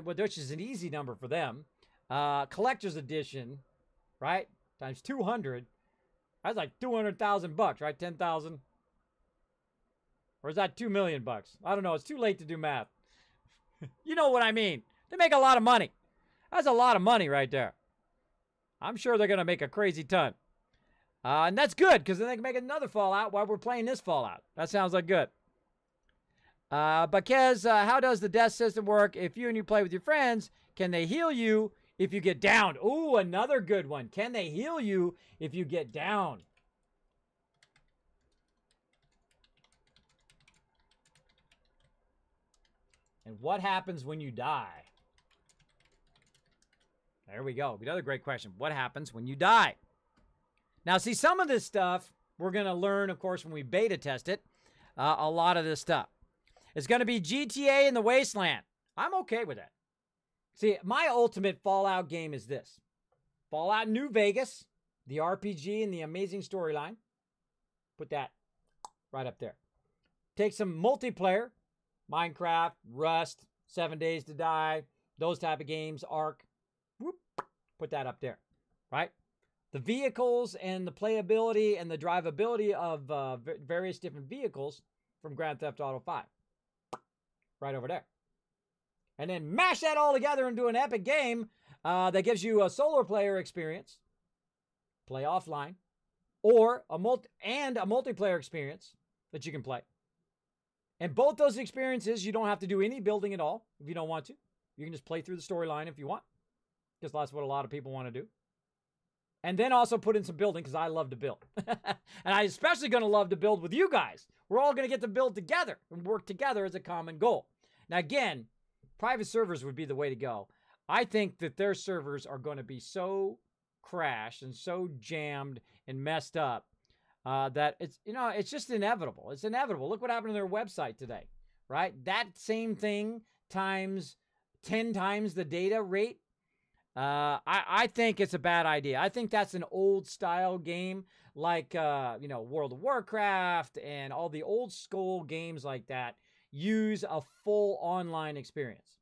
which is an easy number for them, collector's edition, right? Times 200. That's like $200,000, right? 10,000. Or is that $2 million? I don't know. It's too late to do math. You know what I mean. They make a lot of money. That's a lot of money right there. I'm sure they're going to make a crazy ton. And that's good, because then they can make another Fallout while we're playing this Fallout. That sounds like good. But Kez, how does the death system work? If you play with your friends, can they heal you if you get down? Ooh, another good one. Can they heal you if you get down? And what happens when you die? There we go. Another great question. What happens when you die? Now, see, some of this stuff we're going to learn, of course, when we beta test it. A lot of this stuff. It's going to be GTA in the Wasteland. I'm okay with that. See, my ultimate Fallout game is this. Fallout New Vegas, the RPG and the amazing storyline. Put that right up there. Take some multiplayer. Minecraft, Rust, 7 Days to Die, those type of games, Ark. Whoop, put that up there, right? The vehicles and the playability and the drivability of various different vehicles from Grand Theft Auto 5. Right over there. And then mash that all together into an epic game that gives you a solo player experience, play offline, or a multiplayer experience that you can play. And both those experiences, you don't have to do any building at all if you don't want to. You can just play through the storyline if you want, because that's what a lot of people want to do. And then also put in some building, because I love to build. And I'm especially going to love to build with you guys. We're all going to get to build together and work together as a common goal. Now, again, private servers would be the way to go. I think that their servers are going to be so crashed and so jammed and messed up that it's just inevitable. It's inevitable. Look what happened to their website today, right? That same thing times 10 times the data rate. I think it's a bad idea. I think that's an old style game like, World of Warcraft and all the old school games like that use a full online experience.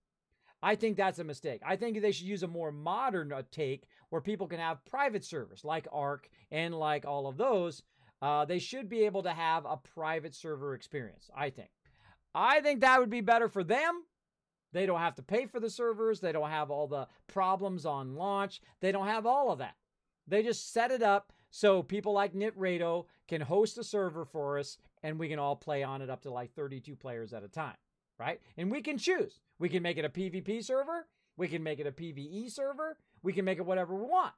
I think that's a mistake. I think they should use a more modern take where people can have private servers like Ark and like all of those. They should be able to have a private server experience, I think. I think that would be better for them. They don't have to pay for the servers. They don't have all the problems on launch. They don't have all of that. They just set it up so people like NitRado can host a server for us and we can all play on it up to like 32 players at a time, right? And we can choose. We can make it a PvP server. We can make it a PvE server. We can make it whatever we want,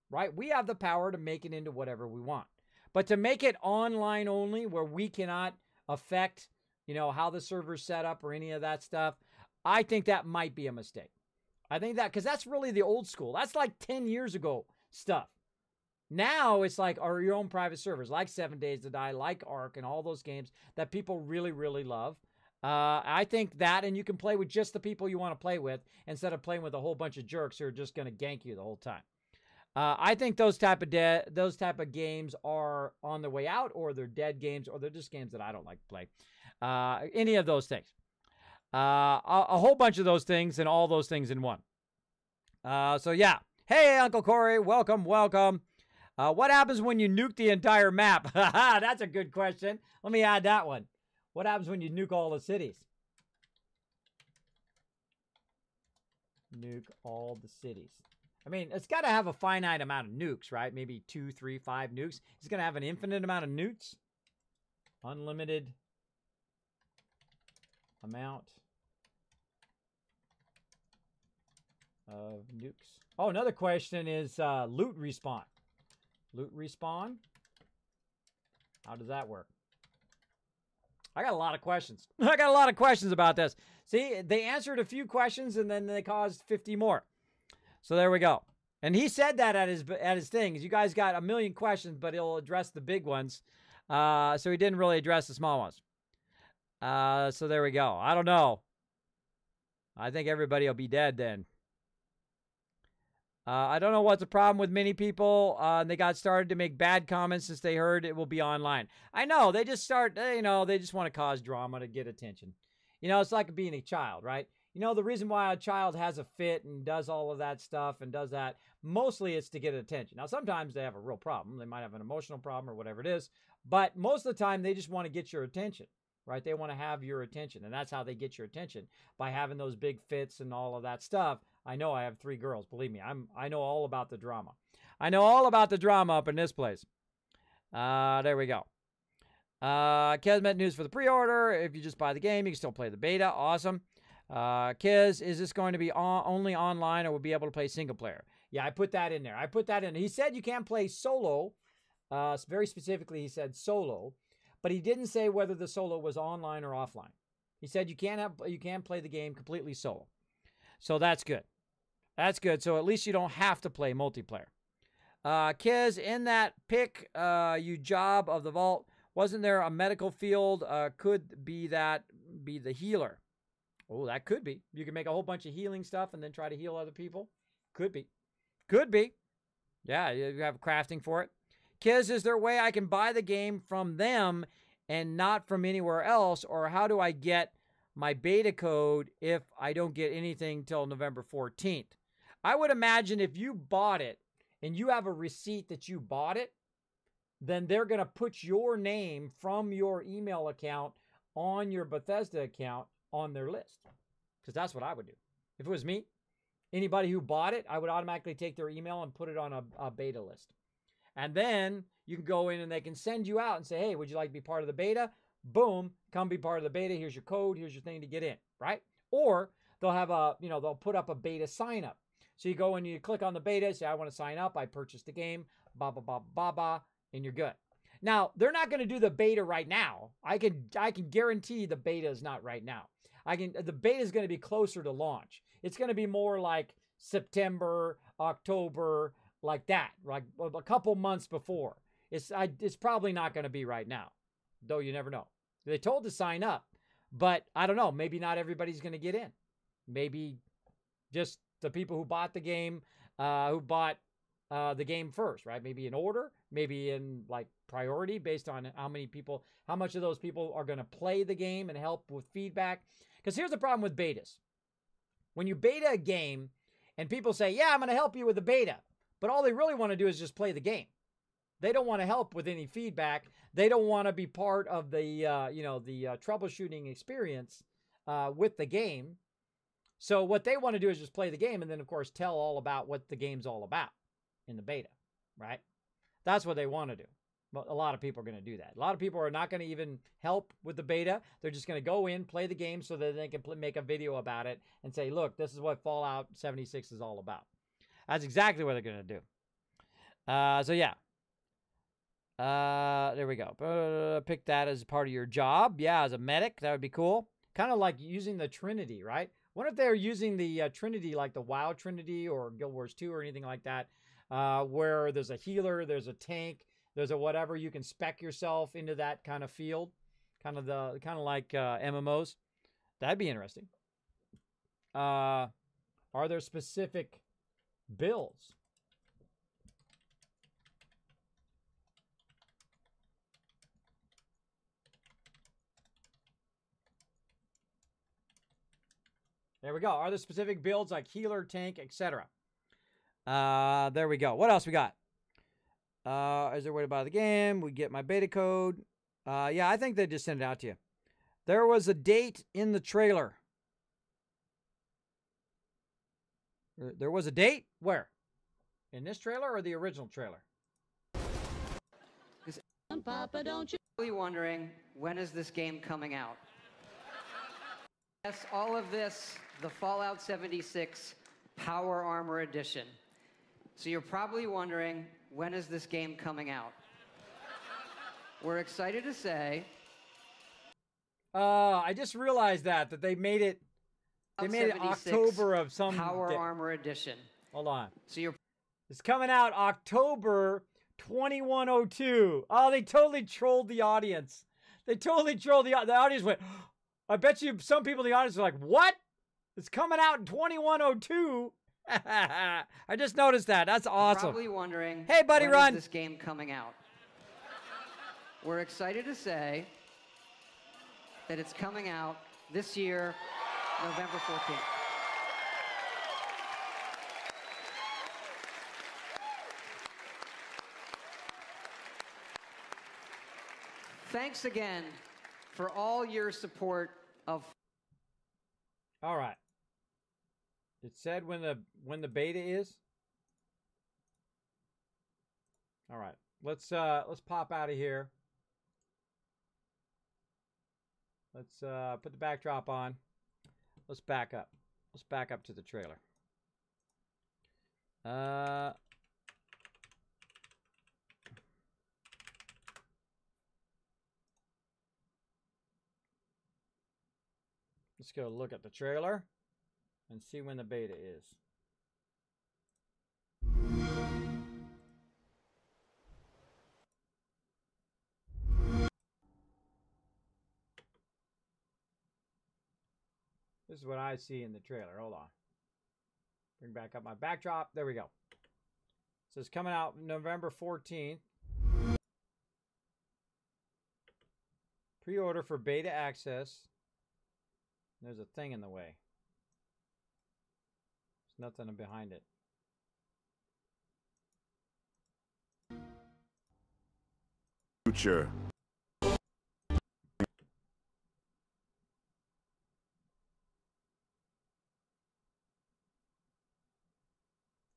right? We have the power to make it into whatever we want. But to make it online only where we cannot affect, how the server's set up or any of that stuff, I think that might be a mistake. I think that, because that's really the old school. That's like 10 years ago stuff. Now it's like your own private servers, like 7 Days to Die, like Ark, and all those games that people really, really love. I think that, and you can play with just the people you want to play with instead of playing with a whole bunch of jerks who are just going to gank you the whole time. I think those type of games are on the way out, or they're dead games, or they're just games that I don't like to play. Any of those things. A whole bunch of those things and all those things in one. So yeah. Hey, Uncle Corey, welcome. What happens when you nuke the entire map? That's a good question. Let me add that one. What happens when you nuke all the cities? Nuke all the cities. I mean, it's got to have a finite amount of nukes, right? Maybe 2, 3, 5 nukes. It's going to have an infinite amount of nukes. Unlimited amount of nukes. Oh, another question is loot respawn. Loot respawn? How does that work? I got a lot of questions. I got a lot of questions about this. See, they answered a few questions and then they caused 50 more. So there we go. And he said that at his thing. You guys got a million questions, but he'll address the big ones. So he didn't really address the small ones. So there we go. I don't know. I think everybody will be dead then. I don't know what's the problem with many people. They got started to make bad comments since they heard it will be online. I know. They just they just want to cause drama to get attention. It's like being a child, right? The reason why a child has a fit and does all of that stuff and does that, mostly it's to get attention. Now, sometimes they have a real problem. They might have an emotional problem or whatever it is. But most of the time, they just want to get your attention, right? They want to have your attention. And that's how they get your attention, by having those big fits and all of that stuff. I know I have 3 girls. Believe me, I know all about the drama. I know all about the drama up in this place. There we go. Kismet news for the pre-order. If you just buy the game, you can still play the beta. Awesome. Kiz, is this going to be only online or will be able to play single player? Yeah, I put that in there. I put that in. He said you can't play solo. Very specifically, he said solo. But he didn't say whether the solo was online or offline. He said you can't play the game completely solo. So that's good. That's good. So at least you don't have to play multiplayer. Kiz, in that pick you job of the vault, wasn't there a medical field? Could be the healer. Oh, that could be. You can make a whole bunch of healing stuff and then try to heal other people. Could be. Could be. Yeah, you have crafting for it. Kiz, is there a way I can buy the game from them and not from anywhere else? Or how do I get my beta code if I don't get anything till November 14th? I would imagine if you bought it and you have a receipt that you bought it, then they're going to put your name from your email account on your Bethesda account on their list. Because that's what I would do. If it was me, anybody who bought it, I would automatically take their email and put it on a beta list. And then you can go in and they can send you out and say, hey, would you like to be part of the beta? Boom, come be part of the beta. Here's your code. Here's your thing to get in, right? Or they'll have they'll put up a beta sign up. So you go and you click on the beta, say, I want to sign up. I purchased the game, blah, blah, blah, blah, blah, and you're good. Now, they're not going to do the beta right now. I can guarantee the beta is not right now. The beta is going to be closer to launch. It's going to be more like September, October, like that, like a couple months before. It's probably not going to be right now, though you never know. They told to sign up, but I don't know. Maybe not everybody's going to get in. Maybe just the people who bought the game, the game first, right? Maybe in order, maybe in like priority based on how much of those people are going to play the game and help with feedback. Because here's the problem with betas. When you beta a game and people say, yeah, I'm going to help you with the beta, but all they really want to do is just play the game. They don't want to help with any feedback. They don't want to be part of the, troubleshooting experience with the game. So what they want to do is just play the game and then, of course, tell all about what the game's all about in the beta, right? That's what they want to do. But a lot of people are going to do that. A lot of people are not going to even help with the beta. They're just going to go in, play the game so that they can make a video about it and say, look, this is what Fallout 76 is all about. That's exactly what they're going to do. So, yeah. There we go. Pick that as part of your job. Yeah, as a medic. That would be cool. Kind of like using the Trinity, right? What if they're using the Trinity like the WoW Trinity or Guild Wars 2 or anything like that, where there's a healer, there's a tank, there's a whatever, you can spec yourself into that kind of field, kind of like MMOs. That'd be interesting. Are there specific builds? There we go. Are there specific builds like healer, tank, etc.? There we go. What else we got? Is there a way to buy the game? We get my beta code. Yeah, I think they just sent it out to you. There was a date in the trailer. There was a date? Where? In this trailer or the original trailer? Papa, don't you be wondering, when is this game coming out? Yes, all of this, the Fallout 76 Power Armor Edition. So you're probably wondering, when is this game coming out? We're excited to say... I just realized that they made it... They made it October of some... Power Armor Edition. Hold on. So you're... It's coming out October 2102. Oh, they totally trolled the audience. They totally trolled the audience. Went... I bet you some people in the audience are like, what? It's coming out in 2102? I just noticed that. That's awesome. Probably wondering, hey, buddy, when Ron. Is this game coming out? We're excited to say that it's coming out this year, November 14th. Thanks again for all your support of... All right. It said when the beta is. All right. Let's pop out of here. Let's put the backdrop on. Let's back up. Let's back up to the trailer. Let's go look at the trailer and see when the beta is. This is what I see in the trailer. Hold on. Bring back up my backdrop. There we go. So it's coming out November 14th. Pre-order for beta access. There's a thing in the way. There's nothing behind it. Future.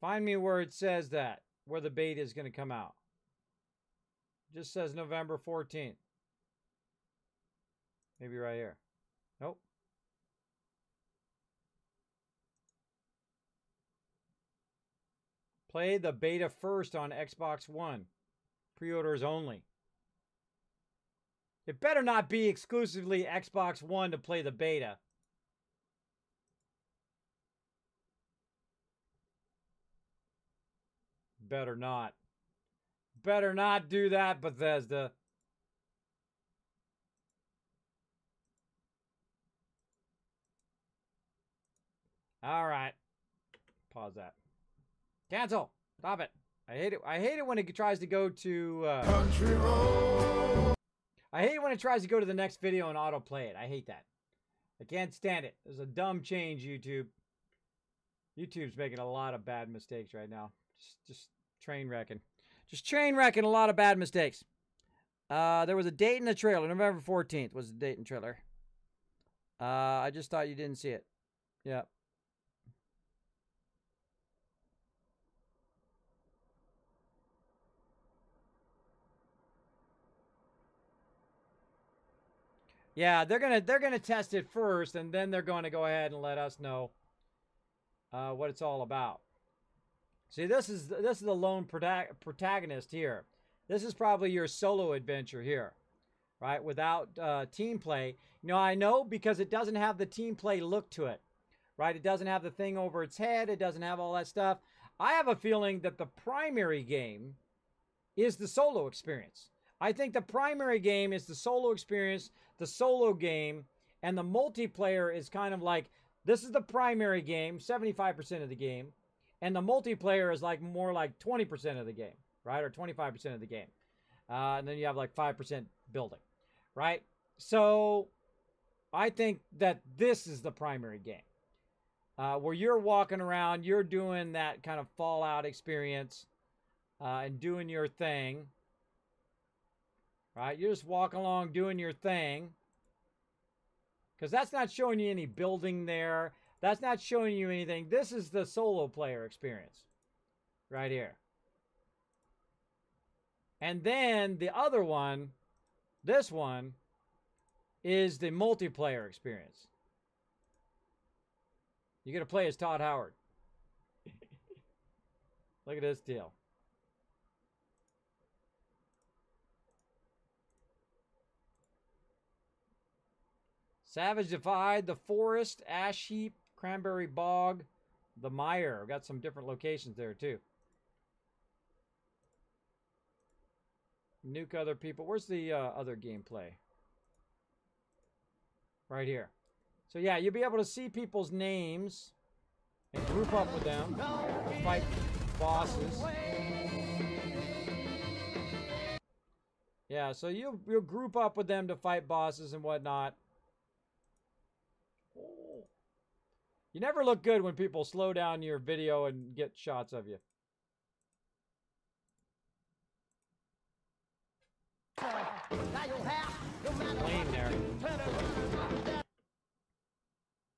Find me where it says that, where the beta is going to come out. It just says November 14th. Maybe right here. Nope. Play the beta first on Xbox One. Pre-orders only. It better not be exclusively Xbox One to play the beta. Better not. Better not do that, Bethesda. All right. Pause that. Cancel. Stop it. I hate it. I hate it when it tries to go to Country Road. I hate it when it tries to go to the next video and autoplay it. I hate that. I can't stand it. There's a dumb change, YouTube. YouTube's making a lot of bad mistakes right now. Just train wrecking. Just train wrecking a lot of bad mistakes. There was a date in the trailer. November 14th was the date in the trailer. I just thought you didn't see it. Yeah. Yeah, they're gonna test it first, and then they're going to go ahead and let us know what it's all about. See, this is the lone protagonist here. This is probably your solo adventure here, right? Without team play. You know, I know because it doesn't have the team play look to it, right? It doesn't have the thing over its head. It doesn't have all that stuff. I have a feeling that the primary game is the solo experience. I think the primary game is the solo experience, the solo game, and the multiplayer is kind of like, this is the primary game, 75% of the game, and the multiplayer is like more like 20% of the game, right? Or 25% of the game. And then you have like 5% building, right? So I think that this is the primary game. Where you're walking around, you're doing that kind of Fallout experience and doing your thing. Right? You're just walking along doing your thing. Because that's not showing you any building there. That's not showing you anything. This is the solo player experience. Right here. And then the other one, this one, is the multiplayer experience. You're going to play as Todd Howard. Look at this deal. Savage Divide, the Forest, Ash Heap, Cranberry Bog, the Mire. We've got some different locations there too. Nuke other people. Where's the other gameplay? Right here. So yeah, you'll be able to see people's names and group up with them, fight bosses. Yeah, so you'll group up with them to fight bosses and whatnot. You never look good when people slow down your video and get shots of you. Lane there.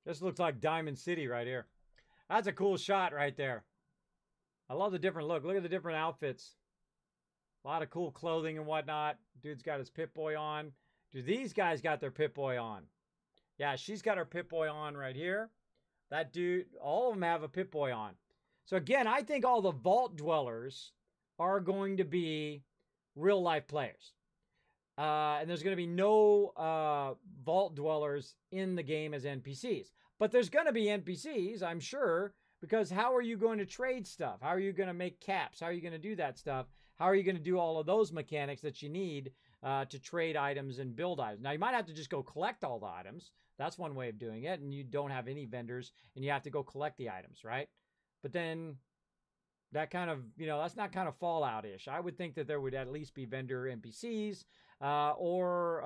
This looks like Diamond City right here. That's a cool shot right there. I love the different look. Look at the different outfits. A lot of cool clothing and whatnot. Dude's got his Pip-Boy on. Do these guys got their Pip-Boy on? Yeah, she's got her Pip-Boy on right here. That dude, all of them have a Pip-Boy on. So again, I think all the vault dwellers are going to be real life players. And there's going to be no vault dwellers in the game as NPCs. But there's going to be NPCs, I'm sure, because how are you going to trade stuff? How are you going to make caps? How are you going to do that stuff? How are you going to do all of those mechanics that you need to trade items and build items? Now, you might have to just go collect all the items. That's one way of doing it. And you don't have any vendors, and you have to go collect the items, right? But then that kind of, that's not kind of Fallout-ish. I would think that there would at least be vendor NPCs or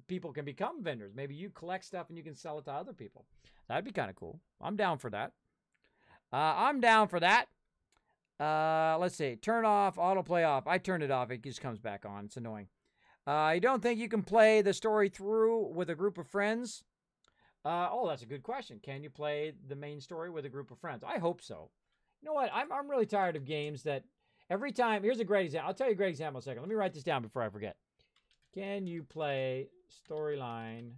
people can become vendors. Maybe you collect stuff and you can sell it to other people. That'd be kind of cool. I'm down for that. Let's see. Turn off, autoplay off. I turned it off. It just comes back on. It's annoying. You don't think you can play the story through with a group of friends? Oh, that's a good question. Can you play the main story with a group of friends? I hope so. You know what? I'm really tired of games that every time... Here's a great example. I'll tell you a great example in a second. Let me write this down before I forget. Can you play storyline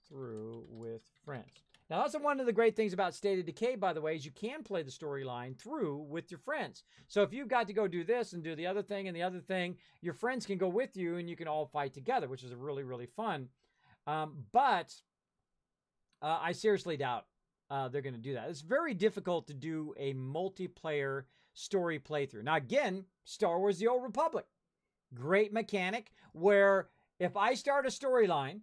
through with friends? Now, that's one of the great things about State of Decay, by the way, is you can play the storyline through with your friends. So if you've got to go do this and do the other thing and the other thing, your friends can go with you and you can all fight together, which is really, really fun. But I seriously doubt they're going to do that. It's very difficult to do a multiplayer story playthrough. Now, again, Star Wars The Old Republic. Great mechanic where if I start a storyline,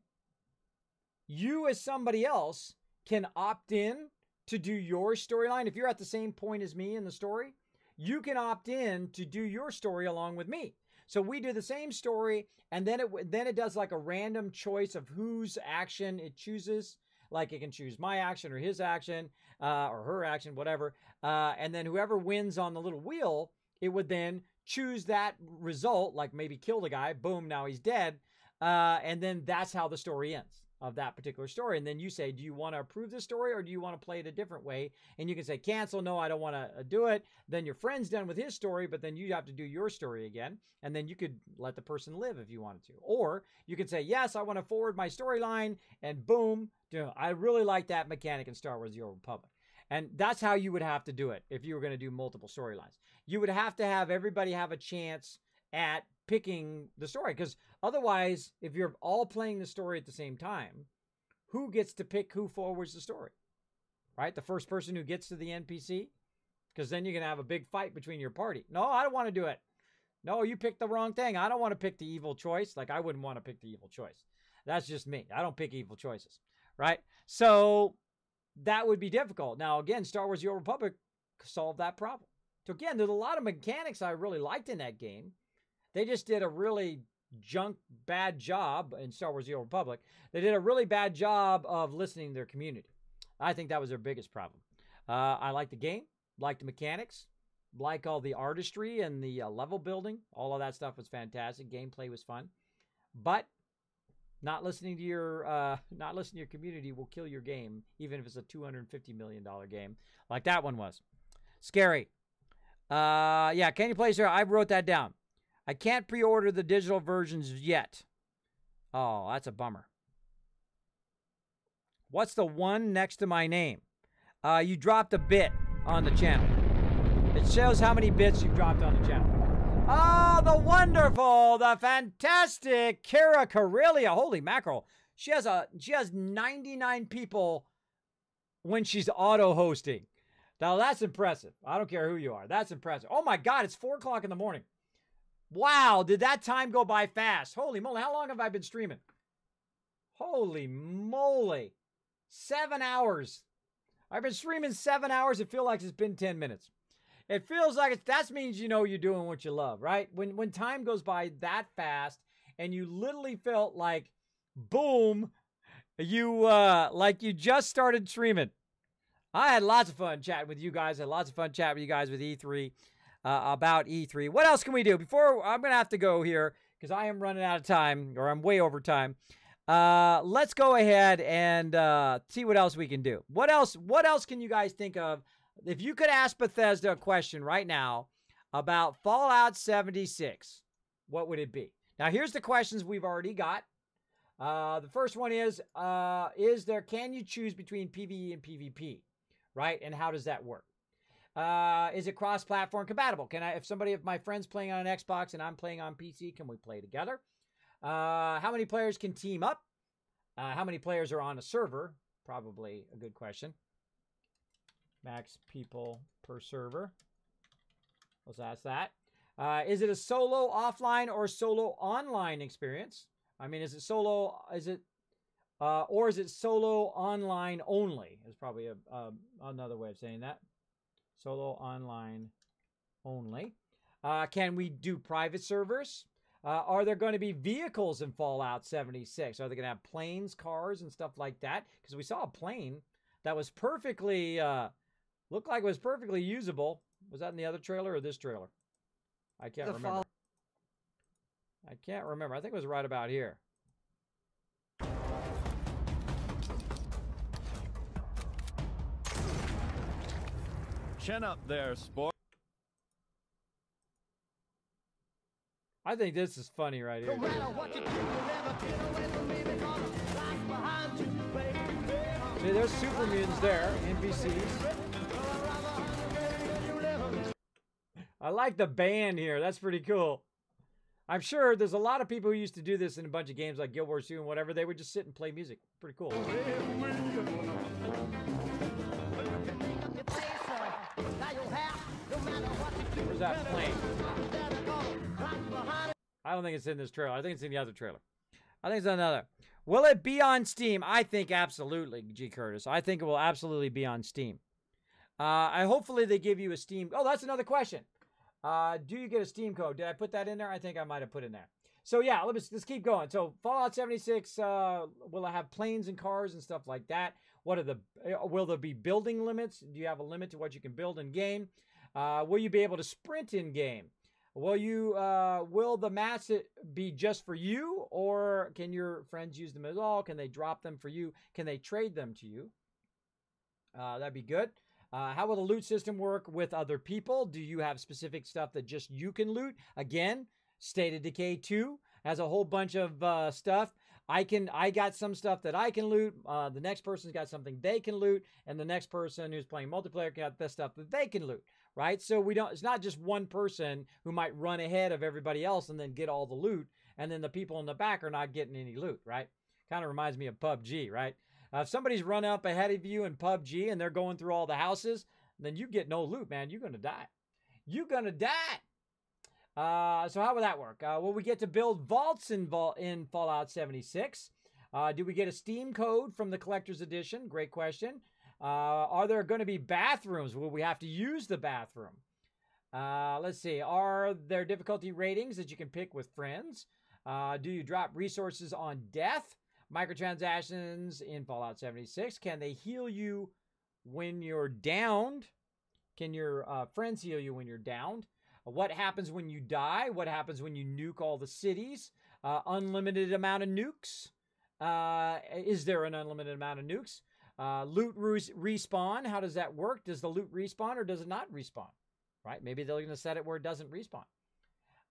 you as somebody else can opt in to do your storyline. If you're at the same point as me in the story, you can opt in to do your story along with me. So we do the same story, and then it does like a random choice of whose action it chooses. Like it can choose my action or his action or her action, whatever. And then whoever wins on the little wheel, it would then choose that result, like maybe kill the guy. Boom, now he's dead. And then that's how the story ends of that particular story. And then you say, do you want to approve this story or do you want to play it a different way? And you can say, cancel. No, I don't want to do it. Then your friend's done with his story, but then you have to do your story again. And then you could let the person live if you wanted to. Or you could say, yes, I want to forward my storyline, and boom. I really like that mechanic in Star Wars The Old Republic. And that's how you would have to do it if you were going to do multiple storylines. You would have to have everybody have a chance at picking the story, because otherwise, if you're all playing the story at the same time, who gets to pick who forwards the story, right? The first person who gets to the NPC, because then you're going to have a big fight between your party. No, I don't want to do it. No, you picked the wrong thing. I don't want to pick the evil choice. Like, I wouldn't want to pick the evil choice. That's just me. I don't pick evil choices, right? So that would be difficult. Now, again, Star Wars The Old Republic solved that problem. So again, there's a lot of mechanics I really liked in that game. They just did a really bad job in Star Wars The Old Republic. They did a really bad job of listening to their community. I think that was their biggest problem. I like the game, like the mechanics, like all the artistry and the level building. All of that stuff was fantastic. Gameplay was fun. But not listening to your community will kill your game, even if it's a $250 million game like that one was. Scary. Yeah, can you play, sir? I wrote that down. I can't pre-order the digital versions yet. Oh, that's a bummer. What's the one next to my name? You dropped a bit on the channel. It shows how many bits you've dropped on the channel. Oh, the wonderful, the fantastic Kara Karelia. Holy mackerel. She has 99 people when she's auto-hosting. Now, that's impressive. I don't care who you are. That's impressive. Oh, my God. It's 4 o'clock in the morning. Wow, did that time go by fast? Holy moly, how long have I been streaming? Holy moly. 7 hours. I've been streaming 7 hours. It feels like it's been 10 minutes. It feels like that means you know you're doing what you love, right? When time goes by that fast and you literally felt like, boom, like you just started streaming. I had lots of fun chatting with you guys. I had lots of fun chatting with you guys with E3. About E3. What else can we do? Before, I'm going to have to go here because I am running out of time, or I'm way over time. Let's go ahead and see what else we can do. What else can you guys think of? If you could ask Bethesda a question right now about Fallout 76, what would it be? Now, here's the questions we've already got. The first one is can you choose between PvE and PvP, right? And how does that work? Is it cross-platform compatible? If my friend's playing on an Xbox and I'm playing on PC, can we play together? How many players can team up? How many players are on a server? Probably a good question. Max people per server. Let's ask that. Is it a solo offline or solo online experience? I mean, is it solo? Or is it solo online only? Is probably another way of saying that. Solo online only. Can we do private servers? Are there going to be vehicles in Fallout 76? Are they going to have planes, cars, and stuff like that? Because we saw a plane that was perfectly, looked like it was perfectly usable. Was that in the other trailer or this trailer? I can't remember. I can't remember. I think it was right about here. Chin up there, sport. I think this is funny right here. No matter what you do, you'll never get away from me because I'm right behind you, baby. See, there's super mutants there, NPCs. I like the band here. That's pretty cool. I'm sure there's a lot of people who used to do this in a bunch of games like Guild Wars 2 and whatever. They would just sit and play music. Pretty cool. Where's that plane? I don't think it's in this trailer. I think it's in the other trailer. I think it's another. Will it be on Steam? I think absolutely, G. Curtis. I think it will absolutely be on Steam. Hopefully they give you a Steam. Oh, that's another question. Do you get a Steam code? Did I put that in there? I think I might have put in there. So yeah, let's keep going. So Fallout 76, will it have planes and cars and stuff like that? Will there be building limits? Do you have a limit to what you can build in game? Will you be able to sprint in game? Will the mats be just for you, or can your friends use them at all? Can they drop them for you? Can they trade them to you? That'd be good. How will the loot system work with other people? Do you have specific stuff that just you can loot? Again, State of Decay 2 has a whole bunch of stuff. I got some stuff that I can loot. The next person's got something they can loot, and the next person who's playing multiplayer got the stuff that they can loot, right? So it's not just one person who might run ahead of everybody else and then get all the loot, and then the people in the back are not getting any loot, right? Kind of reminds me of PUBG, right? If somebody's run up ahead of you in PUBG and they're going through all the houses, then you get no loot, man. You're going to die. You're going to die. So how will that work? Will we get to build vaults in Fallout 76? Do we get a Steam code from the Collector's Edition? Great question. Are there going to be bathrooms? Will we have to use the bathroom? Let's see. Are there difficulty ratings that you can pick with friends? Do you drop resources on death? Microtransactions in Fallout 76. Can they heal you when you're downed? Can your friends heal you when you're downed? What happens when you die? What happens when you nuke all the cities? Unlimited amount of nukes? Is there an unlimited amount of nukes? Loot respawn. How does that work? Does the loot respawn or does it not respawn? Right? Maybe they're going to set it where it doesn't respawn.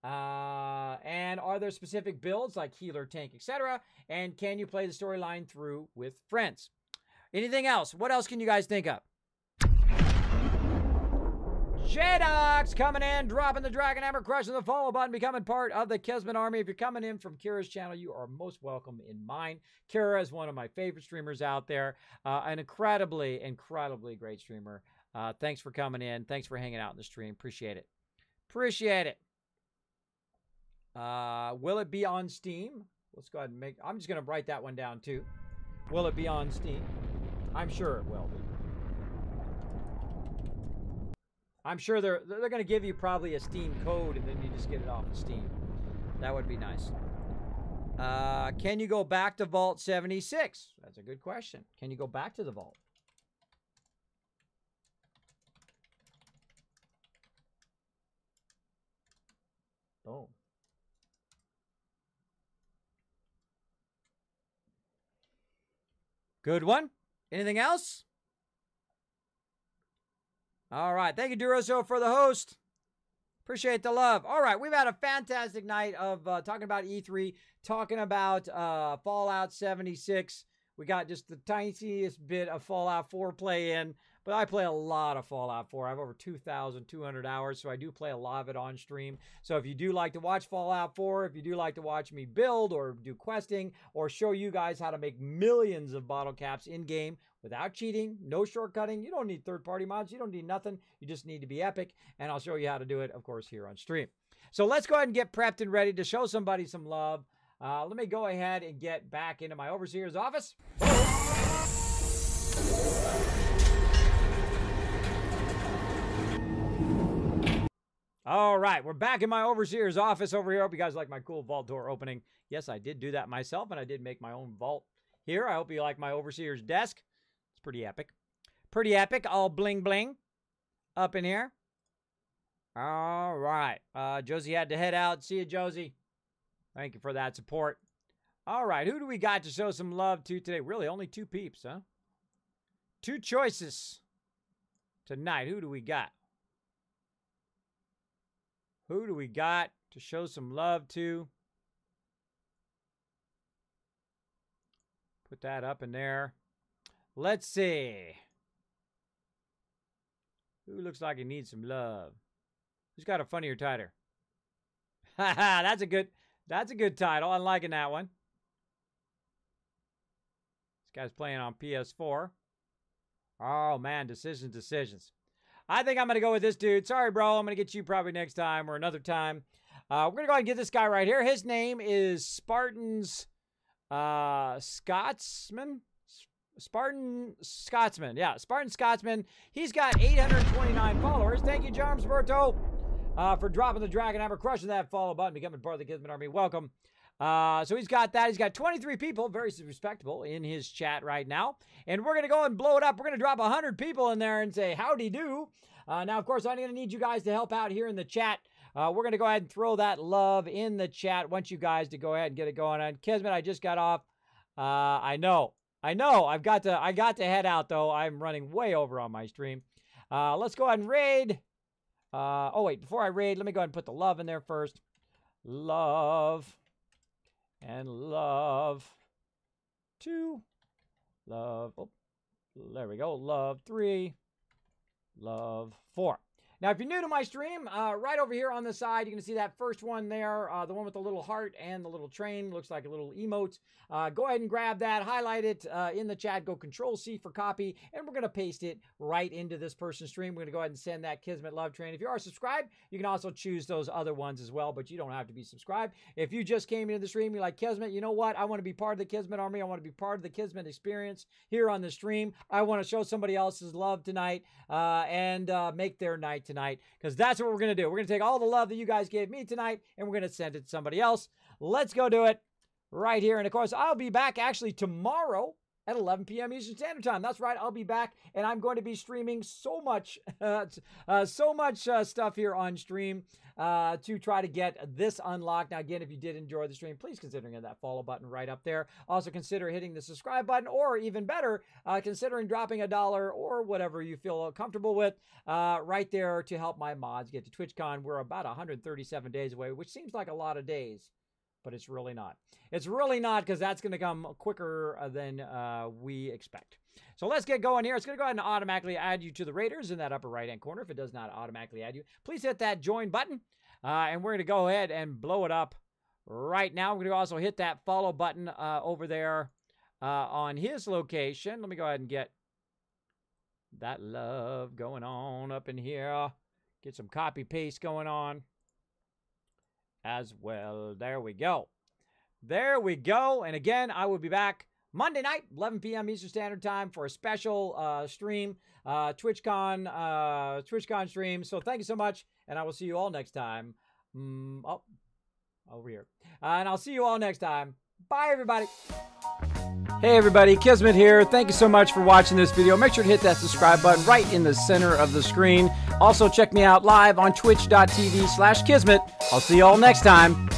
And are there specific builds like healer, tank, etc.? And can you play the storyline through with friends? Anything else? What else can you guys think of? J-Docs coming in, dropping the Dragon Hammer, crushing the follow button, becoming part of the Kismet Army. If you're coming in from Kira's channel, you are most welcome in mine. Kira is one of my favorite streamers out there. An incredibly, incredibly great streamer. Thanks for coming in. Thanks for hanging out in the stream. Appreciate it. Appreciate it. Will it be on Steam? Let's go ahead and I'm just going to write that one down too. Will it be on Steam? I'm sure it will be. I'm sure they're going to give you probably a Steam code and then you just get it off of Steam. That would be nice. Can you go back to Vault 76? That's a good question. Can you go back to the Vault? Boom. Good one. Anything else? All right. Thank you, Duroso, for the host. Appreciate the love. All right, we've had a fantastic night of talking about E3, talking about Fallout 76. We got just the tiniest bit of Fallout 4 play in, but I play a lot of Fallout 4. I have over 2,200 hours, so I do play a lot of it on stream. So if you do like to watch Fallout 4, if you do like to watch me build or do questing or show you guys how to make millions of bottle caps in-game without cheating, no shortcutting, you don't need third-party mods, you don't need nothing, you just need to be epic, and I'll show you how to do it, of course, here on stream. So let's go ahead and get prepped and ready to show somebody some love. Let me go ahead and get back into my overseer's office. All right, we're back in my overseer's office over here. Hope you guys like my cool vault door opening. Yes, I did do that myself, and I did make my own vault here. I hope you like my overseer's desk. It's pretty epic. Pretty epic, all bling bling up in here. All right, Josie had to head out. See you, Josie. Thank you for that support. All right, who do we got to show some love to today? Really, only 2 peeps, huh? 2 choices tonight. Who do we got? Who do we got to show some love to? Put that up in there. Let's see. Who looks like he needs some love? Who's got a funnier title? Haha, that's a good title. I'm liking that one. This guy's playing on PS4. Oh man, decisions. I think I'm going to go with this dude. Sorry, bro. I'm going to get you probably next time or another time. We're going to go ahead and get this guy right here. His name is Spartan's Scotsman. Spartan Scotsman. Yeah, Spartan Scotsman. He's got 829 followers. Thank you, Jarmsberto, for dropping the dragon hammer, crushing that follow button, becoming part of the Kismet Army. Welcome. So he's got that. He's got 23 people, very respectable, in his chat right now. And we're going to go and blow it up. We're going to drop 100 people in there and say, howdy do. Now, of course, I'm going to need you guys to help out here in the chat. We're going to go ahead and throw that love in the chat. Want you guys to go ahead and get it going on. Kismet, I just got off. I know. I got to head out, though. I'm running way over on my stream. Let's go ahead and raid. Oh, wait. Before I raid, let me go ahead and put the love in there first. Love. And love 2, love, oh, there we go, love 3, love 4. Now, if you're new to my stream, right over here on the side, you can see that first one there, the one with the little heart and the little train, looks like a little emote. Go ahead and grab that, highlight it in the chat, go Control-C for copy, and we're going to paste it right into this person's stream. We're going to go ahead and send that Kismet Love Train. If you are subscribed, you can also choose those other ones as well, but you don't have to be subscribed. If you just came into the stream, you're like, Kismet, you know what? I want to be part of the Kismet Army. I want to be part of the Kismet experience here on the stream. I want to show somebody else's love tonight and make their night tonight, because that's what we're going to do. We're going to take all the love that you guys gave me tonight, and we're going to send it to somebody else. Let's go do it right here. And, of course, I'll be back actually tomorrow at 11 p.m. Eastern Standard Time. That's right. I'll be back, and I'm going to be streaming so much stuff here on stream to try to get this unlocked. Now, again, if you did enjoy the stream, please consider hitting that follow button right up there. Also, consider hitting the subscribe button, or even better, considering dropping $1 or whatever you feel comfortable with right there to help my mods get to TwitchCon. We're about 137 days away, which seems like a lot of days, but it's really not. It's really not, because that's going to come quicker than we expect. So let's get going here. It's going to go ahead and automatically add you to the Raiders in that upper right-hand corner. If it does not automatically add you, please hit that join button. And we're going to go ahead and blow it up right now. We're going to also hit that follow button over there on his location. Let me go ahead and get that love going on up in here. Get some copy-paste going on as well. There we go. There we go. And again, I will be back Monday night, 11 p.m. Eastern Standard Time for a special stream, TwitchCon stream. So thank you so much, and I will see you all next time. Over here. And I'll see you all next time. Bye, everybody. Hey, everybody. Kismet here. Thank you so much for watching this video. Make sure to hit that subscribe button right in the center of the screen. Also, check me out live on twitch.tv/Kismet. I'll see you all next time.